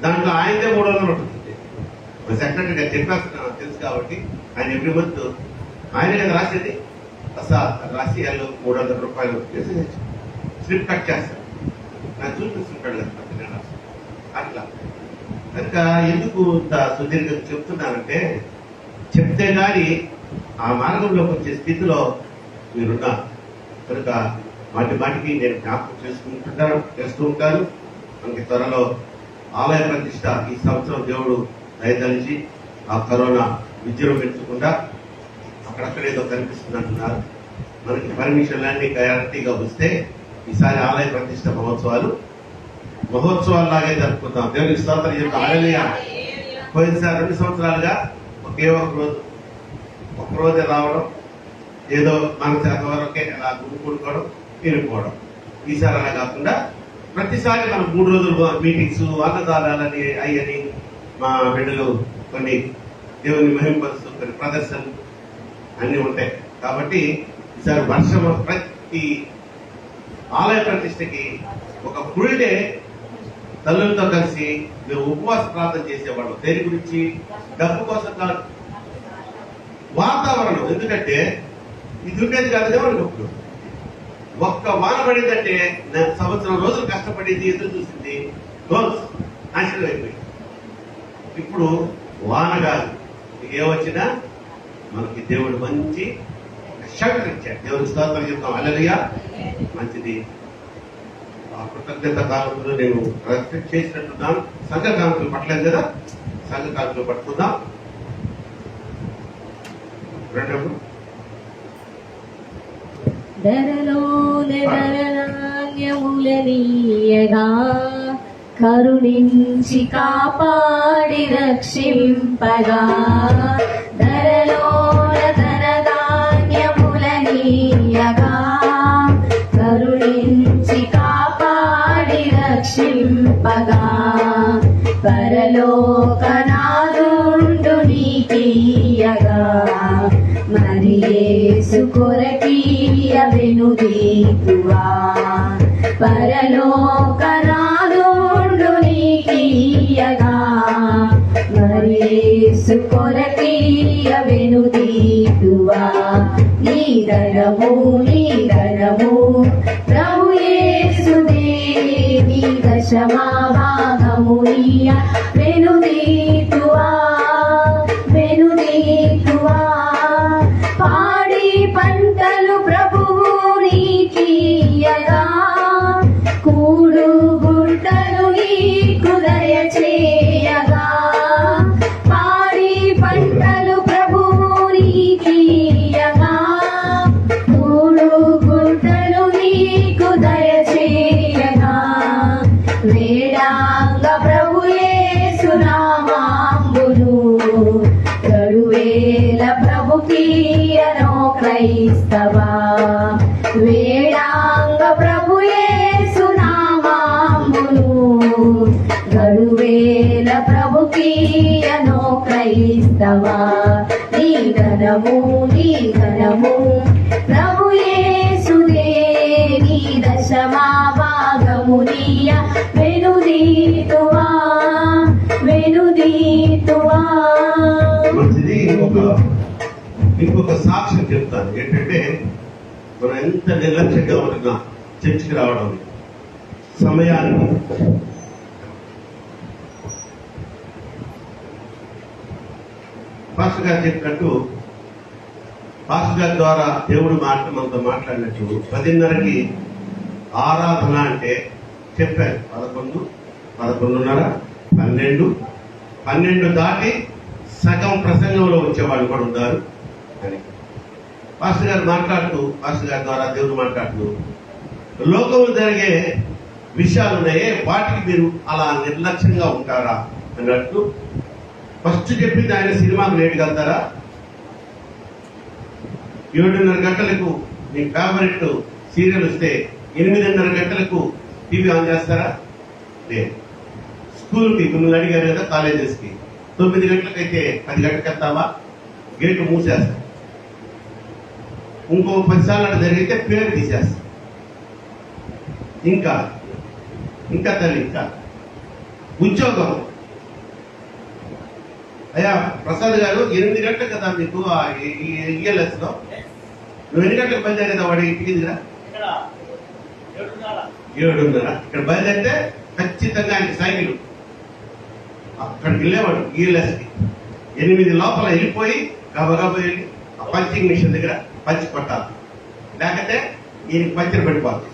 దాంట్లో ఆయనదే 300 ఉంటుంది. మా సెక్రటరీ గారు చెప్పేస్తున్నా తెలుసు కాబట్టి ఆయన ఎవ్రీ మంత్ ఆయనే కదా రాసేది. అసలు రాసి వాళ్ళు 300 రూపాయలు స్లిప్ కట్ చేస్తారు. నాకు చూపిస్తుంటాడు కదా అట్లా. కనుక ఎందుకు ఇంత సుదీర్ఘంగా చెప్తున్నానంటే, చెప్తే కానీ ఆ మార్గంలోకి వచ్చే స్థితిలో మీరున్నారు. కనుక మాటికి నేను జ్ఞాపకం చేస్తూ ఉంటాను. మనకి త్వరలో ఆలయ ప్రతిష్ట ఈ సంవత్సరం దేవుడు దయతలిచి ఆ కరోనా విజృంభించకుండా అక్కడక్కడ ఏదో కనిపిస్తుంది అంటున్నారు. మనకి పర్మిషన్ అన్ని గ్యారంటీగా వస్తే ఈసారి ఆలయ ప్రతిష్ట మహోత్సవాలు లాగే జరుపుకుందాం. దేవునికి స్తోత్రం చెప్తాం. హల్లెలూయా. పోయినసారి 2 సంవత్సరాలుగా ఒకే ఒక రోజే రావడం, ఏదో మన శాతం వరకే అలా గుంపుకోవడం, తిరిగిపోవడం. ఈసారి అలా కాకుండా ప్రతిసారి మనం 3 రోజులు మీటింగ్స్, అన్నదానాలని అయ్యని మా బిడ్డలు కొన్ని దేవుని మహింపరుస్తూ కొన్ని ప్రదర్శనలు అన్ని ఉంటాయి. కాబట్టి ఈసారి వర్షం ప్రతి ఆలయ ప్రతిష్టకి ఒక ఫుల్ డే తల్లులతో కలిసి మేము ఉపవాస ప్రార్థన చేసేవాళ్ళం. దేని గురించి? డబ్బు కోసం కాదు, వాతావరణం. ఎందుకంటే ఇది ఉండేది కాదు ఇప్పుడు. ఒక్క వాన పడిందంటే సంవత్సరం రోజులు కష్టపడింది, ఎదురు చూసింది, నాశనం అయిపోయింది. ఇప్పుడు వాన కాదు, ఏమొచ్చినా మనకి దేవుడు మంచి షెల్టర్ ఇచ్చాడు. దేవుడి స్తోత్రం చెప్తాం. హల్లెలూయా. మంచిది. ఆ కృతజ్ఞత కాలంలో నేను రెస్పెక్ట్ చేసినట్టున్నాను. సంఘ కానుకలు పట్టలేదు కదా, సంఘ కానుకలు పట్టుకుందాం. రెండప్పుడు ధరలోనెదరనాణ్యములనీయగా కరుణించి కాపాడి రక్షింపగా, ధరలోన ధనధాన్యములనీయగా కరుణించి కాపాడి రక్షింపగా, పరలోకనాదుండు నీకీయగా మరి యేసు కొరకీయ వెనుదీతువా, పరలోకనాదుండు నీకీయగా మరి యేసు కొరకీయ వెనుదీతువా. నీ ధనము ప్రభు యేసుదే, నీ దశమా భాగము వెనుదీతువా వెనుదీతువా పాడి పంటలు ప్రభువు నీకియ్యగా కూడు గుడ్డలు నీకు దయచేయగా పాడి పంటలు ప్రభువు నీకియ్యగా కూడు గుడ్డలు నీకు దయచేయగా వేడాంగ ప్రభు యేసు నామాంబును గడువేల ప్రభు కీయనో క్రైస్తవా వేడాంగ ప్రభు యేసు నామాంబును గడువేల ప్రభు కీయనో క్రైస్తవా నీ ఘనము ప్రభు యేసుదే నీ దశమా భాగము నీయ వెనుదీతువా మంచిది. ఇంకొక సాక్ష్యం చెప్తాను. ఏంటంటే మనం ఎంత నిర్లక్ష్యంగా ఉంటున్నా చర్చికి రావడం సమయానికి. పాస్టర్ గారు చెప్పినట్టు, పాస్టర్ గారి ద్వారా దేవుడు మనతో మాట్లాడినట్టు 10:30కి ఆరాధన అంటే చెప్పారు. 11, 11:30, 12 దాటి సగం ప్రసంగంలో వచ్చేవాళ్ళు కూడా ఉన్నారు అని పాస్టర్ గారు పాస్టర్ గారి ద్వారా దేవుడు మాట్లాడుతూ లోకంలో జరిగే విషయాలు ఉన్నాయే వాటికి మీరు అలా నిర్లక్ష్యంగా ఉంటారా అన్నట్టు ఫస్ట్ చెప్పింది ఆయన సినిమాకు లేట్గా వెళ్తారా, 7:30 గంటలకు మీ ఫేవరెట్ సీరియల్ వస్తే 8:30 గంటలకు టీవీ ఆన్ చేస్తారా? లేదు. స్కూల్కి మిమ్మల్ని అడిగారు కదా, కాలేజెస్కి 9 గంటలకైతే 10 గంటలకు వెళ్తావా? గేటు మూసేస్తా. ఇంకో 10 సార్లు అలా జరిగితే పేరు తీసేస్తా. ఇంకా తల్లి ఇంకా ఉద్యోగం. అయ్యా ప్రసాద్ గారు 8 గంటలకు కదా మీకు ఈఎల్ఎస్ లో, నువ్వు ఎన్ని గంటలకు బయలుదేరేదా? వాడి ఇంటికి దిగా 7:30 ఇక్కడ బయలుదేరితే ఖచ్చితంగా ఆయన సైకిల్ అక్కడికి వెళ్ళేవాడు ఈఎల్ఎస్ కి. 8 లోపల వెళ్ళిపోయి గబగబా వెళ్ళి ఆ పంచింగ్ మిషన్ దగ్గర పంచి కొట్టాలి, లేకపోతే ఈయనకి పంచర్ పడిపోతుంది.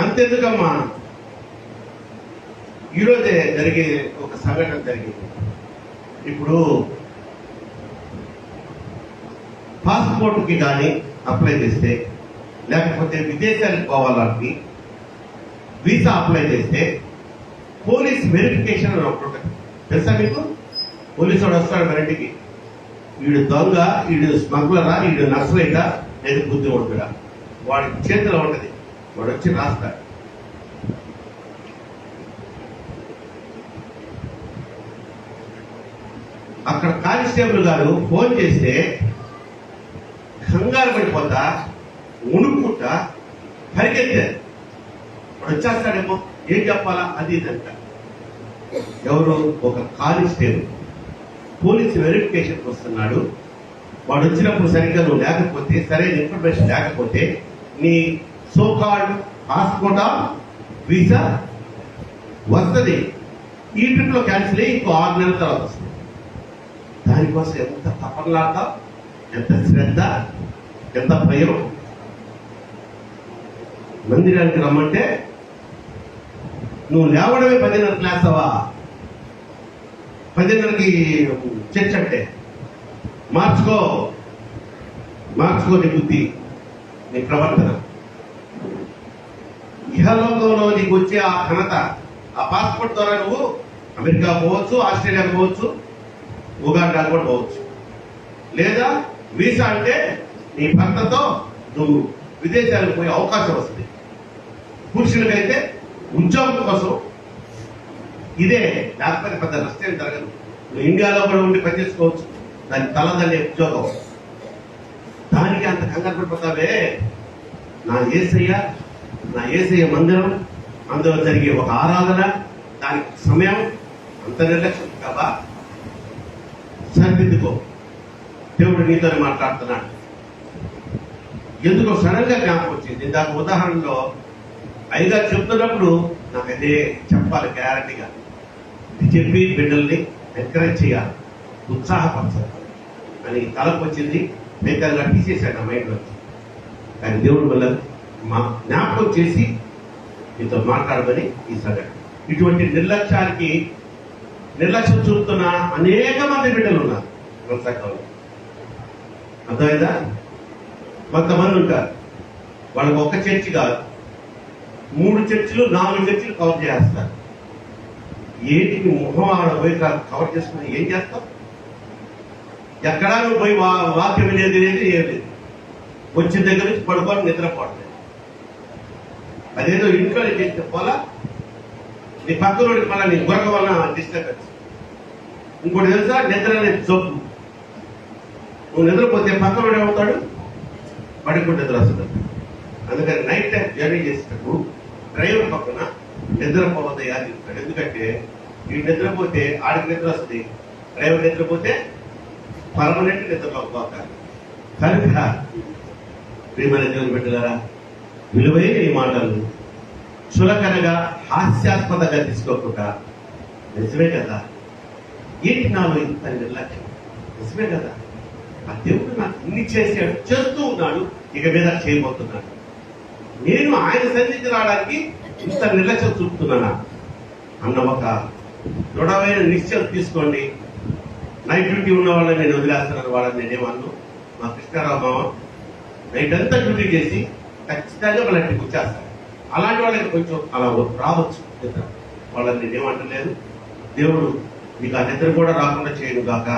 అంతెందుకమ్మా, ఈరోజే జరిగే ఒక సంఘటన జరిగింది. ఇప్పుడు పాస్పోర్ట్కి కానీ అప్లై చేస్తే, లేకపోతే విదేశాలకు పోవాలని వీసా అప్లై చేస్తే పోలీస్ వెరిఫికేషన్ అని ఒకటి ఉంటుంది. తెలుసా మీకు? పోలీసు వాడు వస్తాడు మన ఇంటికి, వీడు దొంగ, వీడు స్మగ్లరా, వీడు నక్సలైటా, లేదా బుద్ధి ఉంటుడా, వాడి చేతిలో ఉంటది. వాడు వచ్చి రాస్తాడు. అక్కడ కానిస్టేబుల్ గారు ఫోన్ చేస్తే కంగారు పడిపోతా, ఉణుక్కుంటా పరిగెత్తారు. వాడు వచ్చేస్తాడేమో, ఏం చెప్పాలా అది ఇదంట. ఎవరు? ఒక కానిస్టేబుల్ పోలీసు వెరిఫికేషన్కి వస్తున్నాడు. వాడు వచ్చినప్పుడు సరిగ్గా నువ్వు లేకపోతే, సరైన ఇన్ఫర్మేషన్ లేకపోతే నీ సోకాల్డ్ పాస్పోర్టా వీసా వస్తుంది. ఈ ట్రిప్ లో క్యాన్సిల్ అయ్యి ఇంకో 6 నెలల తర్వాత వస్తుంది. దానికోసం ఎంత తపనలాడతా, ఎంత శ్రద్ధ, ఎంత భయం. మందిరానికి రమ్మంటే నువ్వు లేవడమే 10:30 లేస్తావా? 10:30కి చర్చ్ అంటే మార్చుకో నీ బుద్ధి, నీ ప్రవర్తన. ఇహలోకంలో నీకు వచ్చే ఆ ఘనత, ఆ పాస్పోర్ట్ ద్వారా నువ్వు అమెరికా పోవచ్చు, ఆస్ట్రేలియా పోవచ్చు, ఉగాండా కూడా పోవచ్చు. లేదా వీసా అంటే నీ భర్తతో నువ్వు విదేశాలకు పోయే అవకాశం వస్తుంది. పురుషులకైతే ఉద్యోగం కోసం ఇదే, లేకపోతే పెద్ద నష్టం జరగదు. నువ్వు ఇండియాలో కూడా ఉండి పనిచేసుకోవచ్చు, దాని తలదనే ఉద్యోగం. దానికి అంత కంగారు పడిపోతావే? నా యేసయ్య మందిరం, అందులో జరిగే ఒక ఆరాధన, దానికి సమయం అంత నిర్లక్ష్యం కావా? సరిదిద్దుకో. దేవుడు నీతోనే మాట్లాడుతున్నాడు. ఎందుకో సడన్ గా జ్ఞాపకం వచ్చింది. ఇందాక ఉదాహరణలో అయ్యగారు చెప్తున్నప్పుడు నాకు అదే చెప్పాలి గ్యారంటీగా. ఇది చెప్పి బిడ్డల్ని ఎంకరేజ్ చేయాలి, ఉత్సాహపరచాలి అని తలకు వచ్చింది. మేకల్గా తీసేశాడు నా మైండ్ వచ్చి. కానీ దేవుడు వల్ల మా జ్ఞాపకం చేసి మీతో మాట్లాడమని ఈ సంగతి. ఇటువంటి నిర్లక్ష్యం చూపుతున్న అనేక మంది బిడ్డలు ఉన్నారు మన సంఘంలో. అర్థమైందా? కొంతమంది ఉంటారు, వాళ్ళకి ఒక్క చర్చి కాదు, 3 చర్చిలు 4 చర్చిలు కవర్ చేస్తారు. ఏంటికి ముఖం ఆడ పోయి కవర్ చేసుకుని ఏం చేస్తాం? ఎక్కడా నువ్వు పోయి వాక్యం వినేది లేదు, ఏం లేదు. వచ్చిన దగ్గర నుంచి పడుకొని నిద్రపోవట్లేదు. అదేదో ఇంట్లో చేస్తే పోలా, నీ పక్కనోడికి మళ్ళీ నీ గురక వలన డిస్టర్బెన్స్. ఇంకోటి తెలుసా, నిద్ర అనేది జబ్బు. నువ్వు నిద్రపోతే పక్కనోడు ఏమవుతాడు? పడుకుంటే నిద్ర వస్తుంది. అందుకని నైట్ టైం జర్నీ చేసేటప్పుడు డ్రైవర్ పక్కన నిద్రపోవద్దయ్యా అని చెప్తాడు. ఎందుకంటే ఈ నిద్రపోతే ఆడికి నిద్ర వస్తుంది, డ్రైవర్ నిద్రపోతే పర్మనెంట్ నిద్రలోకి పోతారు. కనుక ప్రియమైన దేవుని బిడ్డలారా, విలువైన ఈ మాటలు చులకనగా హాస్యాస్పదంగా తీసుకోకుండా, నిజమే కదా, ఏంటి నాలో ఇంత నిర్లక్ష్యం, నిజమే కదా, ఆ దేవుడు నాకు ఇన్ని చేశాడు, చేస్తూ ఉన్నాడు, ఇక మీద చేయబోతున్నాడు, నేను ఆయన సన్నిధికి రావడానికి ఇంత నిర్లక్ష్యం చూపుతున్నానా అన్న ఒక దృఢమైన నిశ్చయం తీసుకోండి. నైట్ డ్యూటీ ఉన్న వాళ్ళని నేను వదిలేస్తున్నాను, వాళ్ళని నేనేమన్నా. మా కృష్ణారావు మామ నైట్ అంతా డ్యూటీ చేసి ఖచ్చితంగా వాళ్ళని కూర్చేస్తారు. అలాంటి వాళ్ళకి కొంచెం అలా రావచ్చు నిద్ర, వాళ్ళని నేనేమంటలేదు. దేవుడు మీకు ఆ నిద్ర కూడా రాకుండా చేయను గాక.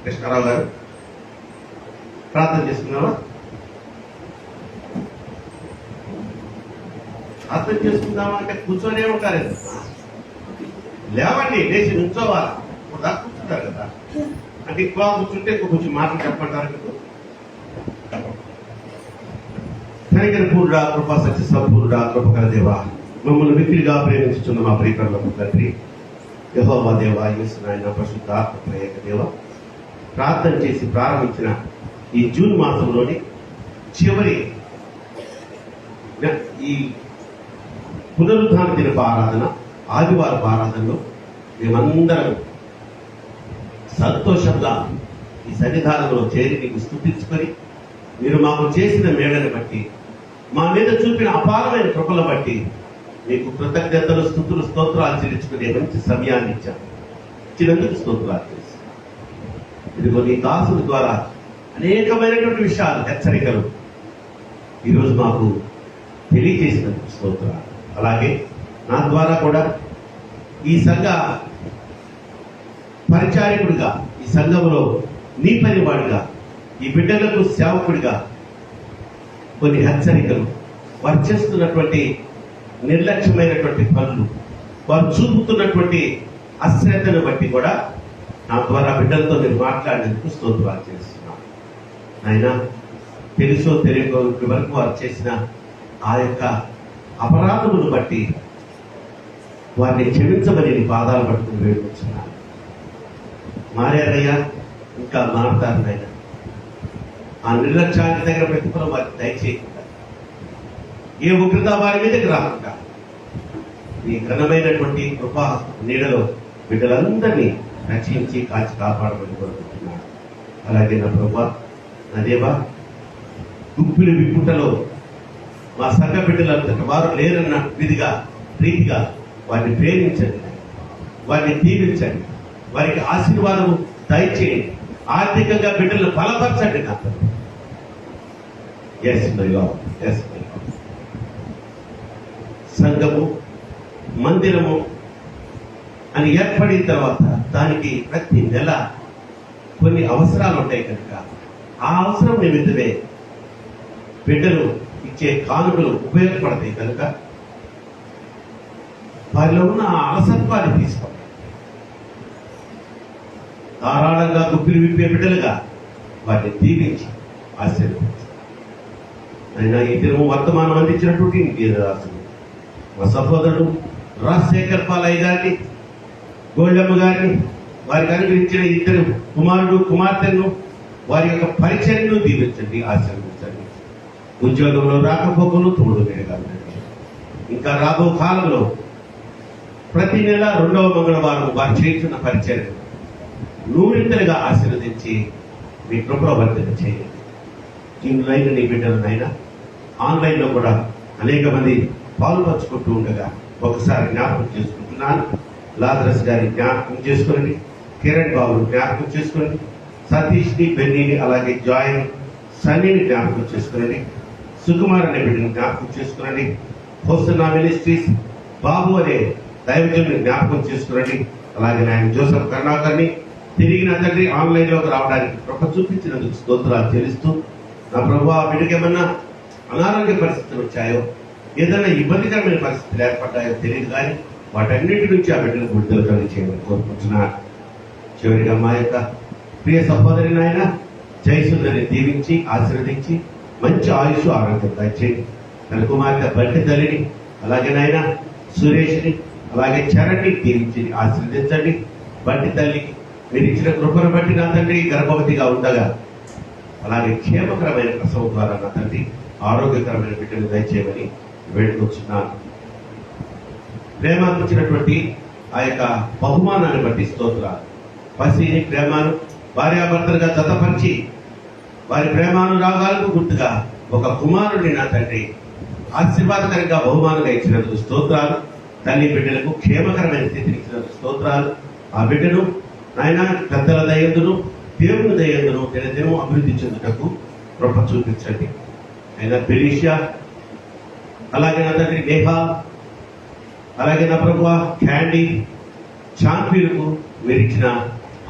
కృష్ణారావు గారు ప్రార్థన చేసుకున్నావా? ప్రార్థన చేసుకుందామా అంటే కూర్చొనే ఉంటారు, లేవండి, లేచి నుంచోవాలి. దాకా కూర్చుంటారు కదా, అంటే ఎక్కువ కూర్చుంటే కొంచెం మాటలు చెప్పంటారు మీకు. కనికరపూర్ణుడా, కృపా సత్య సంపూర్ణుడా, కృపకర దేవా, మమ్మల్ని మిక్కిలిగా ప్రేమించుతున్న మా ప్రియకరులకు తండ్రి, యెహోవా దేవా, యేసు నాయన, పరిశుద్ధాత్మ త్రియేక దేవ, ప్రార్థన చేసి ప్రారంభించిన ఈ జూన్ మాసంలోని చివరి ఈ పునరుద్ధాన దినపు ఆరాధన, ఆదివారపు ఆరాధనలో మేమందరం సంతోషంగా ఈ సన్నిధానంలో చేరి నీకు స్తుతించుకొని, మీరు మాకు చేసిన మేడని బట్టి, మా మీద చూపిన అపారమైన కృపల బట్టి మీకు కృతజ్ఞతలు, స్తుతులు, స్తోత్రాలు చెల్లించుకునే మంచి సమయాన్ని ఇచ్చినందుకు స్తోత్రాలు చేసి, ఇదిగో నీ దాసుల ద్వారా అనేకమైనటువంటి విషయాలు, హెచ్చరికలు ఈరోజు మాకు తెలియజేసినందుకు స్తోత్రాలు. అలాగే నా ద్వారా కూడా ఈ సంఘ పరిచారకుడిగా, ఈ సంఘంలో నీ పనివాడిగా, ఈ బిడ్డలకు సేవకుడిగా కొన్ని హెచ్చరికలు, వారు చేస్తున్నటువంటి నిర్లక్ష్యమైనటువంటి పనులు, వారు చూపుతున్నటువంటి అశ్రద్ధను బట్టి కూడా నా ద్వారా బిడ్డలతో నేను మాట్లాడేందుకు స్తోత్రాలు చేస్తున్నాను. అయినా తెలుసో తెలియకో ఇప్పటి వరకు వారు చేసిన ఆ యొక్క అపరాధమును బట్టి వారిని క్షమించమని నీ పాదాలు పట్టుకుని వేడుకొచ్చున్నాను. మారారయ్యా, ఇంకా మారుతారనైనా. ఆ నిర్లక్ష్యానికి దగ్గర ప్రతిఫలం వారికి దయచేయకుండా, ఏ ఉగ్రత వారి మీదకి రాకుండా ఈ ఘనమైనటువంటి కృపా నీడలో బిడ్డలందరినీ రక్షించి కాచి కాపాడమని కోరుకుంటున్నాను. అలాగే నా ప్రభా, నా దేవా, గుప్పిలి విప్పుటలో మా సంఘ బిడ్డలంతటి వారు లేరన్న రీతిగా వారిని ప్రేమించండి, వారిని దీవించండి, వారికి ఆశీర్వాదము దయచేయండి, ఆర్థికంగా బిడ్డలను బలపరచండి. నాకు సంఘము, మందిరము అని ఏర్పడిన తర్వాత దానికి ప్రతి నెల కొన్ని అవసరాలు ఉంటాయి కనుక ఆ అవసరం నిమిత్తమే బిడ్డలు ఇచ్చే కానుకలు ఉపయోగపడతాయి కనుక వారిలో ఉన్న అలసత్వాన్ని తీసుకోండి. ధారాళంగా గుప్పిలు విప్పే బిడ్డలుగా వారిని దీవించి ఆశీర్వదించారు. అయినా ఈ దినము వర్తమానం అందించినటువంటి రాసులు మా సహోదరుడు రాజశేఖర్ పాలయ్య గారిని, గోల్డమ్మ గారిని, వారికి అనుగ్రహించిన 2 కుమారుడు కుమార్తెను, వారి యొక్క పరిచయను దీవించండి, ఆశీర్వదించండి. ఉద్యోగంలో రాకపోకలు తోడు వేయగలండి. ఇంకా రాబో కాలంలో ప్రతి నెల 2వ మంగళవారం వారు చేస్తున్న పరిచయం నూరింతలుగా ఆశీర్వదించి మీ కృపలో వర్ధన చేయండి. ఇందులో నీ బిడ్డలనైనా ఆన్లైన్లో కూడా అనేక మంది పాల్పంచుకుంటూ ఉండగా ఒకసారి జ్ఞాపకం చేసుకుంటున్నాను. లాజరస్ గారిని జ్ఞాపకం చేసుకోండి, కిరణ్ బాబుని జ్ఞాపకం చేసుకోండి, సతీష్ని, బెన్నీని, అలాగే జాయిన్ సన్నీని జ్ఞాపకం చేసుకోండి, సుకుమార్ అనే బిడ్డని జ్ఞాపకం చేసుకోండి, హోసన్నా మినిస్ట్రీస్ బాబు అనే దైవజనుని జ్ఞాపకం చేసుకోండి. అలాగే ఆయన జోసఫ్ కరుణాకర్ని తిరిగి నా తండ్రి ఆన్లైన్ లోకి రావడానికి కృప చూపించినందుకు స్తోత్రాలు చెల్లిస్తూ, నా ప్రభు ఆ బిడ్డకి ఏమన్నా అనారోగ్య పరిస్థితులు వచ్చాయో, ఏదైనా ఇబ్బందికరమైన పరిస్థితులు ఏర్పడ్డాయో తెలియదు కానీ వాటన్నిటి నుంచి ఆ బిడ్డలకు విడుదల కలిగించేయమని కోరుకుంటున్నాను. చివరిగా మా యొక్క ప్రియ సహోదరి నాయన జయసుందరిని దీవించి ఆశీర్వదించి మంచి ఆయుష్ ఆరోగ్యం దయచేయండి. తన కుమార్తె బట్టి తల్లిని, అలాగే నాయన సురేష్ని, అలాగే చరణ్ని దీవించి ఆశీర్వదించండి. బట్టి తల్లికి మీరు ఇచ్చిన కృపను బట్టి నా తండ్రి గర్భవతిగా ఉండగా అలాగే క్షేమకరమైన ప్రసవం ద్వారా నా తండ్రి ఆరోగ్యకరమైన బిడ్డలు దయచేయమని వేడుకొచ్చున్నాను. ప్రేమకు ఇచ్చినటువంటి ఆ యొక్క బహుమానాన్ని బట్టి స్తోత్రాలు. పసిని ప్రేమను భార్యాభర్తలుగా జతపరిచి వారి ప్రేమానురాగాలకు గుర్తుగా ఒక కుమారుడిని నా తండ్రి ఆశీర్వాదకరంగా బహుమానంగా ఇచ్చినందుకు స్తోత్రాలు. తల్లి బిడ్డలకు క్షేమకరమైన స్థితిని ఇచ్చినందుకు స్తోత్రాలు. ఆ బిడ్డను నాయన పెద్దల దయందును దేవుని దయందును దినదినం అభివృద్ధి చెందుటకు కృప చూపించండి. అయినా బెలీషియా, అలాగే నా తండ్రి నేహా, అలాగే నా ప్రభు క్యాండీ, చాంపీలకు మీరు ఇచ్చిన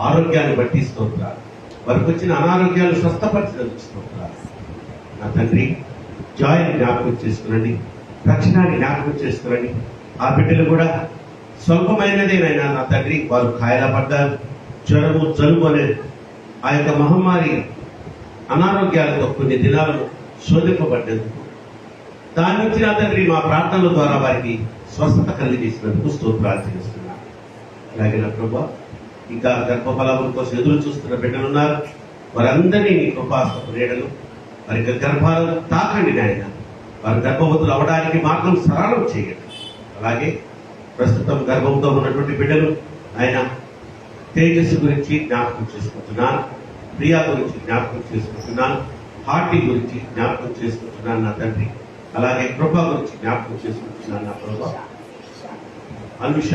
ఆరోగ్యాన్ని బట్టి స్తోత్రాలు. వారికి వచ్చిన అనారోగ్యాలు స్వస్థపరిచినందుకు స్తోత్రాలు. నా తండ్రి జాయిని జ్ఞాపకం చేసుకునండి, రక్షణాన్ని జ్ఞాపకం చేసుకునండి. ఆ బిడ్డలు కూడా స్వల్పమైనదేనైనా నా తండ్రి వారు కాయల పడ్డారు. జ్వరము, జలుబు అనే ఆ యొక్క మహమ్మారి అనారోగ్యాలతో కొన్ని దినాలను శోధింపబడ్డందుకు దాని నుంచి నా తండ్రి మా ప్రార్థనల ద్వారా వారికి స్వస్థత కలిగజేసినందుకు స్తోత్రాలు చేస్తున్నాను. అలాగే నా ప్రభు ఇంకా గర్భఫలం కోసం ఎదురు చూస్తున్న బిడ్డలున్నారు. వారందరినీ నీ కృపాస్తపు నీడలు వారి గర్భాలను తాకండి నాయన. వారి గర్భవతులు అవడానికి మార్గం సరళం చేయండి. అలాగే ప్రస్తుతం గర్భంతో ఉన్నటువంటి బిడ్డలు ఆయన తేజస్సు గురించి జ్ఞాపకం చేసుకుంటున్నాను, ప్రియా గురించి జ్ఞాపకం చేసుకుంటున్నాను, హార్టీ గురించి జ్ఞాపకం చేసుకుంటున్నాను నా తండ్రి. అలాగే కృప గురించి జ్ఞాపకం చేసుకుంటున్నాను నా ప్రభు. అనుష,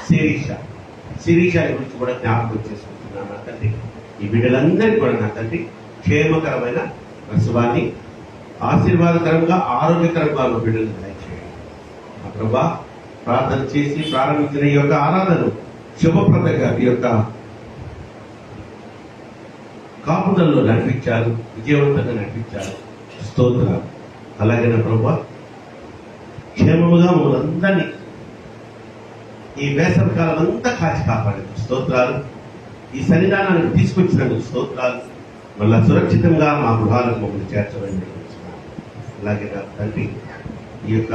శిరీష గురించి కూడా జ్ఞాపకం చేసుకుంటున్నాను నా తండ్రి. ఈ బిడ్డలందరికీ కూడా నా తండ్రి క్షేమకరమైన ప్రసవాన్ని ఆశీర్వాదకరంగా ఆరోగ్యకరంగా ఉన్న బిడ్డలు దయచేయండి నా ప్రభా. ప్రార్థన చేసి ప్రారంభించిన ఈ యొక్క ఆరాధన శుభప్రదంగా ఈ యొక్క కాపుదల్లో నడిపించారు, విజయవంతంగా నడిపించారు. స్తోత్రాలు. అలాగే నా ప్రభా క్షేమముగా మమ్మల్ని అందరినీ ఈ వేసవి కాలం అంతా కాచి కాపాడేది స్తోత్రాలు. ఈ సన్నిధానానికి తీసుకొచ్చినందుకు స్తోత్రాలు. మళ్ళా సురక్షితంగా మా గృహాలకు మమ్మల్ని చేర్చమని. అలాగే నా తండ్రి ఈ యొక్క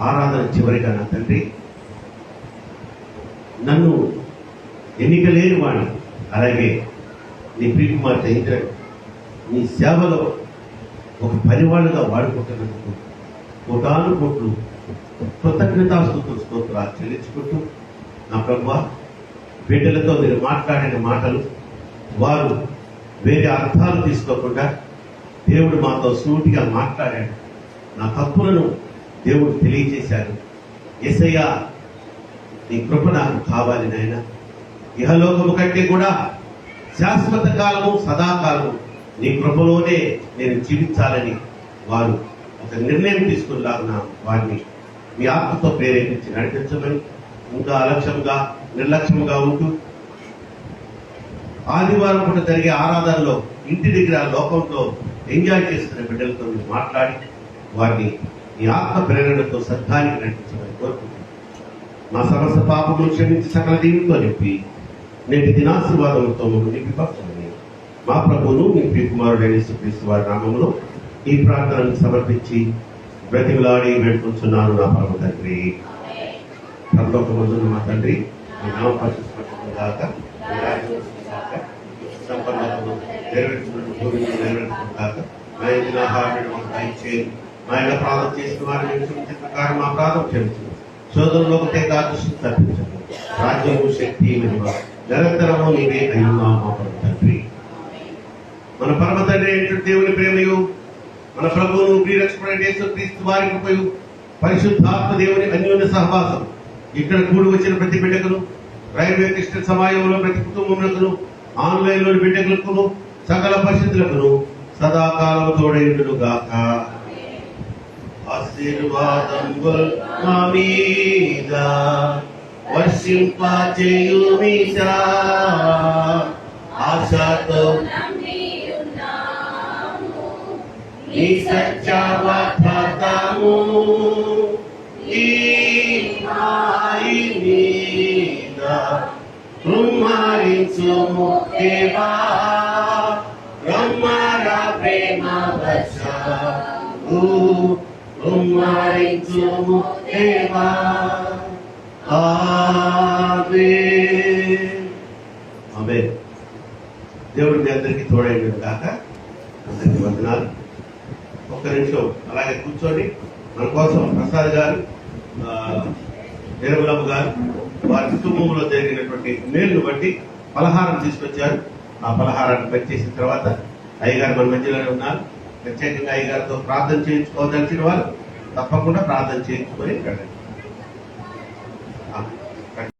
ఆరాధన చివరిగా నా తండ్రి నన్ను ఎన్నిక లేని వాడిని, అలాగే నీ ప్రియకుమార్తె ఇంద్ర నీ సేవలో ఒక పనివాళ్ళుగా వాడుకుంటున్నందుకు కోటాను కోట్లు కృతజ్ఞతాస్తుతులు స్తోత్రాలు చెల్లించుకుంటూ నా ప్రభువా బిడ్డలతో మీరు మాట్లాడిన మాటలు వారు వేరే అర్థాలు తీసుకోకుండా దేవుడు మాతో సూటిగా మాట్లాడాడు. నా తప్పులను దేవుడు తెలియజేశాడు. యేసయ్యా నీ కృప నాకు కావాలి నాయన. ఇహలోకము కంటే కూడా శాశ్వత కాలము సదాకాలము నీ కృపలోనే నేను జీవించాలని వారు ఒక నిర్ణయం తీసుకున్నాను. వారిని మీ ఆత్మతో ప్రేరేపించి నడిపించమని, ఇంకా అలక్ష్యంగా నిర్లక్ష్యంగా ఉంటూ ఆదివారం పూట జరిగే ఆరాధనలో ఇంటి దగ్గర లోకంతో ఎంజాయ్ చేస్తున్న బిడ్డలతో మాట్లాడి వారిని ఈ ఆత్మ ప్రేరణతో సద్ధానికి నడిపించమని కోరుకుంటున్నాను. మా సమస్త పాపములు క్షమించి సకల దీనితో నింపి నేటి దినాశీర్వాదములతో మమ్మల్ని నింపిపరచమని మా ప్రభువును మీ ప్రియకుమారుడైన యేసుక్రీస్తు వారి నామములో ఈ ప్రార్థనను సమర్పించి బ్రతిమలాడి వేడుకుంటున్నాను నా పరమ తండ్రి. పరలోకమందున్న మా తండ్రి, మీ నామ పరిశుద్ధపరచబడును గాక, మీ రాజ్యం వచ్చును గాక, సంపన్నులను నెరవేర్చుకున్నట్టు భూమిని నెరవేర్చును గాక. నా ఇంటి ఆహారం మాకు దయచేయండి. మా యొక్క ప్రార్థన చేసిన వారిని క్షమించిన ప్రకారం మా ప్రార్థన క్షమించు. శోధనలోకి తేగా దృష్టి తప్పించదు. రాజ్యము శక్తి మహిమ నిరంతరము నీవే అయ్యున్నా మా పరమ తండ్రి. మన పరమ తండ్రి అయినటువంటి దేవుని ప్రేమయు, మన ప్రభువును ప్రియరక్షకుడైన యేసుక్రీస్తు వారి కృపయు, పరిశుద్ధాత్మ దేవుని అన్యోన్య సహవాసం ఇక్కడ కూడి వచ్చిన ప్రతి బిడ్డకును, రైల్వే కృష్ణ సమాయంలో ప్రతి కుటుంబములకును, ఆన్లైన్ లోని బిడ్డకులను, సకల పరిస్థితులకును సదాకాలం తోడైండును గాక. ఆశీర్వాదం మా మీద వర్షింపచేయుమిషా, ఆశతో నీ సత్యవచనము ఈ మాయి మీద కుమ్మరించుము దేవా, బ్రహ్మర ప్రేమ వర్షము కుమ్మరించుము దేవా. ఆమేన్. ఆమేన్. దేవుడి మీ అందరికీ తోడైన కాక. అందరికీ వందనాలు. ఒక్క నిమిషం అలాగే కూర్చోండి. మన కోసం ప్రసాద్ గారు, నిర్మలమ్మ గారు వారి కుటుంబంలో జరిగినటువంటి మేలును బట్టి పలహారం తీసుకొచ్చారు. ఆ పలహారాన్ని పనిచేసిన తర్వాత అయ్యగారు మన మధ్యలోనే ఉన్నారు. ప్రత్యేకంగా అయ్యగారితో ప్రార్థన చేయించుకోదలిచిన వారు తప్పకుండా ప్రార్థన చేయించుకొని వెళ్ళండి.